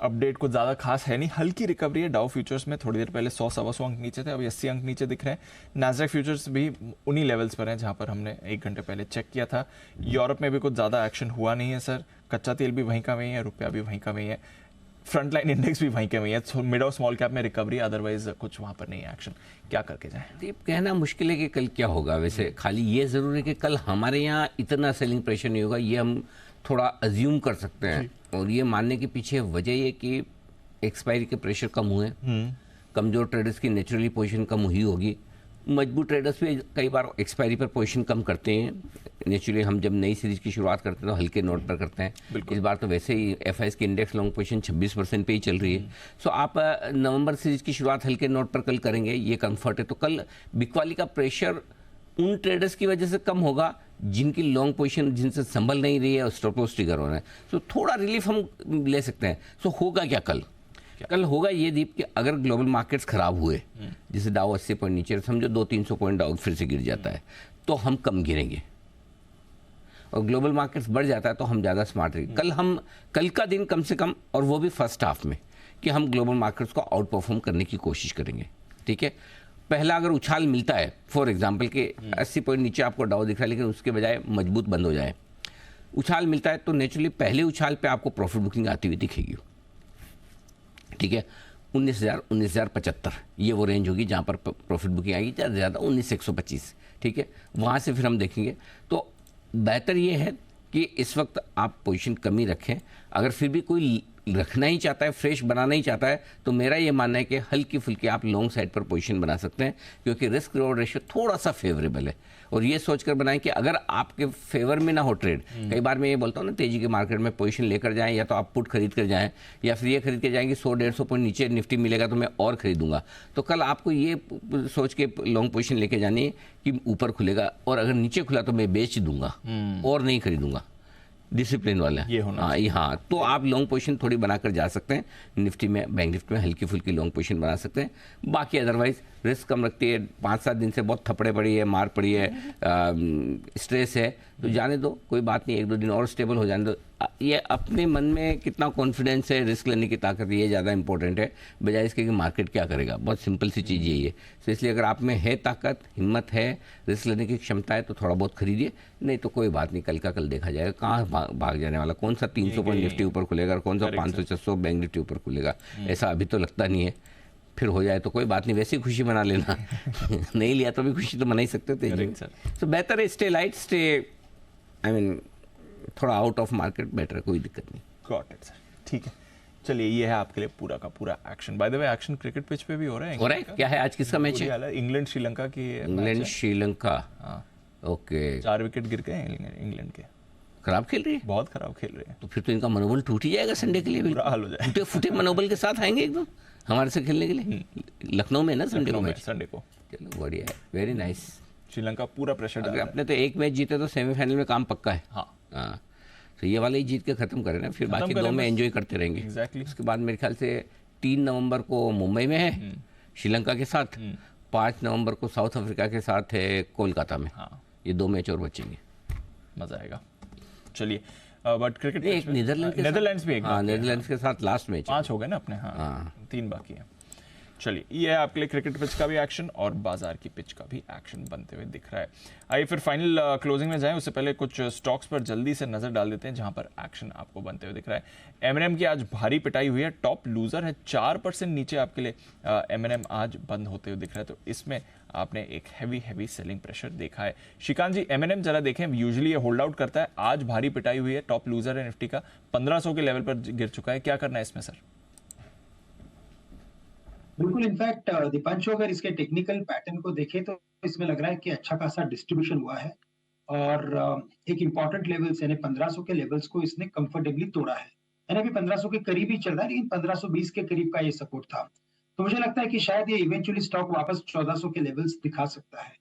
अपडेट कुछ ज़्यादा खास है नहीं, हल्की रिकवरी है डाउ फ्यूचर्स में। थोड़ी देर पहले 100-125 अंक नीचे थे, अभी 80 अंक नीचे दिख रहे हैं। नास्डैक फ्यूचर्स भी उन्हीं लेवल्स पर हैं जहां पर हमने 1 घंटे पहले चेक किया था। यूरोप में भी कुछ ज़्यादा एक्शन हुआ नहीं है सर, कच्चा तेल भी वहीं का वहीं है, रुपया भी वहीं का वहीं है, फ्रंट लाइन इंडेक्स भी वहीं के वहीं है। मिड और स्मॉल कैप में रिकवरी, अदरवाइज कुछ वहां पर नहीं है एक्शन। क्या करके जाए? कहना मुश्किल है कि कल क्या होगा। वैसे खाली ये जरूर है कि कल हमारे यहाँ इतना सेलिंग प्रेशर नहीं होगा, ये हम थोड़ा अज्यूम कर सकते हैं। और ये मानने के पीछे वजह ये कि एक्सपायरी के प्रेशर कम हुए, कमजोर ट्रेडर्स की नेचुरली पोजीशन कम हुई होगी। मजबूत ट्रेडर्स भी कई बार एक्सपायरी पर पोजीशन कम करते हैं। नेचुरली हम जब नई सीरीज की शुरुआत करते हैं तो हल्के नोट पर करते हैं। इस बार तो वैसे ही एफआईएस की इंडेक्स लॉन्ग पोजीशन 26% पे ही चल रही है। सो आप नवंबर सीरीज की शुरुआत हल्के नोट पर कल करेंगे, ये कंफर्ट है। तो कल बिकवाली का प्रेशर उन ट्रेडर्स की वजह से कम होगा जिनकी लॉन्ग पोजीशन जिनसे संभल नहीं रही है और स्टॉप लॉस ट्रिगर हो रहा है। सो थोड़ा रिलीफ हम ले सकते हैं। सो होगा क्या कल? कल होगा ये दीप कि अगर ग्लोबल मार्केट्स खराब हुए, जैसे डाउ 80 पॉइंट नीचे, समझो 200-300 पॉइंट डाउ फिर से गिर जाता है, तो हम कम गिरेंगे। और ग्लोबल मार्केट्स बढ़ जाता है तो हम ज़्यादा स्मार्ट रहेंगे। कल का दिन कम से कम, और वो भी फर्स्ट हाफ में, कि हम ग्लोबल मार्केट्स को आउट परफॉर्म करने की कोशिश करेंगे। ठीक है, पहला अगर उछाल मिलता है, फॉर एग्जाम्पल कि 80 पॉइंट नीचे आपको डाउ दिख रहा है लेकिन उसके बजाय मजबूत बंद हो जाए, उछाल मिलता है, तो नेचुरली पहले उछाल पे आपको प्रॉफिट बुकिंग आती हुई दिखेगी। ठीक है, 19,000 19,075 ये वो रेंज होगी जहाँ पर प्रॉफिट बुकिंग आएगी, ज़्यादा से ज़्यादा 19,125। ठीक है, वहाँ से फिर हम देखेंगे। तो बेहतर ये है कि इस वक्त आप पोजीशन कमी रखें। अगर फिर भी कोई रखना ही चाहता है, फ्रेश बनाना ही चाहता है, तो मेरा ये मानना है कि हल्की फुल्की आप लॉन्ग साइड पर पोजीशन बना सकते हैं, क्योंकि रिस्क रिवॉर्ड रेशियो थोड़ा सा फेवरेबल है। और ये सोचकर बनाएं कि अगर आपके फेवर में ना हो ट्रेड, कई बार मैं ये बोलता हूँ ना, तेजी के मार्केट में पोजीशन लेकर जाएं, या तो आप पुट खरीद कर जाएं, या फिर ये खरीद के जाएंगे 100-150 पॉइंट नीचे निफ्टी मिलेगा तो मैं और खरीदूंगा। तो कल आपको ये सोच के लॉन्ग पोजीशन लेके जानी है कि ऊपर खुलेगा, और अगर नीचे खुला तो मैं बेच दूंगा और नहीं खरीदूंगा। डिसिप्लिन वाला ये होना। हाँ, तो आप लॉन्ग पोजीशन थोड़ी बनाकर जा सकते हैं निफ्टी में, बैंक निफ्टी में हल्की फुल्की लॉन्ग पोजीशन बना सकते हैं। बाकी अदरवाइज रिस्क कम रखती है। 5-7 दिन से बहुत थपड़े पड़ी है, मार पड़ी है, स्ट्रेस है, तो जाने दो, कोई बात नहीं, 1-2 दिन और स्टेबल हो जाने दो। ये अपने मन में कितना कॉन्फिडेंस है, रिस्क लेने की ताकत, ये ज़्यादा इंपॉर्टेंट है बजाय इसके कि मार्केट क्या करेगा। बहुत सिंपल सी चीज़ यही है। तो इसलिए अगर आप में है ताकत, हिम्मत है, रिस्क लेने की क्षमता है, तो थोड़ा बहुत खरीदिए, नहीं तो कोई बात नहीं, कल का कल देखा जाएगा। कहाँ भाग जाने वाला, कौन सा 300 पॉइंट निफ्टी ऊपर खुलेगा और कौन सा 500-600 बैंक निफ्टी ऊपर खुलेगा, ऐसा अभी तो लगता नहीं है। फिर हो जाए तो कोई बात नहीं, वैसे ही खुशी मना लेना। नहीं लिया तो भी खुशी तो मना ही सकते थे। तो बेहतर है stay light, stay I mean थोड़ा आउट ऑफ मार्केट, बेटर है, कोई दिक्कत नहीं। गॉट इट सर, ठीक है। चलिए, ये है आपके लिए पूरा का पूरा action. By the way, action cricket pitch पे भी हो रहा है। क्या है आज, किसका मैच है? इंग्लैंड श्रीलंका की। England Sri Lanka, okay. 4 विकेट गिर गए इंग्लैंड के। खराब खेल रही है, बहुत खराब खेल रहे हैं। तो फिर तो इनका मनोबल टूट ही जाएगा संडे के लिए। बुरा हाल हो जाएगा। टूटे फूटे मनोबल के साथ आएंगे एकदम हमारे से खेलने के लिए। लखनऊ में ना संडे को। चलो बढ़िया है, वेरी नाइस। श्रीलंका पूरा प्रेशर डाल रहा है। अपने तो एक मैच जीते तो सेमीफाइनल में काम पक्का है। हाँ, तो ये वाला ही जीत के खत्म करें ना, फिर बाकी 2 में एंजॉय करते रहेंगे। एग्जैक्टली। उसके बाद मेरे ख्याल से 3 नवंबर को मुंबई में है श्रीलंका के साथ, 5 नवंबर को साउथ अफ्रीका के साथ है कोलकाता में। ये 2 मैच और बचेंगे, मजा आएगा। चलिए, बट क्रिकेट एक नीदरलैंड्स भी, नीदरलैंड्स के साथ लास्ट मैच 5 हो गए ना अपने। हाँ, 3 बाकी है। चलिए, ये है आपके लिए क्रिकेट पिच का भी एक्शन और बाजार की पिच का भी एक्शन बनते हुए दिख रहा है। आइए फिर फाइनल क्लोजिंग में जाएं, उससे पहले कुछ स्टॉक्स पर जल्दी से नजर डाल देते हैं जहां पर एक्शन आपको बनते हुए दिख रहा है। M&M की आज भारी पिटाई हुई है, टॉप लूजर है, 4% नीचे आपके लिए M&M आज बंद होते हुए दिख रहा है। तो इसमें आपने एक हैवी सेलिंग प्रेशर देखा है। श्रीकांत जी, M&M जरा देखें, यूजुअली ये होल्ड आउट करता है, आज भारी पिटाई हुई है, टॉप लूजर है निफ्टी का, 1500 के लेवल पर गिर चुका है, क्या करना है इसमें सर? बिल्कुल, इनफैक्ट दीपांशु अगर इसके टेक्निकल पैटर्न को देखें तो इसमें लग रहा है कि अच्छा खासा डिस्ट्रीब्यूशन हुआ है और एक इंपॉर्टेंट लेवल्स यानी 1500 के लेवल्स को इसने कंफर्टेबली तोड़ा है। यानी अभी 1500 के करीब ही चल रहा है, लेकिन 1520 के करीब का ये सपोर्ट था। तो मुझे लगता है कि शायद ये इवेंचुअली स्टॉक वापस 1400 के लेवल्स दिखा सकता है।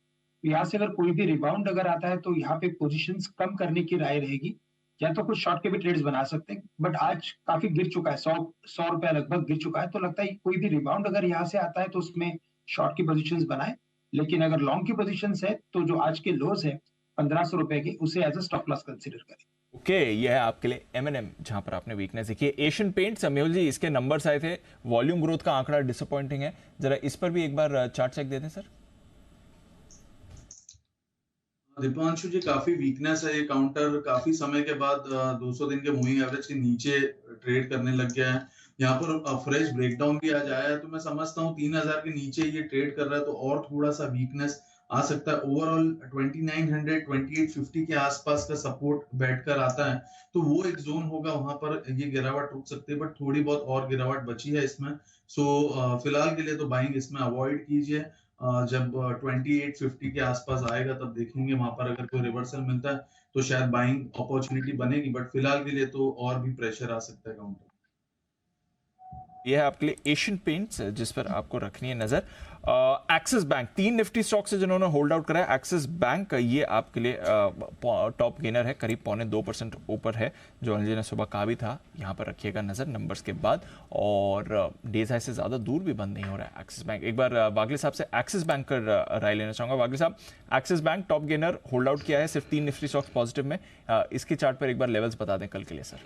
यहाँ से अगर कोई भी रिबाउंड अगर आता है तो यहाँ पे पोजीशंस कम करने की राय रहेगी, या तो कुछ शॉर्ट के भी ट्रेड्स बना सकते हैं, बट आज काफी गिर चुका है, 100 रुपया लगभग गिर चुका है। तो लगता है कोई भी रिबाउंड अगर यहाँ से आता है तो उसमें शॉर्ट की पोजीशंस बनाए, लेकिन अगर लॉन्ग की पोजीशंस है तो जो आज के लोज है 1500 रुपए के, उसे as a stop loss consider करें। ओके, ये है आपके लिए M&M जहां पर आपने वीकनेस देखी है। एशियन पेंट्स, अमेल जी, इसके नंबर्स आए थे, वॉल्यूम ग्रोथ का आंकड़ा डिसअपॉइंटिंग है, जरा इस पर भी एक बार चार्ट चेक दे दें सर। दीपांशु जी, काफी वीकनेस है ये काउंटर, काफी समय के बाद 200 दिन के मूविंग एवरेज के नीचे ट्रेड करने लग गया है। यहाँ पर फ्रेश ब्रेकडाउन भी आज आया है, तो मैं समझता हूँ 3000 के नीचे ये ट्रेड कर रहा है तो और थोड़ा सा वीकनेस आ सकता है। ओवरऑल 2900 2850 के आसपास का सपोर्ट बैठकर आता है, तो वो एक जोन होगा, वहां पर ये गिरावट रुक सकती है, बट थोड़ी बहुत और गिरावट बची है इसमें। सो फिलहाल के लिए तो बाइंग इसमें अवॉइड कीजिए। जब 2850 के आसपास आएगा तब देखेंगे, वहां पर अगर कोई रिवर्सल मिलता है तो शायद बाइंग अपॉर्चुनिटी बनेगी, बट फिलहाल के लिए तो और भी प्रेशर आ सकता है काउंटर। यह है आपके लिए एशियन पेंट्स जिस पर आपको रखनी है नजर। एक्सिस बैंक, 3 निफ्टी स्टॉक से जिन्होंने होल्ड आउट करा है। एक्सिस बैंक ये आपके लिए टॉप गेनर है, करीब 0.25% ऊपर है, जो अंजलि ने सुबह कहा भी था। यहां पर रखिएगा नजर नंबर्स के बाद, और डेज हाई से ज्यादा दूर भी बंद नहीं हो रहा है एक्सिस बैंक। एक बार वागले साहब से एक्सिस बैंक का राय लेना चाहूंगा। वागले साहब, axis bank top gainer hold out किया है, सिर्फ 3 निफ्टी स्टॉक्स पॉजिटिव में। इसके चार्ट पर एक बार लेवल्स बता दें कल के लिए सर।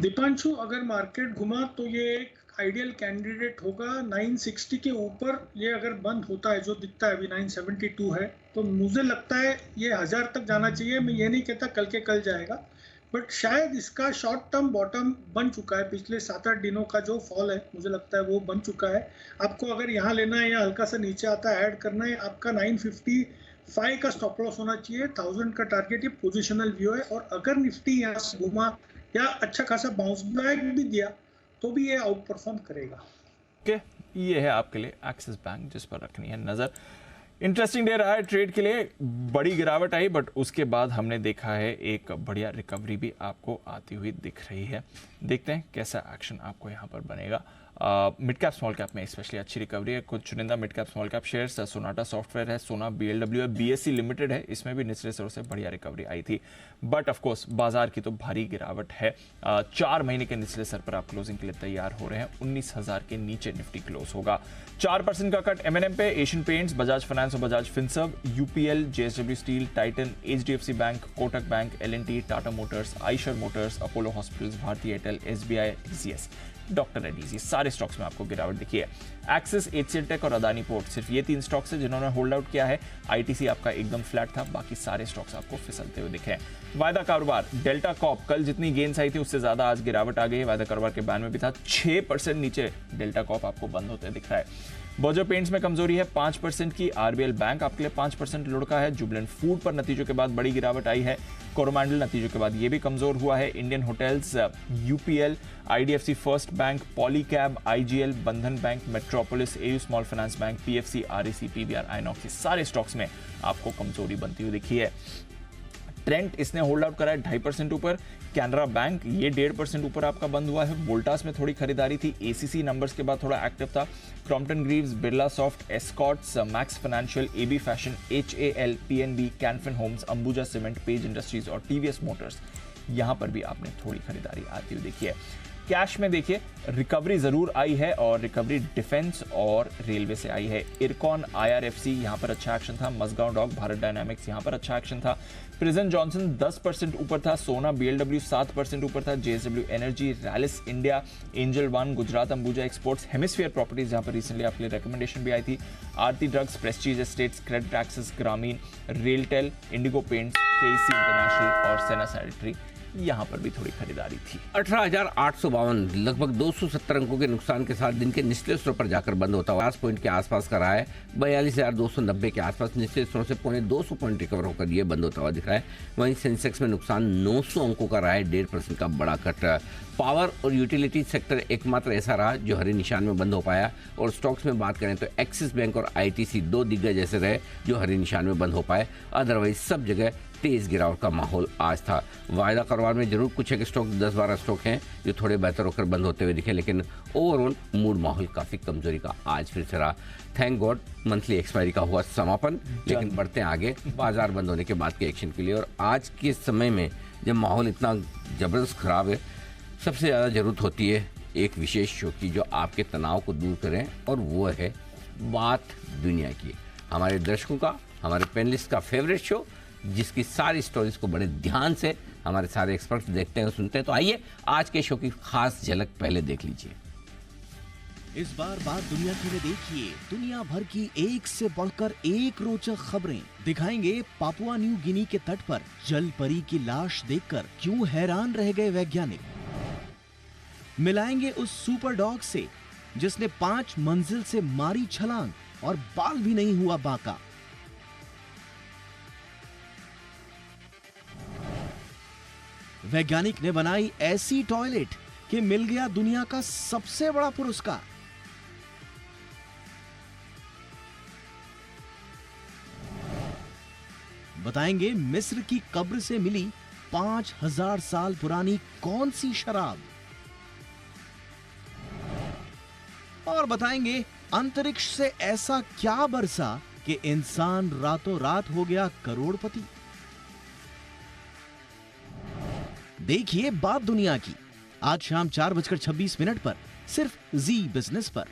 दीपांशु, अगर मार्केट घुमा तो ये एक आइडियल कैंडिडेट होगा 960 के ऊपर। ये अगर बंद होता है, जो दिखता है अभी 972 है, तो मुझे लगता है ये 1000 तक जाना चाहिए। मैं ये नहीं कहता कल के कल जाएगा, बट शायद इसका शॉर्ट टर्म बॉटम बन चुका है। पिछले 7-8 दिनों का जो फॉल है, मुझे लगता है वो बन चुका है। आपको अगर यहाँ लेना है या हल्का सा नीचे आता है ऐड करना है, आपका 955 का स्टॉप लॉस होना चाहिए। 1000 का टारगेट, ये पोजिशनल व्यू है। और अगर निफ्टी यहाँ से घुमा या अच्छा खासा बाउंस बैक भी दिया तो भी ये आउट परफॉर्म करेगा। ओके, ये है आपके लिए एक्सिस बैंक जिस पर रखनी है नजर। इंटरेस्टिंग डे रहा है ट्रेड के लिए, बड़ी गिरावट आई, बट उसके बाद हमने देखा है एक बढ़िया रिकवरी भी आपको आती हुई दिख रही है। देखते हैं कैसा एक्शन आपको यहाँ पर बनेगा। मिड कैप स्मॉल कैप में स्पेशली अच्छी रिकवरी है। कुछ चुनिंदा mid cap small cap shares, Sonata software है, सोना BLW है, BSE लिमिटेड है, इसमें भी निचले स्तर से बढ़िया रिकवरी आई थी। बट ऑफ कोर्स बाजार की तो भारी गिरावट है। 4 महीने के निचले स्तर पर आप क्लोजिंग के लिए तैयार हो रहे हैं। 19,000 के नीचे निफ्टी क्लोज होगा। 4% का कट M&M पे, एशियन पेंट्स, बजाज फाइनेंस और Bajaj Finserv, UPL, JSW steel, Titan, HDFC bank, Kotak bank, L&T, Tata motors, Eicher motors, Apollo hospitals, Bharti Airtel, SBI, TCS, doctor Reddy's, ये सारे स्टॉक्स में आपको गिरावट दिखी है। एक्सिस, HCL टेक और अदानी पोर्ट, सिर्फ ये 3 स्टॉक्स है जिन्होंने होल्ड आउट किया है। ITC आपका एकदम फ्लैट था, बाकी सारे स्टॉक्स आपको फिसलते हुए दिखे। वायदा कारोबार, डेल्टा कॉप, कल जितनी गेंस आई थी उससे ज्यादा आज गिरावट आ गई है। वायदा कारोबार के बैन में भी था, 6% नीचे डेल्टा कॉप आपको बंद होते दिख रहा है। बर्जर पेंट्स में कमजोरी है 5% की। RBL बैंक आपके लिए 5% लुढ़का है। जुबिलेंट फूड पर नतीजों के बाद बड़ी गिरावट आई है। कोरोमंडल नतीजों के बाद ये भी कमजोर हुआ है। Indian hotels, UPL, IDFC first bank, Polycab, IGL, बंधन bank, metropolis, AU small finance bank, PFC, REC, PVR, INOX, सारे स्टॉक्स में आपको कमजोरी बनती हुई दिखी है। ट्रेंट इसने होल्ड आउट करा है 2.5% ऊपर। कैनरा बैंक ये 1.5% ऊपर आपका बंद हुआ है। वोल्टास में थोड़ी खरीदारी थी। ACC नंबर्स के बाद थोड़ा एक्टिव था। Crompton Greaves, Birla soft, Escorts, Max financial, AB fashion, HAL, PNB, Canfin homes, Ambuja cement, Page industries और TVS मोटर्स, यहां पर भी आपने थोड़ी खरीदारी आती हुई देखी है। कैश में देखिए रिकवरी जरूर आई है, और रिकवरी डिफेंस और रेलवे से आई है। इरकॉन, IRFC यहां पर अच्छा एक्शन था। मजगांव डॉक, भारत डायनामिक्स यहां पर अच्छा एक्शन था। प्रिजन जॉनसन 10% ऊपर था। सोना BLW 7% ऊपर था। JSW energy, Rallis India, Angel One, Gujarat Ambuja exports, Hemisphere properties जहां पर रिसेंटली आपके लिए रिकमेंडेशन भी आई थी। Aarti drugs, Prestige estates, credit access, Grameen, RailTel, Indigo paints, KC international और सेना सैनिटरी, यहां पर भी थोड़ी खरीदारी थी। 18,852 लगभग 270 अंकों के नुकसान के साथ दिन के निचले स्तरों पर जाकर बंद होता हुआ 50 पॉइंट के आसपास का रहा है। 42,290 के आसपास निचले स्तरों से 250 पॉइंट रिकवर होकर ये बंद होता हुआ दिख रहा है। वहीं सेंसेक्स में नुकसान 900 अंकों का रहा है, 1.5% का बड़ा कट। पावर और यूटिलिटी सेक्टर एकमात्र ऐसा रहा जो हरे निशान में बंद हो पाया। और स्टॉक्स में बात करें तो एक्सिस बैंक और ITC 2 दिग्गज ऐसे रहे जो हरे निशान में बंद हो पाए। अदरवाइज सब जगह तेज गिरावट का माहौल आज था। वायदा कारोबार में जरूर कुछ एक स्टॉक 10-12 स्टॉक हैं जो थोड़े बेहतर होकर बंद होते हुए दिखे, लेकिन ओवरऑल मूड माहौल काफी कमजोरी का आज फिर से रहा। थैंक गॉड मंथली एक्सपायरी का हुआ समापन, लेकिन बढ़ते हैं आगे बाजार बंद होने के बाद के एक्शन के लिए। और आज के समय में जब माहौल इतना जबरदस्त खराब है, सबसे ज़्यादा ज़रूरत होती है एक विशेष शो की जो आपके तनाव को दूर करें, और वो है बात दुनिया की। हमारे दर्शकों का, हमारे पैनलिस्ट का फेवरेट शो, जिसकी सारी स्टोरीज को बड़े ध्यान से हमारे सारे एक्सपर्ट्स देखते हैं और सुनते हैं। तो आइए आज के शो की खास झलक पहले देख लीजिए। इस बार बात दुनिया की में देखिए दुनिया भर की एक से बढ़कर एक रोचक खबरें। दिखाएंगे पापुआ न्यू गिनी के तट पर जल परी की लाश देखकर क्यों हैरान रह गए वैज्ञानिक। मिलाएंगे उस सुपर डॉग से जिसने 5 मंजिल से मारी छलांग और बाल भी नहीं हुआ बांका। वैज्ञानिक ने बनाई ऐसी टॉयलेट कि मिल गया दुनिया का सबसे बड़ा पुरस्कार। बताएंगे मिस्र की कब्र से मिली 5000 साल पुरानी कौन सी शराब, और बताएंगे अंतरिक्ष से ऐसा क्या बरसा कि इंसान रातों रात हो गया करोड़पति। देखिए बात दुनिया की आज शाम 4:26 पर सिर्फ जी बिजनेस पर।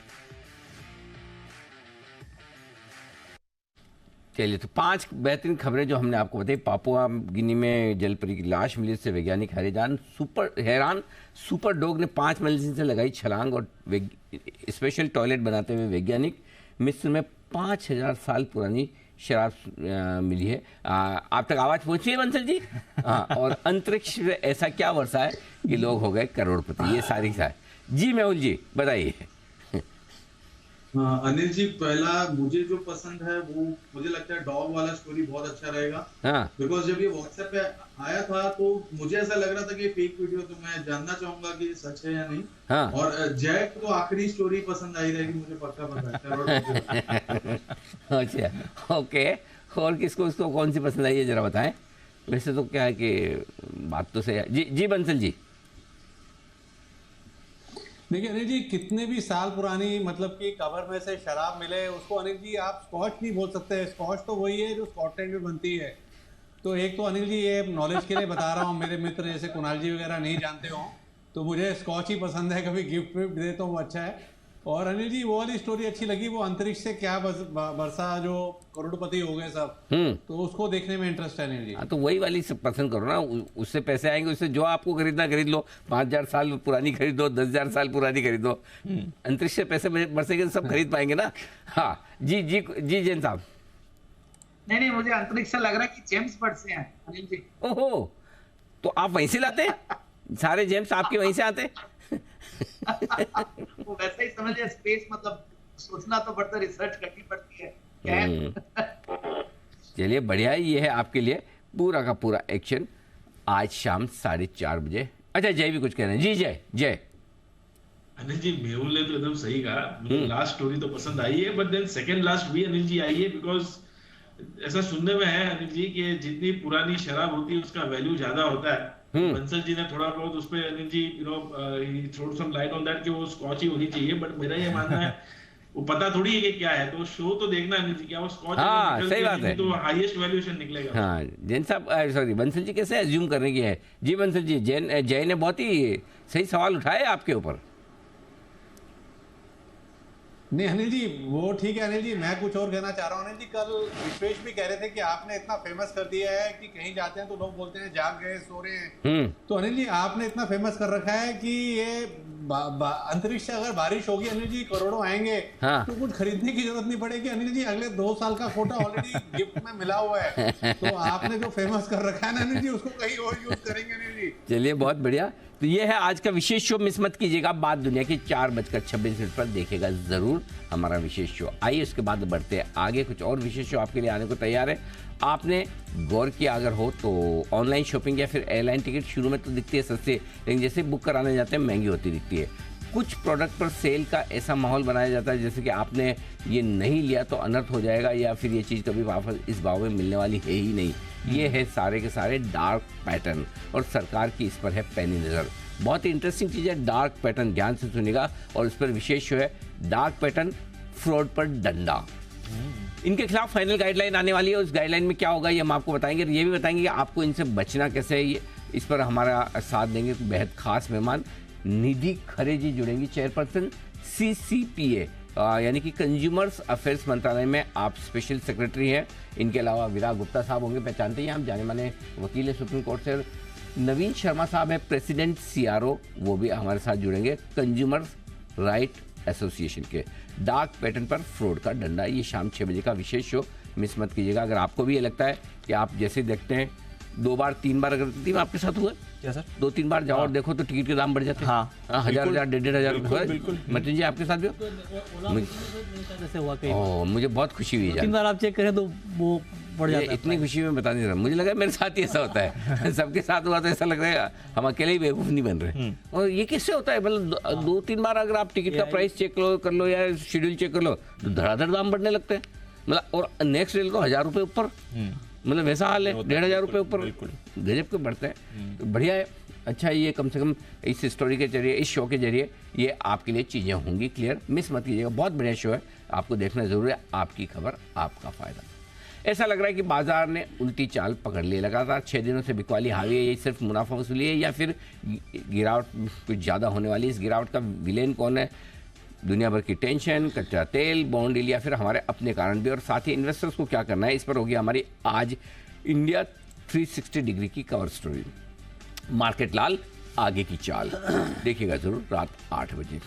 चलिए, तो 5 बेहतरीन खबरें जो हमने आपको बताई। पापुआ गिनी में जलपरी की लाश मिली, से वैज्ञानिक हैरान। सुपर डॉग ने 5 मंजिल से लगाई छलांग और स्पेशल टॉयलेट बनाते हुए वैज्ञानिक। मिस्र में 5000 साल पुरानी शराब मिली है। आप तक आवाज पहुंची है बंसल जी? हाँ, और अंतरिक्ष में ऐसा क्या वर्षा है कि लोग हो गए करोड़पति। ये सारी जी मेहुल जी बताइए। अनिल जी, पहला मुझे जो पसंद है वो मुझे लगता है डॉग वाला स्टोरी बहुत अच्छा रहेगा। बिकॉज जब ये व्हाट्सएप पे आया था तो मुझे ऐसा लग रहा था कि फेक वीडियो, तो मैं जानना चाहूंगा कि सच है या नहीं। और जैक तो आखिरी स्टोरी पसंद आई रहेगी मुझे, पक्का पता है। अच्छा, ओके। और किसको इसको कौन सी पसंद आई है जरा बताएं। वैसे तो क्या है कि बात तो सही है। जी बंसल जी। देखिए अनिल जी, कितने भी साल पुरानी मतलब कि कवर में से शराब मिले उसको अनिल जी आप स्कॉच नहीं बोल सकते। स्कॉच तो वही है जो स्कॉटलैंड में बनती है। तो एक तो अनिल जी ये नॉलेज के लिए बता रहा हूँ, मेरे मित्र जैसे कुणाल जी वगैरह नहीं जानते हो तो मुझे स्कॉच ही पसंद है। कभी गिफ्ट विफ्ट दे तो वो अच्छा है। और अनिल जी वो वाली स्टोरी अच्छी लगी, वो अंतरिक्ष से क्या बरसा जो करोड़पति हो गए सब, तो उसको देखने में इंटरेस्ट है अनिल जी। तो वही वाली पसंद करो ना, उससे पैसे आएंगे, उससे जो आपको खरीदना खरीद लो। 5000 साल पुरानी खरीदो, 10,000 साल पुरानी खरीदो। अंतरिक्ष से पैसे बरसेंगे तो सब खरीद पाएंगे ना। हाँ जी जैन साहब। नहीं, मुझे अंतरिक्ष से लग रहा है कि जेम्स बरसे हैं अनिल जी। ओहो, तो आप वहीं से लाते हैं सारे जेम्स, आपके वहीं से आते हैं? वो वैसे ही समझिए, स्पेस मतलब सोचना तो पड़ता, रिसर्च करनी पड़ती है। चलिए बढ़िया है, ये है आपके लिए पूरा का पूरा एक्शन आज शाम 4:30 बजे। अच्छा, जय भी कुछ कह रहे हैं। जी जय। अनिल जी, मेहुल ने तो एकदम सही कहा। मुझे लास्ट स्टोरी तो पसंद आई है, बट देन सेकंड लास्ट भी अनिल जी आई है। बिकॉज ऐसा सुनने में है अनिल जी कि जितनी पुरानी शराब होती है उसका वैल्यू ज्यादा होता है। बंसल जी ने थोड़ा बहुत उस पे Anil ji throw some light on that कि वो स्कॉच ही होनी चाहिए। बट मेरा ये मानना है वो पता थोड़ी है कि क्या है, तो शो तो देखना अनिल जी, क्या वो स्कॉच सही बात है, तो हाईएस्ट वैल्यूएशन निकलेगा। हाँ जैन साहब, सॉरी बंसल जी कैसे अज्यूम करने की है। जी बंसल जी, जय ने बहुत ही सही सवाल उठाए आपके ऊपर। नहीं अनिल जी वो ठीक है अनिल जी, मैं कुछ और कहना चाह रहा हूँ अनिल जी। कल विश्वेश भी कह रहे थे कि आपने इतना फेमस कर दिया है कि कहीं जाते हैं तो लोग बोलते हैं जाग गए, सो रहे हैं। तो अनिल जी आपने इतना फेमस कर रखा है कि ये अंतरिक्ष से अगर बारिश होगी अनिल जी, करोड़ों आएंगे, तो कुछ खरीदने की जरूरत नहीं पड़ेगी अनिल जी। अगले 2 साल का कोटा ऑलरेडी गिफ्ट में मिला हुआ है। तो आपने जो फेमस कर रखा है ना अनिल जी, उसको कहीं और यूज करेंगे अनिल जी। चलिए बहुत बढ़िया। तो ये है आज का विशेष शो, मिस मत कीजिएगा। बात दुनिया की 4:26 पर देखेगा जरूर हमारा विशेष शो। आइए उसके बाद बढ़ते हैं आगे, कुछ और विशेष शो आपके लिए आने को तैयार है। आपने गौर किया अगर हो तो ऑनलाइन शॉपिंग या फिर एयरलाइन टिकट शुरू में तो दिखती है सस्ती, लेकिन जैसे बुक कराने जाते हैं महंगी होती दिखती है। कुछ प्रोडक्ट पर सेल का ऐसा माहौल बनाया जाता है जैसे कि आपने ये नहीं लिया तो अनर्थ हो जाएगा, या फिर ये चीज़ कभी वापस इस भाव में मिलने वाली है ही नहीं। ये है सारे के सारे डार्क पैटर्न, और सरकार की इस पर है पैनी नज़र। बहुत ही इंटरेस्टिंग चीज़ है डार्क पैटर्न, ध्यान से सुनिएगा। और इस पर विशेष जो है डार्क पैटर्न फ्रॉड पर डंडा। इनके खिलाफ फाइनल गाइडलाइन आने वाली है। उस गाइडलाइन में क्या होगा ये हम आपको बताएंगे, और ये भी बताएंगे कि आपको इनसे बचना कैसे है। ये इस पर हमारा साथ देंगे बेहद खास मेहमान निधि खरे जी जुड़ेंगी, चेयरपर्सन CCPA यानी कि कंज्यूमर्स अफेयर्स मंत्रालय में आप स्पेशल सेक्रेटरी हैं। इनके अलावा विराग गुप्ता साहब होंगे, पहचानते हैं, हम जाने माने वकील है सुप्रीम कोर्ट से। नवीन शर्मा साहब है प्रेसिडेंट CRO, वो भी हमारे साथ जुड़ेंगे कंज्यूमर्स राइट एसोसिएशन के। डार्क पैटर्न पर फ्रॉड का डंडा, ये शाम 6 बजे का विशेष शो, मिस मत कीजिएगा। अगर आपको भी ये लगता है कि आप जैसे देखते हैं 2 बार 3 बार, अगर टीम आपके साथ हुआ क्या सर 2-3 बार जाओ और देखो तो टिकट के दाम बढ़ जाते हैं। हाँ, 1000-1500 रुपये। बिल्कुल। मतिन जी आपके साथ भी हो? मुझे बहुत खुशी हुई। 3 बार आप चेक करें तो वो बढ़ जाता है। इतनी खुशी में बता नहीं रहा, मुझे लगा मेरे साथ ही ऐसा होता है। सबके साथ हुआ तो ऐसा लग रहा है हम अकेले ही बेवकूफ़ नहीं बन रहे। और ये कैसे होता है, मतलब 2-3 बार अगर आप टिकट का प्राइस चेक कर लो या शेड्यूल चेक कर लो तो धड़ाधड़ दाम बढ़ने लगते हैं, मतलब। और नेक्स्ट रेल को 1000 रुपये ऊपर, मतलब वैसा हाल है, 1,500 रुपये ऊपर गजब के बढ़ते हैं। तो बढ़िया है, अच्छा है, ये कम से कम इस स्टोरी के जरिए, इस शो के जरिए ये आपके लिए चीज़ें होंगी क्लियर, मिस मत कीजिएगा। बहुत बढ़िया शो है, आपको देखना ज़रूरी है, आपकी खबर आपका फ़ायदा। ऐसा लग रहा है कि बाजार ने उल्टी चाल पकड़ ली, लगातार 6 दिनों से बिकवाली हावी है। ये सिर्फ मुनाफा वसूली है या फिर गिरावट कुछ ज़्यादा होने वाली है? इस गिरावट का विलेन कौन है? दुनिया भर की टेंशन, कच्चा तेल, बॉन्ड डील या फिर हमारे अपने कारण भी? और साथ ही इन्वेस्टर्स को क्या करना है, इस पर होगी हमारी आज इंडिया 360 डिग्री की कवर स्टोरी। मार्केट लाल, आगे की चाल, देखिएगा जरूर रात 8 बजे।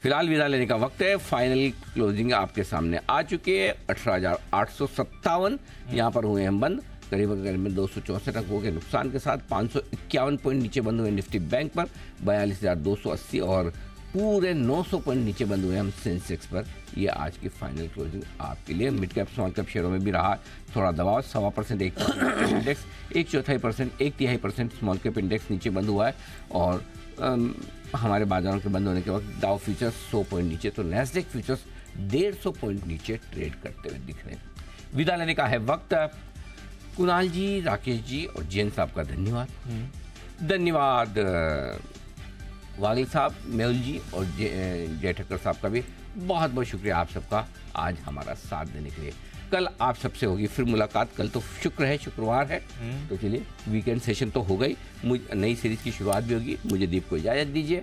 फिलहाल विदा लेने का वक्त है, फाइनल क्लोजिंग आपके सामने आ चुकी है। 18,857 यहाँ पर हुए हम बंद, करीब 264 अंकों के नुकसान के साथ। 551 पॉइंट नीचे बंद हुए निफ्टी बैंक पर, 42,280 और पूरे 900 पॉइंट नीचे बंद हुए हम सेंसेक्स पर। ये आज की फाइनल क्लोजिंग आपके लिए। मिड कैप स्मॉल कैप शेयरों में भी रहा थोड़ा दबाव, 1.25% इंडेक्स, 1/4% स्मॉल कैप इंडेक्स नीचे बंद हुआ है। और हमारे बाजारों के बंद होने के वक्त डाउ फ्यूचर्स 100 पॉइंट नीचे, तो नैस्डैक फ्यूचर्स 150 पॉइंट नीचे ट्रेड करते हुए दिख रहे हैं। विदा लेने का है वक्त। कुणाल जी, राकेश जी और जैन साहब का धन्यवाद। वागिल साहब, मेहुल जी और जय ठक्कर साहब का भी बहुत बहुत शुक्रिया आप सबका आज हमारा साथ देने के लिए। कल आप सबसे होगी फिर मुलाकात। कल तो शुक्र है, शुक्रवार है, तो चलिए वीकेंड सेशन तो हो गई, नई सीरीज की शुरुआत भी होगी। मुझे दीप को इजाज़त दीजिए।